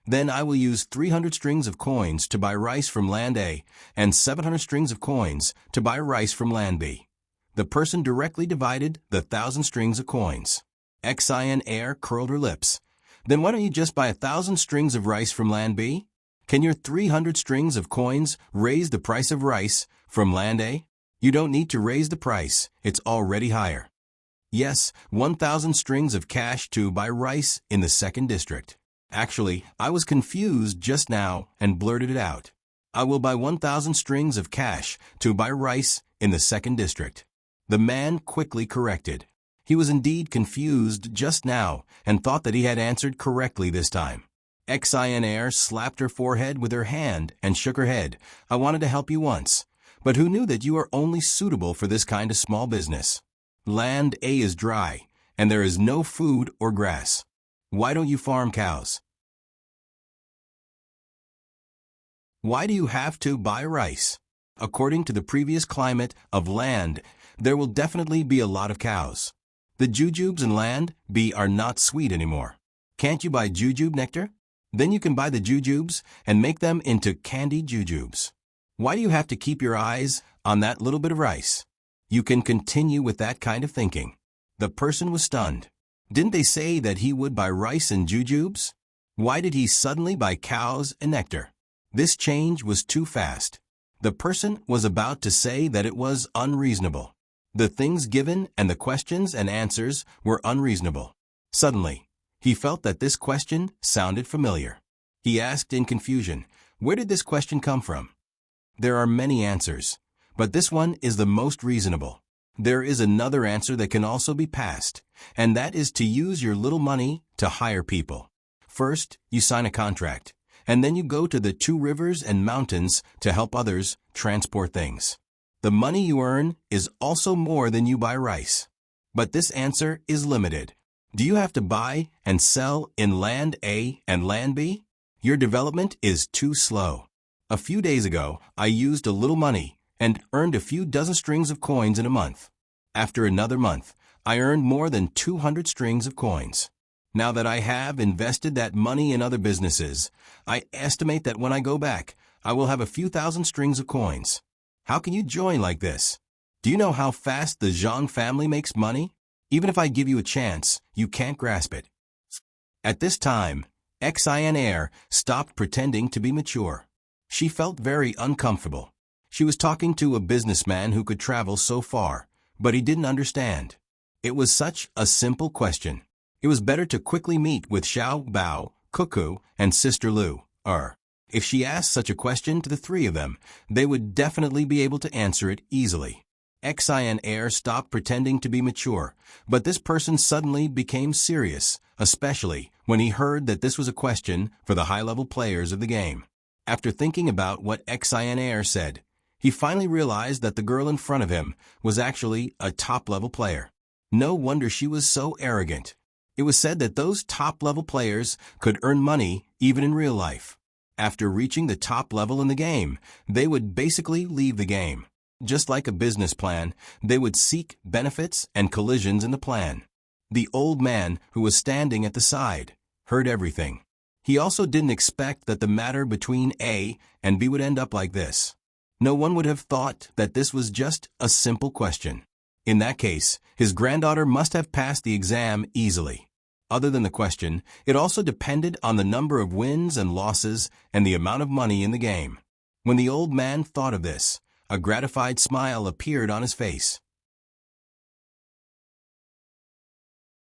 Then I will use 300 strings of coins to buy rice from land A and 700 strings of coins to buy rice from land B. The person directly divided the 1,000 strings of coins. Xian Air curled her lips. Then why don't you just buy 1,000 strings of rice from land B? Can your 300 strings of coins raise the price of rice from land A? You don't need to raise the price, it's already higher. Yes, 1,000 strings of cash to buy rice in the second district. Actually, I was confused just now and blurted it out. I will buy 1,000 strings of cash to buy rice in the second district. The man quickly corrected. He was indeed confused just now and thought that he had answered correctly this time. Xian Air slapped her forehead with her hand and shook her head. I wanted to help you once, but who knew that you are only suitable for this kind of small business? Land A is dry, and there is no food or grass. Why don't you farm cows? Why do you have to buy rice? According to the previous climate of land, there will definitely be a lot of cows. The jujubes in land B are not sweet anymore. Can't you buy jujube nectar? Then you can buy the jujubes and make them into candied jujubes. Why do you have to keep your eyes on that little bit of rice? You can continue with that kind of thinking. The person was stunned. Didn't they say that he would buy rice and jujubes? Why did he suddenly buy cows and nectar? This change was too fast. The person was about to say that it was unreasonable. The things given and the questions and answers were unreasonable. Suddenly, he felt that this question sounded familiar. He asked in confusion, where did this question come from? There are many answers, but this one is the most reasonable. There is another answer that can also be passed, and that is to use your little money to hire people. First, you sign a contract, and then you go to the 2 rivers and mountains to help others transport things. The money you earn is also more than you buy rice. But this answer is limited. Do you have to buy and sell in land A and land B? Your development is too slow. A few days ago, I used a little money and earned a few dozen strings of coins in a month. After another month, I earned more than 200 strings of coins. Now that I have invested that money in other businesses, I estimate that when I go back, I will have a few thousand strings of coins. How can you join like this? Do you know how fast the Zhang family makes money? Even if I give you a chance, you can't grasp it. At this time, Xian Air stopped pretending to be mature. She felt very uncomfortable. She was talking to a businessman who could travel so far, but he didn't understand. It was such a simple question. It was better to quickly meet with Xiao Bao, Cuckoo, and Sister Lu. If she asked such a question to the 3 of them, they would definitely be able to answer it easily. Xian Air stopped pretending to be mature, but this person suddenly became serious, especially when he heard that this was a question for the high-level players of the game. After thinking about what Xian Air said, he finally realized that the girl in front of him was actually a top-level player. No wonder she was so arrogant. It was said that those top-level players could earn money even in real life. After reaching the top level in the game, they would basically leave the game. Just like a business plan, they would seek benefits and collisions in the plan. The old man, who was standing at the side, heard everything. He also didn't expect that the matter between A and B would end up like this. No one would have thought that this was just a simple question. In that case, his granddaughter must have passed the exam easily. Other than the question, it also depended on the number of wins and losses and the amount of money in the game. When the old man thought of this, a gratified smile appeared on his face.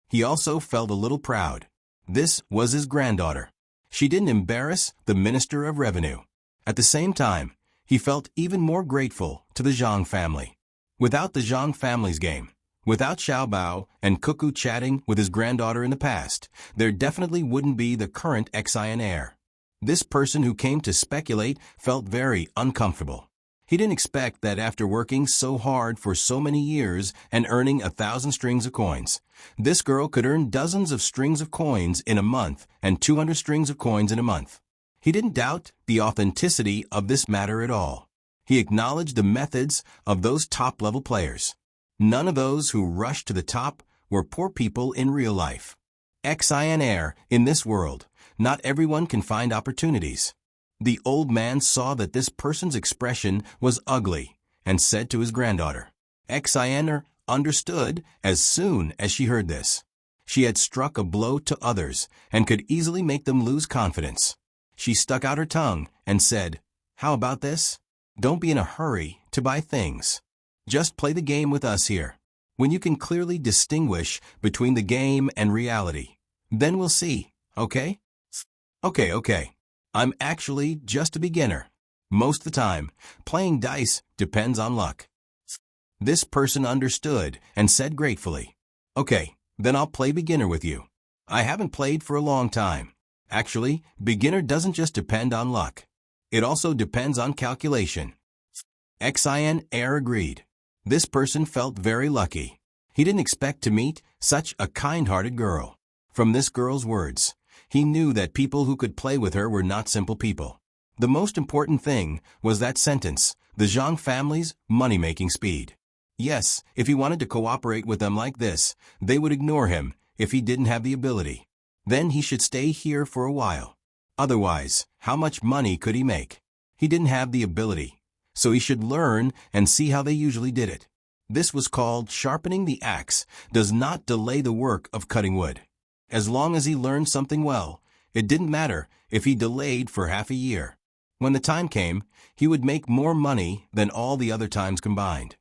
He also felt a little proud. This was his granddaughter. She didn't embarrass the Minister of Revenue. At the same time, he felt even more grateful to the Zhang family. Without the Zhang family's game, without Xiao Bao and Cuckoo chatting with his granddaughter in the past, there definitely wouldn't be the current Xian Air. This person who came to speculate felt very uncomfortable. He didn't expect that after working so hard for so many years and earning 1,000 strings of coins, this girl could earn dozens of strings of coins in a month and 200 strings of coins in a month. He didn't doubt the authenticity of this matter at all. He acknowledged the methods of those top-level players. None of those who rushed to the top were poor people in real life. In this world, not everyone can find opportunities. The old man saw that this person's expression was ugly and said to his granddaughter. Understood as soon as she heard this. She had struck a blow to others and could easily make them lose confidence. She stuck out her tongue and said, "How about this? Don't be in a hurry to buy things. Just play the game with us here. When you can clearly distinguish between the game and reality, then we'll see, okay?" Okay. I'm actually just a beginner. Most of the time, playing dice depends on luck. This person understood and said gratefully, "Okay, then I'll play beginner with you. I haven't played for a long time. Actually, beginner doesn't just depend on luck. It also depends on calculation." Agreed. This person felt very lucky. He didn't expect to meet such a kind-hearted girl. From this girl's words, he knew that people who could play with her were not simple people. The most important thing was that sentence, the Zhang family's money-making speed. Yes, if he wanted to cooperate with them like this, they would ignore him if he didn't have the ability. Then he should stay here for a while. Otherwise, how much money could he make? He didn't have the ability, so he should learn and see how they usually did it. This was called sharpening the axe does not delay the work of cutting wood. As long as he learned something well, it didn't matter if he delayed for half a year. When the time came, he would make more money than all the other times combined.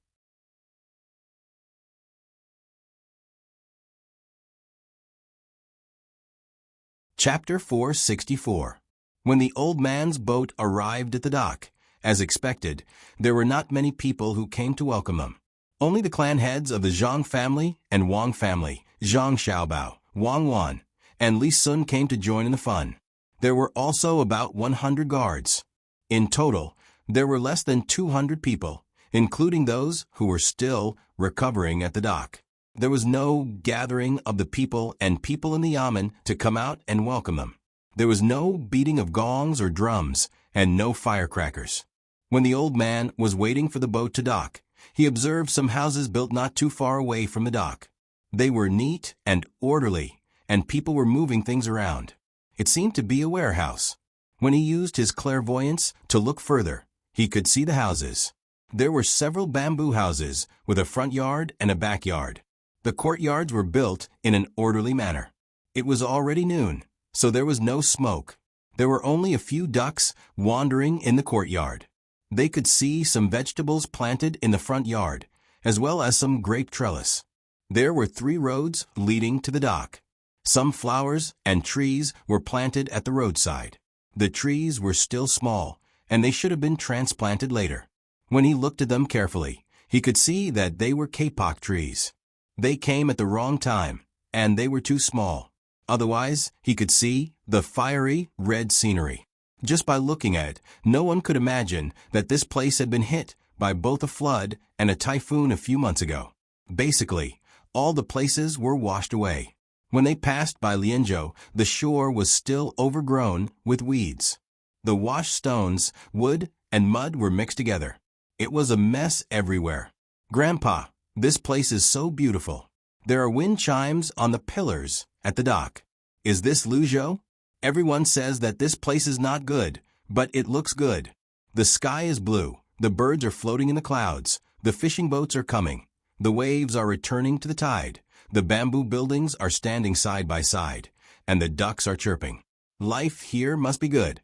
Chapter 464. When the old man's boat arrived at the dock, as expected, there were not many people who came to welcome them. Only the clan heads of the Zhang family and Wang family, Zhang Xiaobao, Wang Wan, and Li Sun came to join in the fun. There were also about 100 guards. In total, there were less than 200 people, including those who were still recovering at the dock. There was no gathering of the people and people in the yamen to come out and welcome them. There was no beating of gongs or drums, and no firecrackers. When the old man was waiting for the boat to dock, he observed some houses built not too far away from the dock. They were neat and orderly, and people were moving things around. It seemed to be a warehouse. When he used his clairvoyance to look further, he could see the houses. There were several bamboo houses with a front yard and a backyard. The courtyards were built in an orderly manner. It was already noon, so there was no smoke. There were only a few ducks wandering in the courtyard. They could see some vegetables planted in the front yard, as well as some grape trellis. There were 3 roads leading to the dock. Some flowers and trees were planted at the roadside. The trees were still small, and they should have been transplanted later. When he looked at them carefully, he could see that they were kapok trees. They came at the wrong time, and they were too small. Otherwise, he could see the fiery red scenery. Just by looking at it, no one could imagine that this place had been hit by both a flood and a typhoon a few months ago. Basically, all the places were washed away. When they passed by Lianzhou, the shore was still overgrown with weeds. The washed stones, wood, and mud were mixed together. It was a mess everywhere. "Grandpa, this place is so beautiful. There are wind chimes on the pillars at the dock. Is this Luzhou? Everyone says that this place is not good, but it looks good. The sky is blue, the birds are floating in the clouds, the fishing boats are coming, the waves are returning to the tide, the bamboo buildings are standing side by side, and the ducks are chirping. Life here must be good."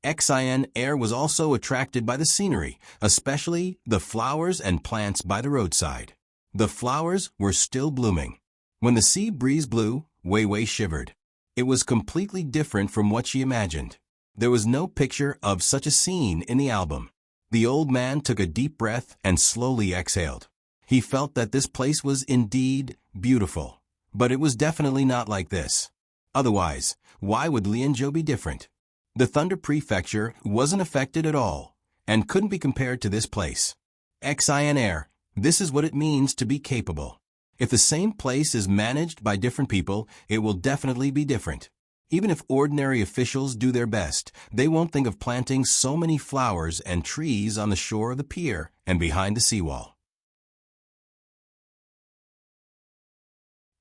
Air was also attracted by the scenery, especially the flowers and plants by the roadside. The flowers were still blooming. When the sea breeze blew, Wei Wei shivered. It was completely different from what she imagined. There was no picture of such a scene in the album. The old man took a deep breath and slowly exhaled. He felt that this place was indeed beautiful, but it was definitely not like this. Otherwise, why would Lianzhou be different? The Thunder Prefecture wasn't affected at all, and couldn't be compared to this place. Air, this is what it means to be capable. If the same place is managed by different people, it will definitely be different. Even if ordinary officials do their best, they won't think of planting so many flowers and trees on the shore of the pier and behind the seawall.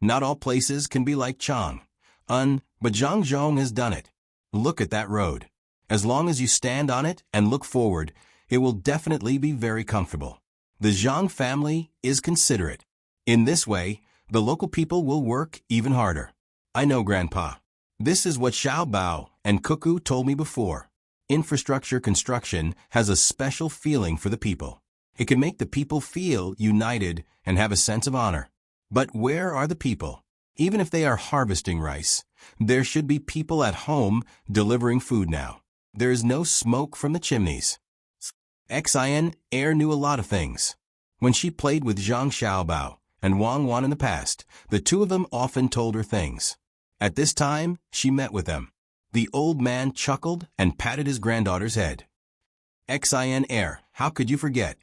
Not all places can be like Chang. But Zhangzhong has done it. Look at that road. As long as you stand on it and look forward, it will definitely be very comfortable. The Zhang family is considerate. In this way, the local people will work even harder. I know, Grandpa. This is what Xiao Bao and Cuckoo told me before. Infrastructure construction has a special feeling for the people. It can make the people feel united and have a sense of honor. But where are the people? Even if they are harvesting rice, there should be people at home delivering food now. There is no smoke from the chimneys. Xin Er knew a lot of things. When she played with Zhang Xiaobao and Wang Wan in the past, the two of them often told her things. At this time, she met with them. The old man chuckled and patted his granddaughter's head. Xin Er, how could you forget?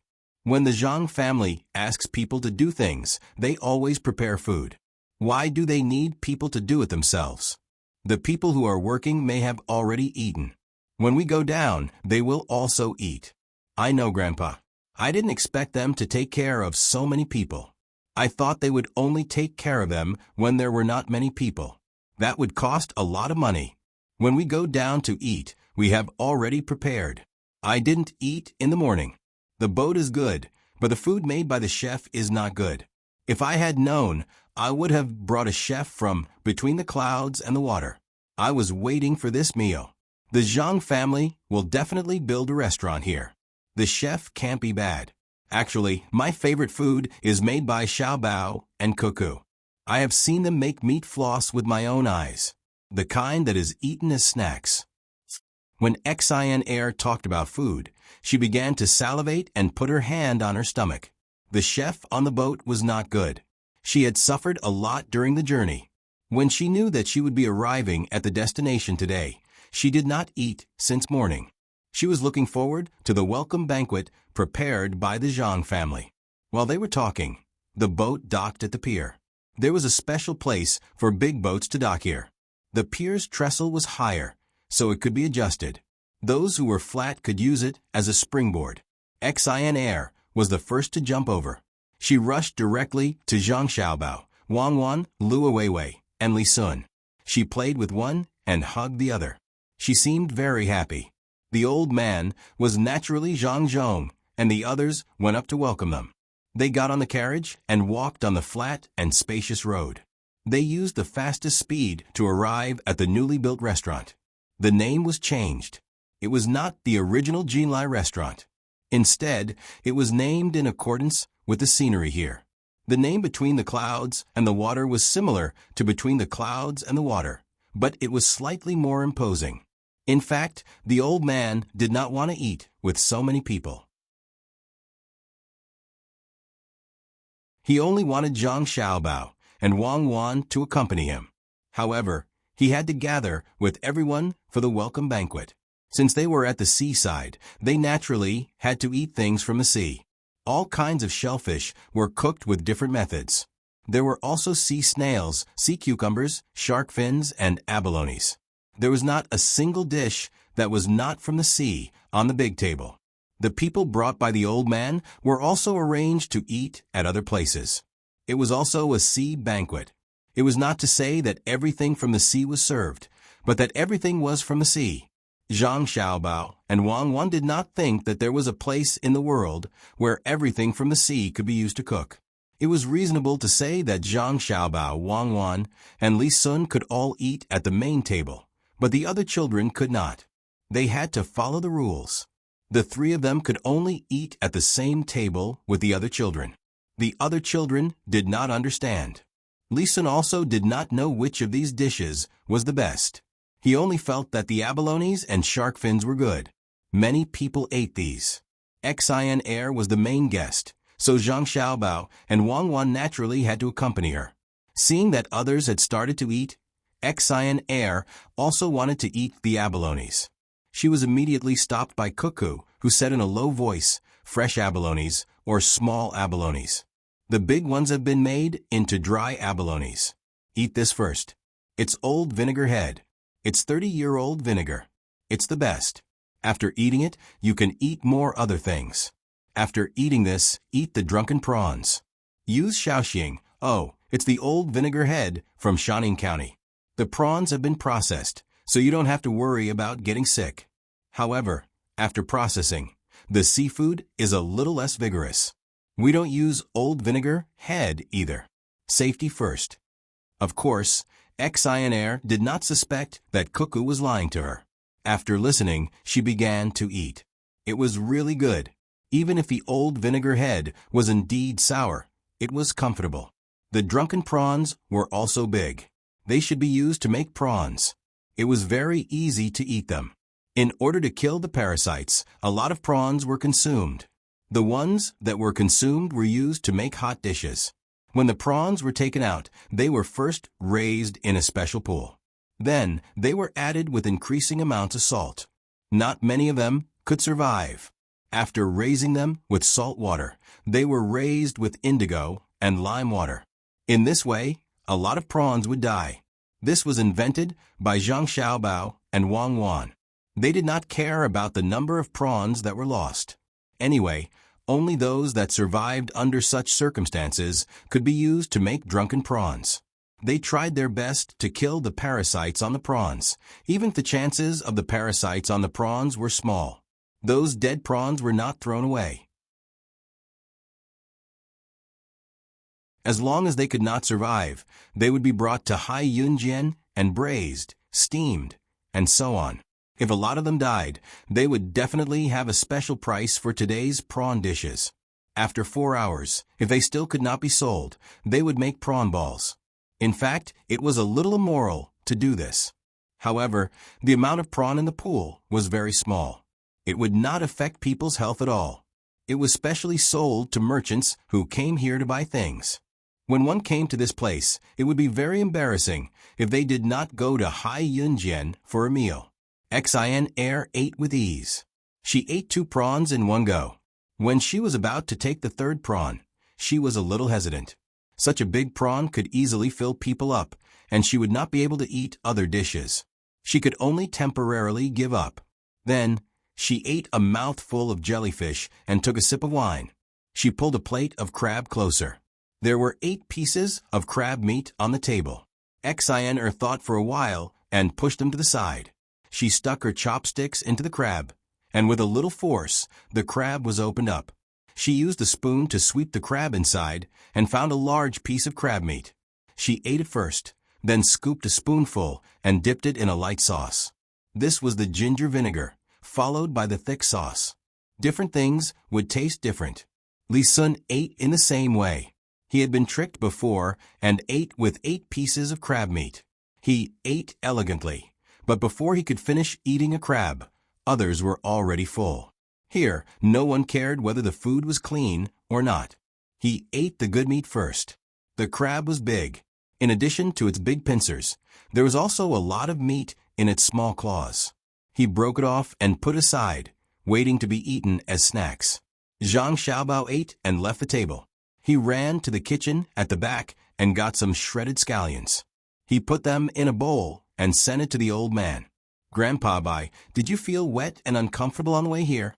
When the Zhang family asks people to do things, they always prepare food. Why do they need people to do it themselves? The people who are working may have already eaten. When we go down, they will also eat. I know, Grandpa. I didn't expect them to take care of so many people. I thought they would only take care of them when there were not many people. That would cost a lot of money. When we go down to eat, we have already prepared. I didn't eat in the morning. The boat is good, but the food made by the chef is not good. If I had known, I would have brought a chef from between the clouds and the water. I was waiting for this meal. The Zhang family will definitely build a restaurant here. The chef can't be bad. Actually, my favorite food is made by Xiao Bao and Cuckoo. I have seen them make meat floss with my own eyes, the kind that is eaten as snacks. When Xin Er talked about food, she began to salivate and put her hand on her stomach. The chef on the boat was not good. She had suffered a lot during the journey. When she knew that she would be arriving at the destination today, she did not eat since morning. She was looking forward to the welcome banquet prepared by the Zhang family. While they were talking, the boat docked at the pier. There was a special place for big boats to dock here. The pier's trestle was higher, so it could be adjusted. Those who were flat could use it as a springboard. Xin Er was the first to jump over. She rushed directly to Zhang Xiaobao, Wang Wan, Lu Weiwei, and Li Sun. She played with one and hugged the other. She seemed very happy. The old man was naturally Zhang Zhong, and the others went up to welcome them. They got on the carriage and walked on the flat and spacious road. They used the fastest speed to arrive at the newly built restaurant. The name was changed. It was not the original Jinlai restaurant. Instead, it was named in accordance with the scenery here. The name Between the Clouds and the Water was similar to Between the Clouds and the Water, but it was slightly more imposing. In fact, the old man did not want to eat with so many people. He only wanted Zhang Xiaobao and Wang Wan to accompany him. However, he had to gather with everyone for the welcome banquet. Since they were at the seaside, they naturally had to eat things from the sea. All kinds of shellfish were cooked with different methods. There were also sea snails, sea cucumbers, shark fins, and abalones. There was not a single dish that was not from the sea on the big table. The people brought by the old man were also arranged to eat at other places. It was also a sea banquet. It was not to say that everything from the sea was served, but that everything was from the sea. Zhang Xiaobao and Wang Wan did not think that there was a place in the world where everything from the sea could be used to cook. It was reasonable to say that Zhang Xiaobao, Wang Wan, and Li Sun could all eat at the main table, but the other children could not. They had to follow the rules. The three of them could only eat at the same table with the other children. The other children did not understand. Li Sun also did not know which of these dishes was the best. He only felt that the abalones and shark fins were good. Many people ate these. Xin Er was the main guest, so Zhang Xiaobao and Wang Wan naturally had to accompany her. Seeing that others had started to eat, Xin Er also wanted to eat the abalones. She was immediately stopped by Cuckoo, who said in a low voice, "Fresh abalones or small abalones. The big ones have been made into dry abalones. Eat this first. It's old vinegar head. It's 30-year-old vinegar. It's the best. After eating it, you can eat more other things. After eating this, eat the drunken prawns. Use shaoxing. Oh, It's the old vinegar head from Shanning County. The prawns have been processed, so you don't have to worry about getting sick. However, after processing, the seafood is a little less vigorous. We don't use old vinegar head either. Safety first. Of course, Xinair did not suspect that Cuckoo was lying to her. After listening, she began to eat. It was really good. Even if the old vinegar head was indeed sour, it was comfortable. The drunken prawns were also big. They should be used to make prawns. It was very easy to eat them. In order to kill the parasites, a lot of prawns were consumed. The ones that were consumed were used to make hot dishes. When the prawns were taken out, they were first raised in a special pool. Then, they were added with increasing amounts of salt. Not many of them could survive. After raising them with salt water, they were raised with indigo and lime water. In this way, a lot of prawns would die. This was invented by Zhang Xiaobao and Wang Wan. They did not care about the number of prawns that were lost. Anyway, only those that survived under such circumstances could be used to make drunken prawns. They tried their best to kill the parasites on the prawns, even if the chances of the parasites on the prawns were small. Those dead prawns were not thrown away. As long as they could not survive, they would be brought to Hai Yunjian and braised, steamed, and so on. If a lot of them died, they would definitely have a special price for today's prawn dishes. After 4 hours, if they still could not be sold, they would make prawn balls. In fact, it was a little immoral to do this. However, the amount of prawn in the pool was very small. It would not affect people's health at all. It was specially sold to merchants who came here to buy things. When one came to this place, it would be very embarrassing if they did not go to Hai Yunjian for a meal. Xinair ate with ease. She ate 2 prawns in one go. When she was about to take the 3rd prawn, she was a little hesitant. Such a big prawn could easily fill people up, and she would not be able to eat other dishes. She could only temporarily give up. Then, she ate a mouthful of jellyfish and took a sip of wine. She pulled a plate of crab closer. There were 8 pieces of crab meat on the table. Xinair thought for a while and pushed them to the side. She stuck her chopsticks into the crab, and with a little force, the crab was opened up. She used a spoon to sweep the crab inside and found a large piece of crab meat. She ate it first, then scooped a spoonful and dipped it in a light sauce. This was the ginger vinegar, followed by the thick sauce. Different things would taste different. Li Sun ate in the same way. He had been tricked before and ate with 8 pieces of crab meat. He ate elegantly, but before he could finish eating a crab, others were already full. Here, no one cared whether the food was clean or not. He ate the good meat first. The crab was big. In addition to its big pincers, there was also a lot of meat in its small claws. He broke it off and put aside, waiting to be eaten as snacks. Zhang Xiaobao ate and left the table. He ran to the kitchen at the back and got some shredded scallions. He put them in a bowl and sent it to the old man. "Grandpa Bai, did you feel wet and uncomfortable on the way here?"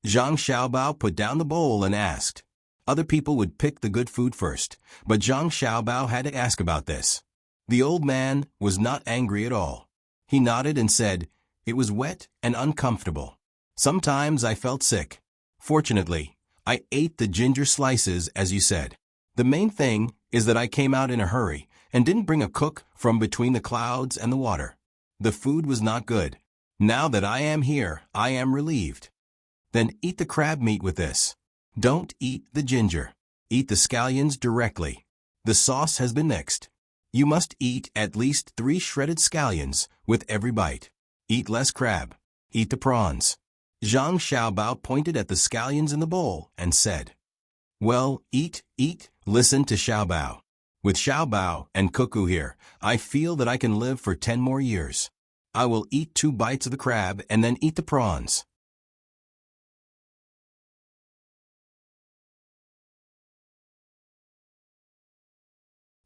Zhang Xiaobao put down the bowl and asked. Other people would pick the good food first, but Zhang Xiaobao had to ask about this. The old man was not angry at all. He nodded and said, "It was wet and uncomfortable. Sometimes I felt sick. Fortunately, I ate the ginger slices as you said. The main thing is that I came out in a hurry and didn't bring a cook from between the clouds and the water. The food was not good. Now that I am here, I am relieved." "Then eat the crab meat with this. Don't eat the ginger. Eat the scallions directly. The sauce has been mixed. You must eat at least 3 shredded scallions with every bite. Eat less crab. Eat the prawns." Zhang Xiaobao pointed at the scallions in the bowl and said, "Well, eat, listen to Xiaobao. With Xiaobao and Cuckoo here, I feel that I can live for 10 more years. I will eat 2 bites of the crab and then eat the prawns."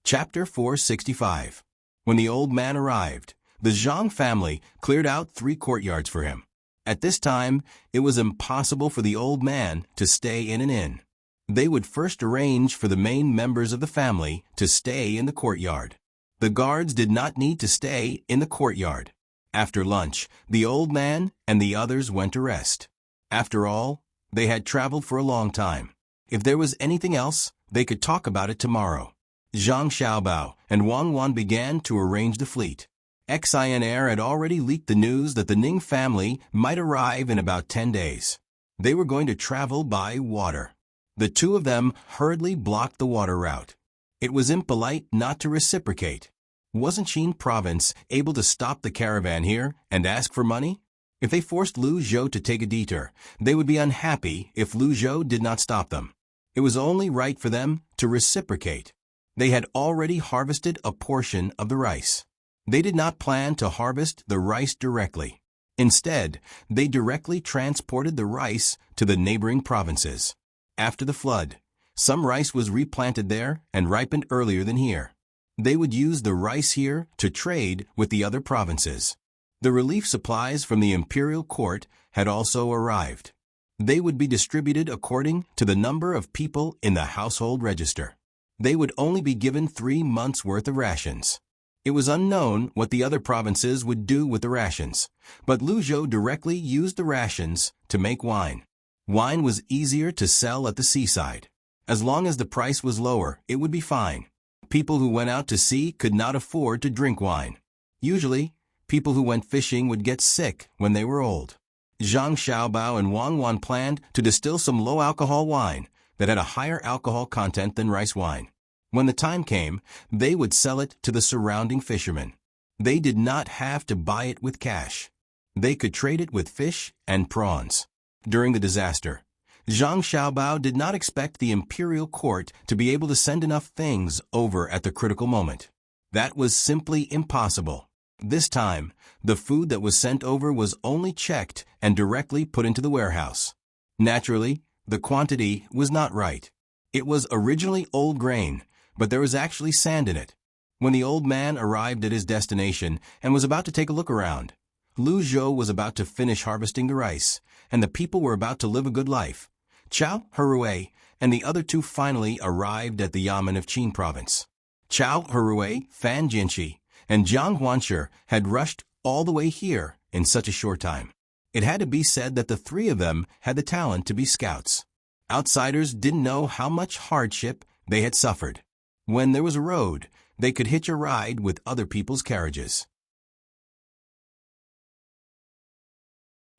Chapter 465. When the old man arrived, the Zhang family cleared out 3 courtyards for him. At this time, it was impossible for the old man to stay in an inn. They would first arrange for the main members of the family to stay in the courtyard. The guards did not need to stay in the courtyard. After lunch, the old man and the others went to rest. After all, they had traveled for a long time. If there was anything else, they could talk about it tomorrow. Zhang Xiaobao and Wang Wan began to arrange the fleet. Xinair had already leaked the news that the Ning family might arrive in about 10 days. They were going to travel by water. The two of them hurriedly blocked the water route. It was impolite not to reciprocate. Wasn't Qin province able to stop the caravan here and ask for money? If they forced Lu Zhou to take a detour, they would be unhappy if Lu Zhou did not stop them. It was only right for them to reciprocate. They had already harvested a portion of the rice. They did not plan to harvest the rice directly. Instead, they directly transported the rice to the neighboring provinces. After the flood, some rice was replanted there and ripened earlier than here. They would use the rice here to trade with the other provinces. The relief supplies from the imperial court had also arrived. They would be distributed according to the number of people in the household register. They would only be given 3 months' worth of rations. It was unknown what the other provinces would do with the rations, but Lu Zhou directly used the rations to make wine. Wine was easier to sell at the seaside. As long as the price was lower, it would be fine. People who went out to sea could not afford to drink wine. Usually, people who went fishing would get sick when they were old. Zhang Xiaobao and Wang Wan planned to distill some low-alcohol wine that had a higher alcohol content than rice wine. When the time came, they would sell it to the surrounding fishermen. They did not have to buy it with cash. They could trade it with fish and prawns. During the disaster, Zhang Xiaobao did not expect the imperial court to be able to send enough things over at the critical moment. That was simply impossible. This time, the food that was sent over was only checked and directly put into the warehouse. Naturally, the quantity was not right. It was originally old grain, but there was actually sand in it. When the old man arrived at his destination and was about to take a look around, Lu Zhou was about to finish harvesting the rice, and the people were about to live a good life. Chao Herue and the other two finally arrived at the Yamen of Qin province. Chao Herue, Fan Jinshi, and Jiang Huanshi had rushed all the way here in such a short time. It had to be said that the three of them had the talent to be scouts. Outsiders didn't know how much hardship they had suffered. When there was a road, they could hitch a ride with other people's carriages.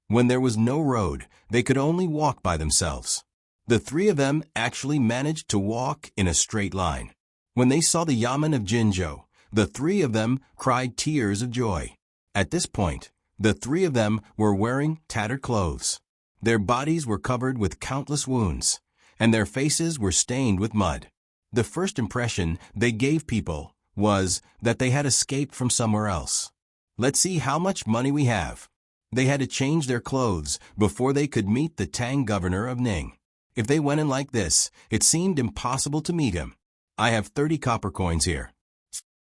When there was no road, they could only walk by themselves. The three of them actually managed to walk in a straight line. When they saw the Yamen of Jinzhou, the three of them cried tears of joy. At this point, the three of them were wearing tattered clothes. Their bodies were covered with countless wounds, and their faces were stained with mud. The first impression they gave people was that they had escaped from somewhere else. Let's see how much money we have. They had to change their clothes before they could meet the Tang governor of Ning. If they went in like this, it seemed impossible to meet him. I have 30 copper coins here.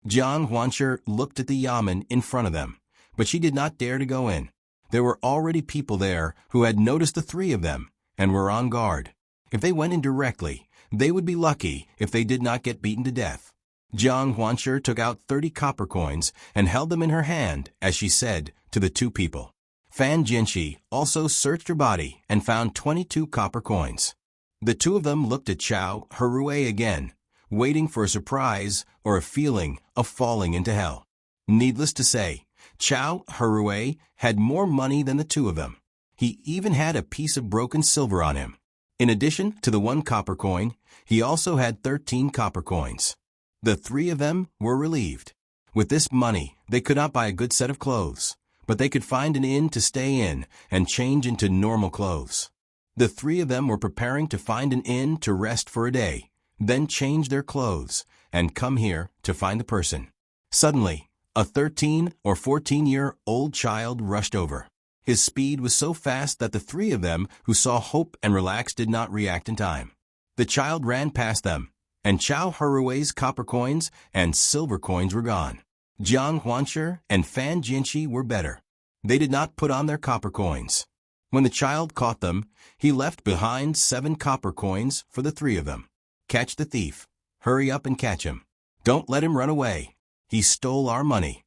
Jiang Huanshi looked at the Yamen in front of them, but she did not dare to go in. There were already people there who had noticed the three of them and were on guard. If they went in directly, they would be lucky if they did not get beaten to death. Jiang Huanshi took out 30 copper coins and held them in her hand as she said to the two people. Fan Jinshi also searched her body and found 22 copper coins. The two of them looked at Chao Herue again, waiting for a surprise or a feeling of falling into hell. Needless to say, Chao Herue had more money than the two of them. He even had a piece of broken silver on him. In addition to the 1 copper coin, he also had 13 copper coins. The three of them were relieved. With this money, they could not buy a good set of clothes, but they could find an inn to stay in and change into normal clothes. The three of them were preparing to find an inn to rest for a day, then change their clothes and come here to find the person. Suddenly, a 13 or 14-year-old child rushed over. His speed was so fast that the three of them who saw hope and relaxed did not react in time. The child ran past them, and Chao Herue's copper coins and silver coins were gone. Jiang Huanshi and Fan Jinshi were better. They did not put on their copper coins. When the child caught them, he left behind 7 copper coins for the 3 of them. Catch the thief. Hurry up and catch him. Don't let him run away. He stole our money.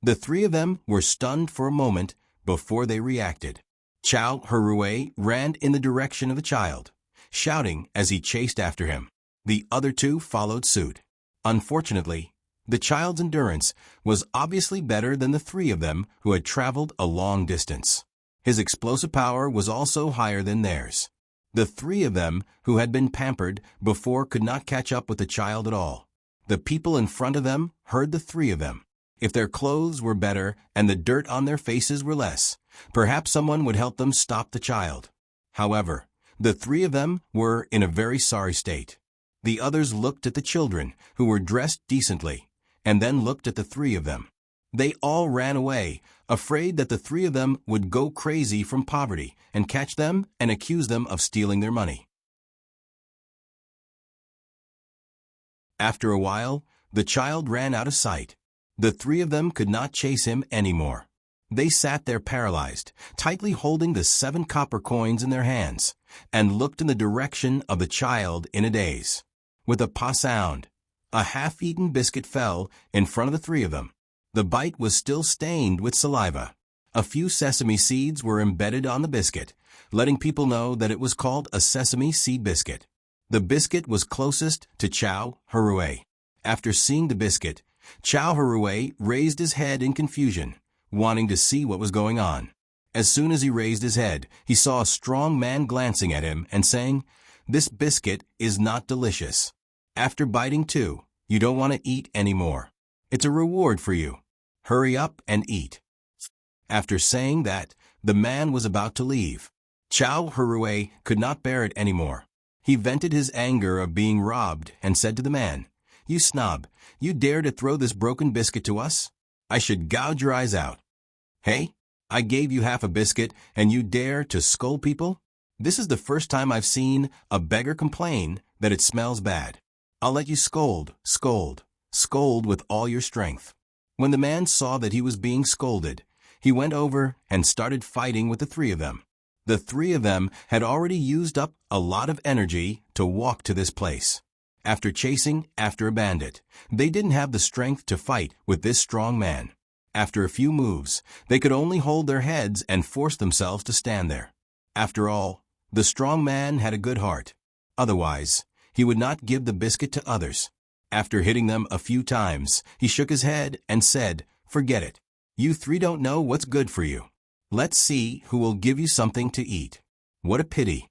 The 3 of them were stunned for a moment before they reacted. Chow Hurue ran in the direction of the child, shouting as he chased after him. The other 2 followed suit. Unfortunately, the child's endurance was obviously better than the 3 of them who had traveled a long distance. His explosive power was also higher than theirs. The 3 of them who had been pampered before could not catch up with the child at all. The people in front of them heard the 3 of them. If their clothes were better and the dirt on their faces were less, perhaps someone would help them stop the child. However, the 3 of them were in a very sorry state. The others looked at the children, who were dressed decently, and then looked at the 3 of them. They all ran away, afraid that the 3 of them would go crazy from poverty and catch them and accuse them of stealing their money. After a while, the child ran out of sight. The 3 of them could not chase him anymore. They sat there paralyzed, tightly holding the 7 copper coins in their hands, and looked in the direction of the child in a daze. With a pa sound, a half-eaten biscuit fell in front of the 3 of them. The bite was still stained with saliva. A few sesame seeds were embedded on the biscuit, letting people know that it was called a sesame seed biscuit. The biscuit was closest to Chow Hurue. After seeing the biscuit, Chow Hurue raised his head in confusion, wanting to see what was going on. As soon as he raised his head, he saw a strong man glancing at him and saying, "This biscuit is not delicious. After biting 2, you don't want to eat anymore. It's a reward for you. Hurry up and eat." After saying that, the man was about to leave. Chow Hurue could not bear it anymore. He vented his anger of being robbed and said to the man, "You snob, you dare to throw this broken biscuit to us? I should gouge your eyes out. Hey, I gave you half a biscuit and you dare to scold people? This is the first time I've seen a beggar complain that it smells bad. I'll let you scold with all your strength." When the man saw that he was being scolded, he went over and started fighting with the 3 of them. The 3 of them had already used up a lot of energy to walk to this place. After chasing after a bandit, they didn't have the strength to fight with this strong man. After a few moves, they could only hold their heads and force themselves to stand there. After all, the strong man had a good heart. Otherwise, he would not give the biscuit to others. After hitting them a few times, he shook his head and said, "Forget it. You 3 don't know what's good for you. Let's see who will give you something to eat. What a pity."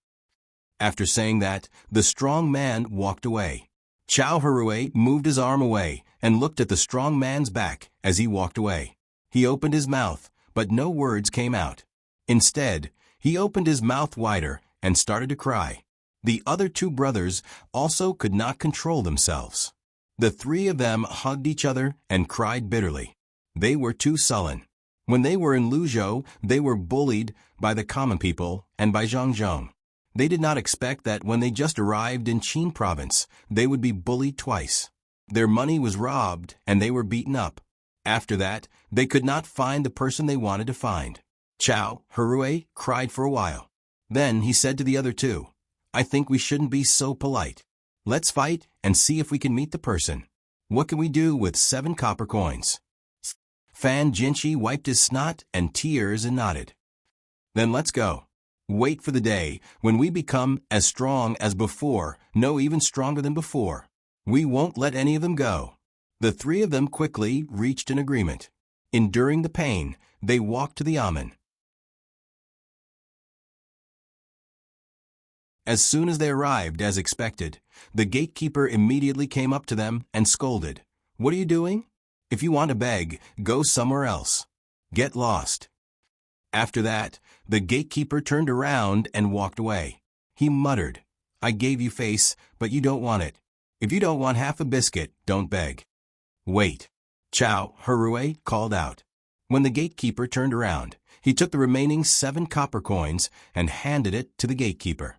After saying that, the strong man walked away. Chow Hurue moved his arm away and looked at the strong man's back as he walked away. He opened his mouth, but no words came out. Instead, he opened his mouth wider and started to cry. The other 2 brothers also could not control themselves. The 3 of them hugged each other and cried bitterly. They were too sullen. When they were in Luzhou, they were bullied by the common people and by Zhangzhong. They did not expect that when they just arrived in Qin province, they would be bullied twice. Their money was robbed and they were beaten up. After that, they could not find the person they wanted to find. Chow Hurue cried for a while. Then he said to the other 2, "I think we shouldn't be so polite. Let's fight and see if we can meet the person. What can we do with 7 copper coins?" Fan Jinshi wiped his snot and tears and nodded. "Then let's go. Wait for the day when we become as strong as before, no, even stronger than before. We won't let any of them go." The 3 of them quickly reached an agreement. Enduring the pain, they walked to the Amen. As soon as they arrived, as expected, the gatekeeper immediately came up to them and scolded, "What are you doing? If you want to beg, go somewhere else. Get lost." After that, the gatekeeper turned around and walked away. He muttered, "I gave you face, but you don't want it. If you don't want half a biscuit, don't beg." "Wait," Chow Hurue called out. When the gatekeeper turned around, he took the remaining 7 copper coins and handed it to the gatekeeper.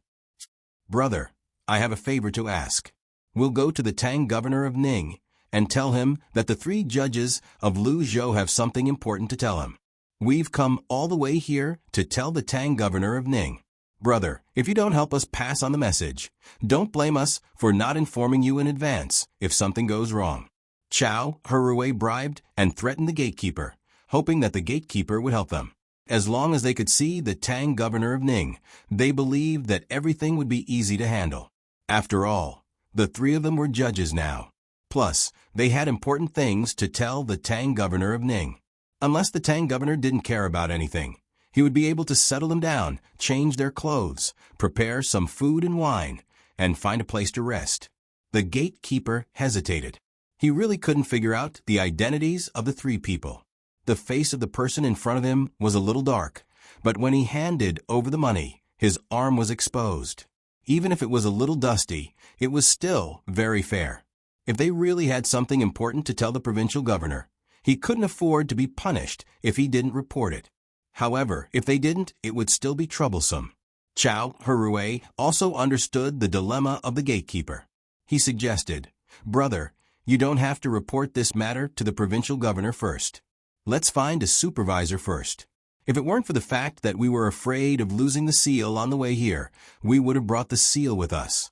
"Brother, I have a favor to ask. We'll go to the Tang governor of Ning and tell him that the 3 judges of Luzhou have something important to tell him. We've come all the way here to tell the Tang governor of Ning. Brother, if you don't help us pass on the message, don't blame us for not informing you in advance if something goes wrong. Chow Hurui bribed and threatened the gatekeeper, hoping that the gatekeeper would help them. As long as they could see the Tang governor of Ning, they believed that everything would be easy to handle. After all, the three of them were judges now. Plus, they had important things to tell the Tang governor of Ning. Unless the Tang governor didn't care about anything, he would be able to settle them down, change their clothes, prepare some food and wine, and find a place to rest. The gatekeeper hesitated. He really couldn't figure out the identities of the three people. The face of the person in front of him was a little dark, but when he handed over the money, his arm was exposed. Even if it was a little dusty, it was still very fair. If they really had something important to tell the provincial governor, he couldn't afford to be punished if he didn't report it. However, if they didn't, it would still be troublesome. Chow Hurui also understood the dilemma of the gatekeeper. He suggested, "Brother, you don't have to report this matter to the provincial governor first. Let's find a supervisor first. If it weren't for the fact that we were afraid of losing the seal on the way here, we would have brought the seal with us."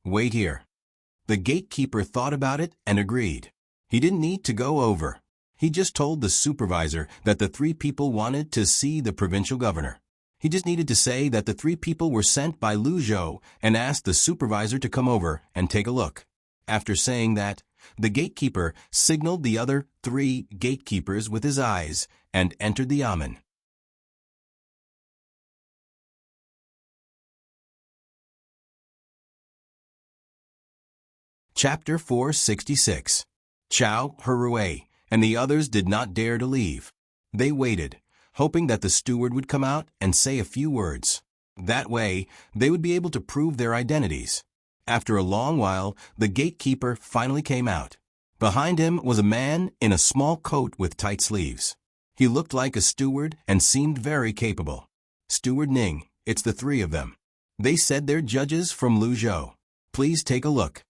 Wait here. The gatekeeper thought about it and agreed. He didn't need to go over. He just told the supervisor that the three people wanted to see the provincial governor. He just needed to say that the three people were sent by Lu Zhou and asked the supervisor to come over and take a look. After saying that, the gatekeeper signaled the other three gatekeepers with his eyes and entered the yamen. Chapter 466. Chow Hurui and the others did not dare to leave. They waited, hoping that the steward would come out and say a few words. That way, they would be able to prove their identities. After a long while, the gatekeeper finally came out. Behind him was a man in a small coat with tight sleeves. He looked like a steward and seemed very capable. "Steward Ning, it's the three of them. They said they're judges from Lu Zhou. Please take a look."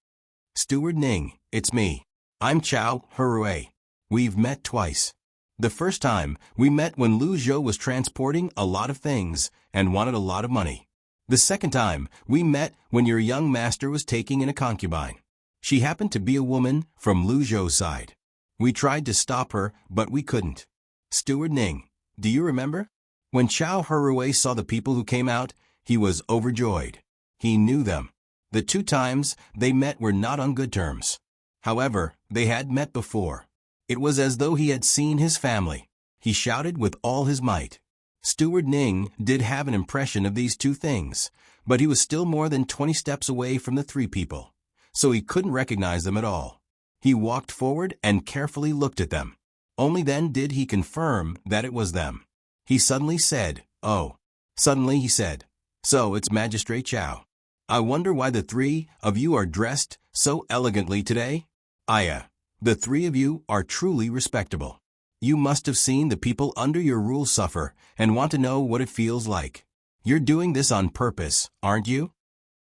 "Steward Ning, it's me. I'm Chow Hurui. We've met twice. The first time, we met when Lu Zhou was transporting a lot of things and wanted a lot of money. The second time, we met when your young master was taking in a concubine. She happened to be a woman from Lu Zhou's side. We tried to stop her, but we couldn't. Steward Ning, do you remember?" When Chow Hurui saw the people who came out, he was overjoyed. He knew them. The two times they met were not on good terms. However, they had met before. It was as though he had seen his family. He shouted with all his might. Steward Ning did have an impression of these two things, but he was still more than 20 steps away from the three people, so he couldn't recognize them at all. He walked forward and carefully looked at them. Only then did he confirm that it was them. He suddenly said, "Oh." Suddenly he said, "So it's Magistrate Chow. I wonder why the three of you are dressed so elegantly today? Aya, the three of you are truly respectable. You must have seen the people under your rule suffer and want to know what it feels like. You're doing this on purpose, aren't you?"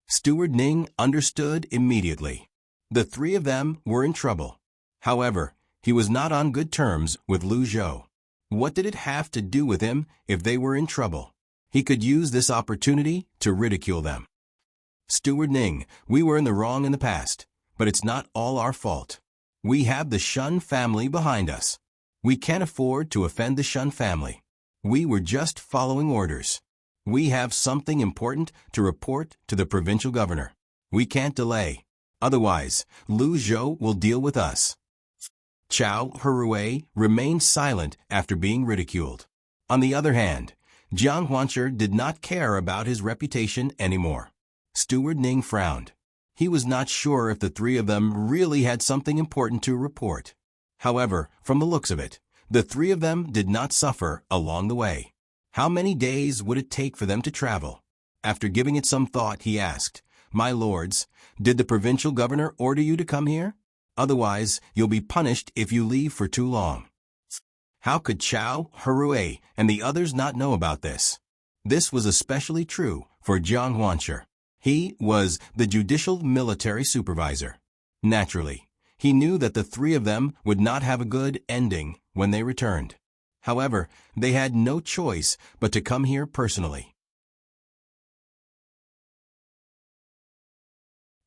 Steward Ning understood immediately. The three of them were in trouble. However, he was not on good terms with Lu Zhou. What did it have to do with him if they were in trouble? He could use this opportunity to ridicule them. "Steward Ning, we were in the wrong in the past, but it's not all our fault. We have the Shun family behind us. We can't afford to offend the Shun family. We were just following orders. We have something important to report to the provincial governor. We can't delay. Otherwise, Lu Zhou will deal with us." Chow Hurui remained silent after being ridiculed. On the other hand, Jiang Huanshi did not care about his reputation anymore. Steward Ning frowned. He was not sure if the three of them really had something important to report. However, from the looks of it, the three of them did not suffer along the way. How many days would it take for them to travel? After giving it some thought, he asked, "My lords, did the provincial governor order you to come here? Otherwise, you'll be punished if you leave for too long." How could Chow Hurui and the others not know about this? This was especially true for Jiang Huanshi. He was the judicial military supervisor. Naturally, he knew that the three of them would not have a good ending when they returned. However, they had no choice but to come here personally.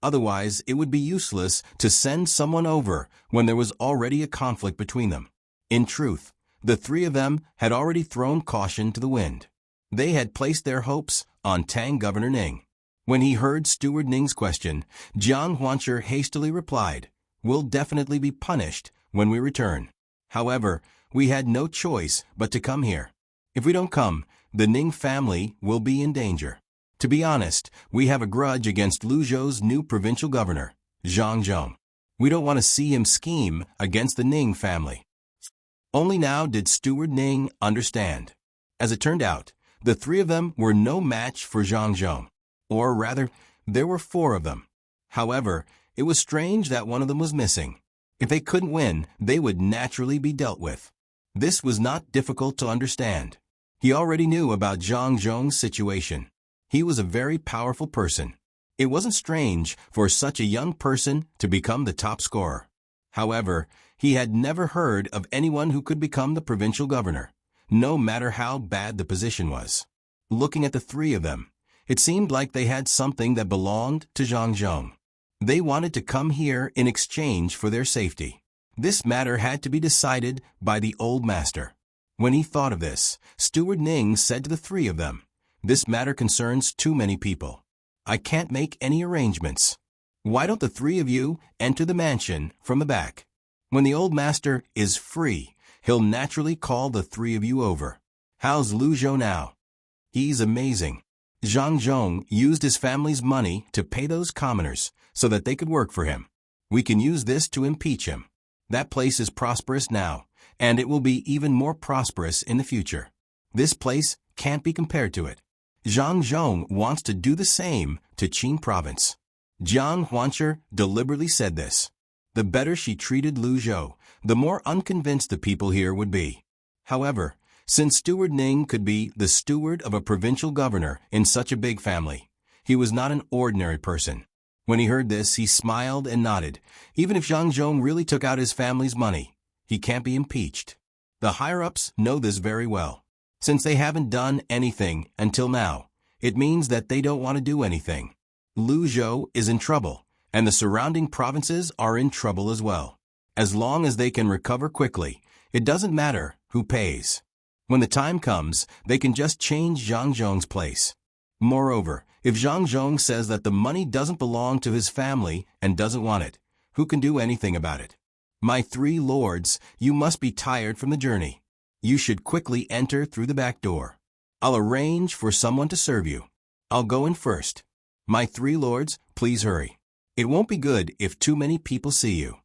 Otherwise, it would be useless to send someone over when there was already a conflict between them. In truth, the three of them had already thrown caution to the wind. They had placed their hopes on Tang Governor Ning. When he heard Steward Ning's question, Jiang Huancher hastily replied, "We'll definitely be punished when we return. However, we had no choice but to come here. If we don't come, the Ning family will be in danger. To be honest, we have a grudge against Luzhou's new provincial governor, Zhang Zhong. We don't want to see him scheme against the Ning family." Only now did Steward Ning understand. As it turned out, the three of them were no match for Zhang Zhong. Or rather, there were four of them. However, it was strange that one of them was missing. If they couldn't win, they would naturally be dealt with. This was not difficult to understand. He already knew about Zhang Zhong's situation. He was a very powerful person. It wasn't strange for such a young person to become the top scorer. However, he had never heard of anyone who could become the provincial governor, no matter how bad the position was. Looking at the three of them, it seemed like they had something that belonged to Zhang Zhong. They wanted to come here in exchange for their safety. This matter had to be decided by the old master. When he thought of this, Steward Ning said to the three of them, "This matter concerns too many people. I can't make any arrangements. Why don't the three of you enter the mansion from the back? When the old master is free, he'll naturally call the three of you over. How's Luzhou now? He's amazing. Zhang Zhong used his family's money to pay those commoners so that they could work for him. We can use this to impeach him. That place is prosperous now, and it will be even more prosperous in the future. This place can't be compared to it. Zhang Zhong wants to do the same to Qin province." Jiang Huancher deliberately said this. The better she treated Luzhou, the more unconvinced the people here would be. However, since Steward Ning could be the steward of a provincial governor in such a big family, he was not an ordinary person. When he heard this, he smiled and nodded. Even if Zhang Zhong really took out his family's money, he can't be impeached. The higher-ups know this very well. Since they haven't done anything until now, it means that they don't want to do anything. Luzhou is in trouble, and the surrounding provinces are in trouble as well. As long as they can recover quickly, it doesn't matter who pays. When the time comes, they can just change Zhang Zhong's place. Moreover, if Zhang Zhong says that the money doesn't belong to his family and doesn't want it, who can do anything about it? My three lords, you must be tired from the journey. You should quickly enter through the back door. I'll arrange for someone to serve you. I'll go in first. My three lords, please hurry. It won't be good if too many people see you."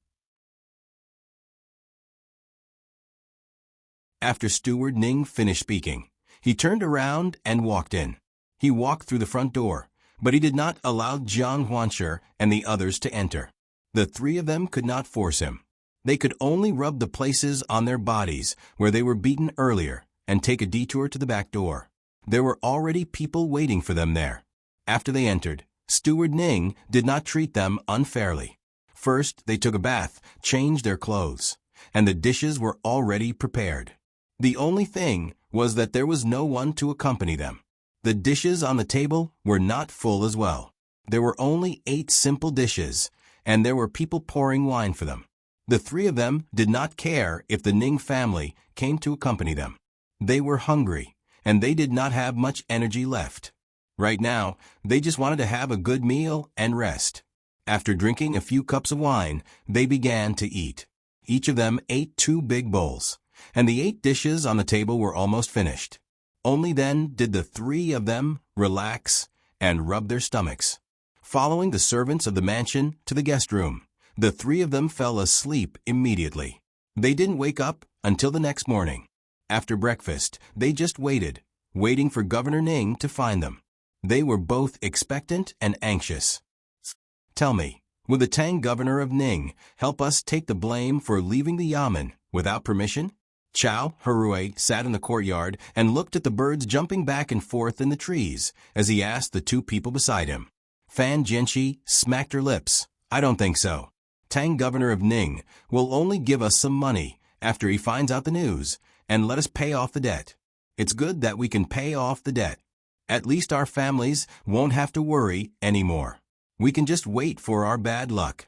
After Steward Ning finished speaking, he turned around and walked in. He walked through the front door, but he did not allow Jiang Huancher and the others to enter. The three of them could not force him. They could only rub the places on their bodies where they were beaten earlier and take a detour to the back door. There were already people waiting for them there. After they entered, Steward Ning did not treat them unfairly. First, they took a bath, changed their clothes, and the dishes were already prepared. The only thing was that there was no one to accompany them. The dishes on the table were not full as well. There were only 8 simple dishes, and there were people pouring wine for them. The three of them did not care if the Ning family came to accompany them. They were hungry, and they did not have much energy left. Right now, they just wanted to have a good meal and rest. After drinking a few cups of wine, they began to eat. Each of them ate 2 big bowls, and the 8 dishes on the table were almost finished. Only then did the three of them relax and rub their stomachs. Following the servants of the mansion to the guest room, the three of them fell asleep immediately. They didn't wake up until the next morning. After breakfast, they just waiting for Governor Ning to find them. They were both expectant and anxious. "Tell me, will the Tang governor of Ning help us take the blame for leaving the yamen without permission?" Chao Harui sat in the courtyard and looked at the birds jumping back and forth in the trees as he asked the 2 people beside him. Fan Jianxi smacked her lips. "I don't think so. Tang governor of Ning will only give us some money after he finds out the news, and let us pay off the debt. It's good that we can pay off the debt. At least our families won't have to worry anymore. We can just wait for our bad luck.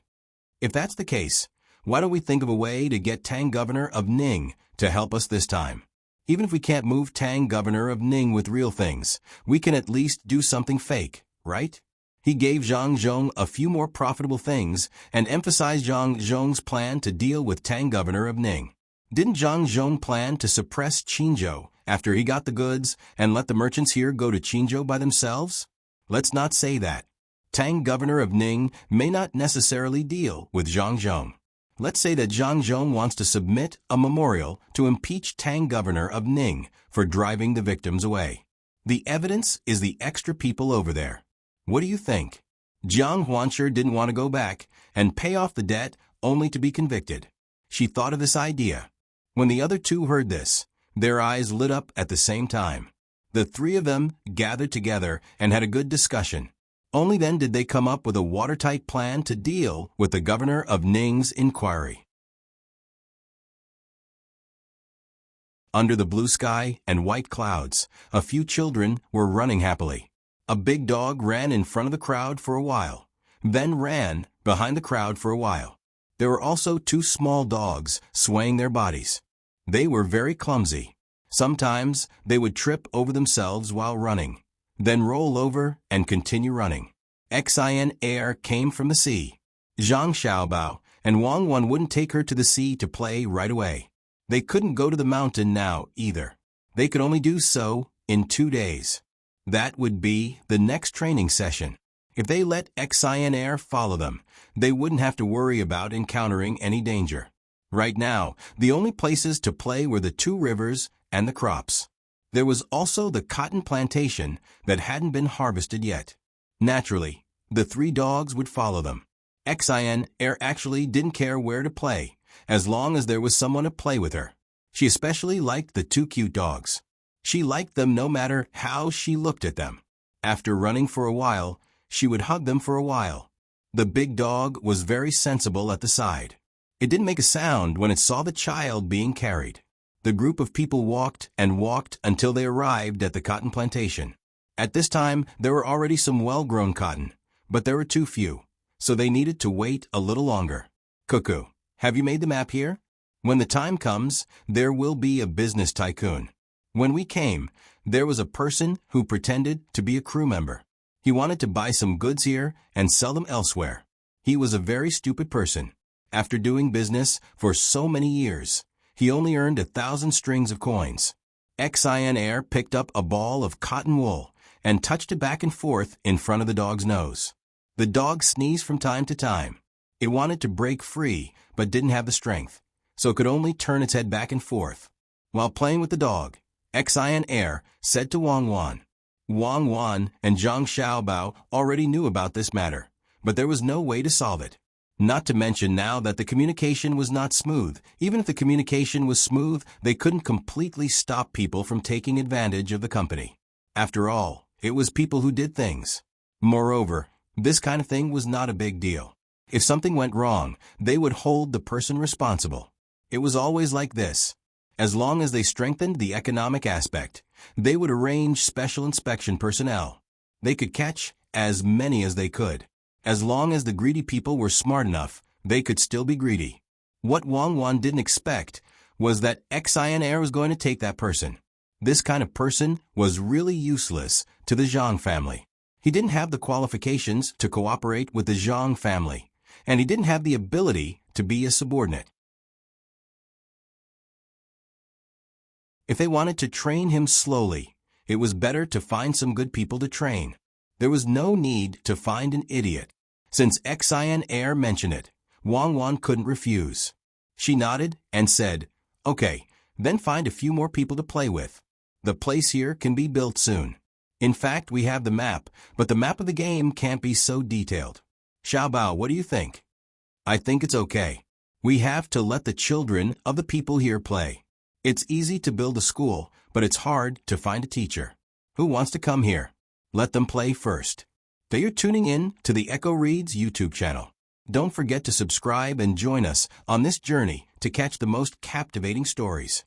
If that's the case, why don't we think of a way to get Tang governor of Ning to help us this time? Even if we can't move Tang governor of Ning with real things, we can at least do something fake, right? He gave Zhang Zhong a few more profitable things and emphasized Zhang Zhong's plan to deal with Tang governor of Ning. Didn't Zhang Zhong plan to suppress Qinzhou after he got the goods and let the merchants here go to Qinzhou by themselves? Let's not say that. Tang governor of Ning may not necessarily deal with Zhang Zhong. Let's say that Zhang Zhong wants to submit a memorial to impeach Tang governor of Ning for driving the victims away. The evidence is the extra people over there. What do you think? Jiang Huanshe didn't want to go back and pay off the debt only to be convicted. She thought of this idea. When the other two heard this, their eyes lit up at the same time. The three of them gathered together and had a good discussion. Only then did they come up with a watertight plan to deal with the governor of Ning's inquiry. Under the blue sky and white clouds, a few children were running happily. A big dog ran in front of the crowd for a while, then ran behind the crowd for a while. There were also two small dogs swaying their bodies. They were very clumsy. Sometimes they would trip over themselves while running, then roll over and continue running. Xin Air came from the sea. Zhang Xiaobao and Wang Wan wouldn't take her to the sea to play right away. They couldn't go to the mountain now either. They could only do so in 2 days. That would be the next training session. If they let Xin Air follow them, they wouldn't have to worry about encountering any danger. Right now, the only places to play were the 2 rivers and the crops. There was also the cotton plantation that hadn't been harvested yet. Naturally, the 3 dogs would follow them. Xin Air actually didn't care where to play, as long as there was someone to play with her. She especially liked the 2 cute dogs. She liked them no matter how she looked at them. After running for a while, she would hug them for a while. The big dog was very sensible at the side. It didn't make a sound when it saw the child being carried. The group of people walked and walked until they arrived at the cotton plantation. At this time, there were already some well-grown cotton, but there were too few, so they needed to wait a little longer. Cuckoo, have you made the map here? When the time comes, there will be a business tycoon. When we came, there was a person who pretended to be a crew member. He wanted to buy some goods here and sell them elsewhere. He was a very stupid person. After doing business for so many years, he only earned 1,000 strings of coins. Xin Air picked up a ball of cotton wool and touched it back and forth in front of the dog's nose. The dog sneezed from time to time. It wanted to break free, but didn't have the strength, so it could only turn its head back and forth. While playing with the dog, Xin Air said to Wang Wan. Wang Wan and Zhang Xiaobao already knew about this matter, but there was no way to solve it. Not to mention now that the communication was not smooth. Even if the communication was smooth, they couldn't completely stop people from taking advantage of the company. After all, it was people who did things. Moreover, this kind of thing was not a big deal. If something went wrong, they would hold the person responsible. It was always like this. As long as they strengthened the economic aspect, they would arrange special inspection personnel. They could catch as many as they could. As long as the greedy people were smart enough, they could still be greedy. What Wang Wan didn't expect was that Xin Air was going to take that person. This kind of person was really useless to the Zhang family. He didn't have the qualifications to cooperate with the Zhang family, and he didn't have the ability to be a subordinate. If they wanted to train him slowly, it was better to find some good people to train. There was no need to find an idiot. Since Xin Air mentioned it, Wang Wan couldn't refuse. She nodded and said, "Okay, then find a few more people to play with. The place here can be built soon. In fact, we have the map, but the map of the game can't be so detailed. Xiaobao, what do you think?" "I think it's okay. We have to let the children of the people here play. It's easy to build a school, but it's hard to find a teacher. Who wants to come here? Let them play first." You're tuning in to the Echo Reads YouTube channel. Don't forget to subscribe and join us on this journey to catch the most captivating stories.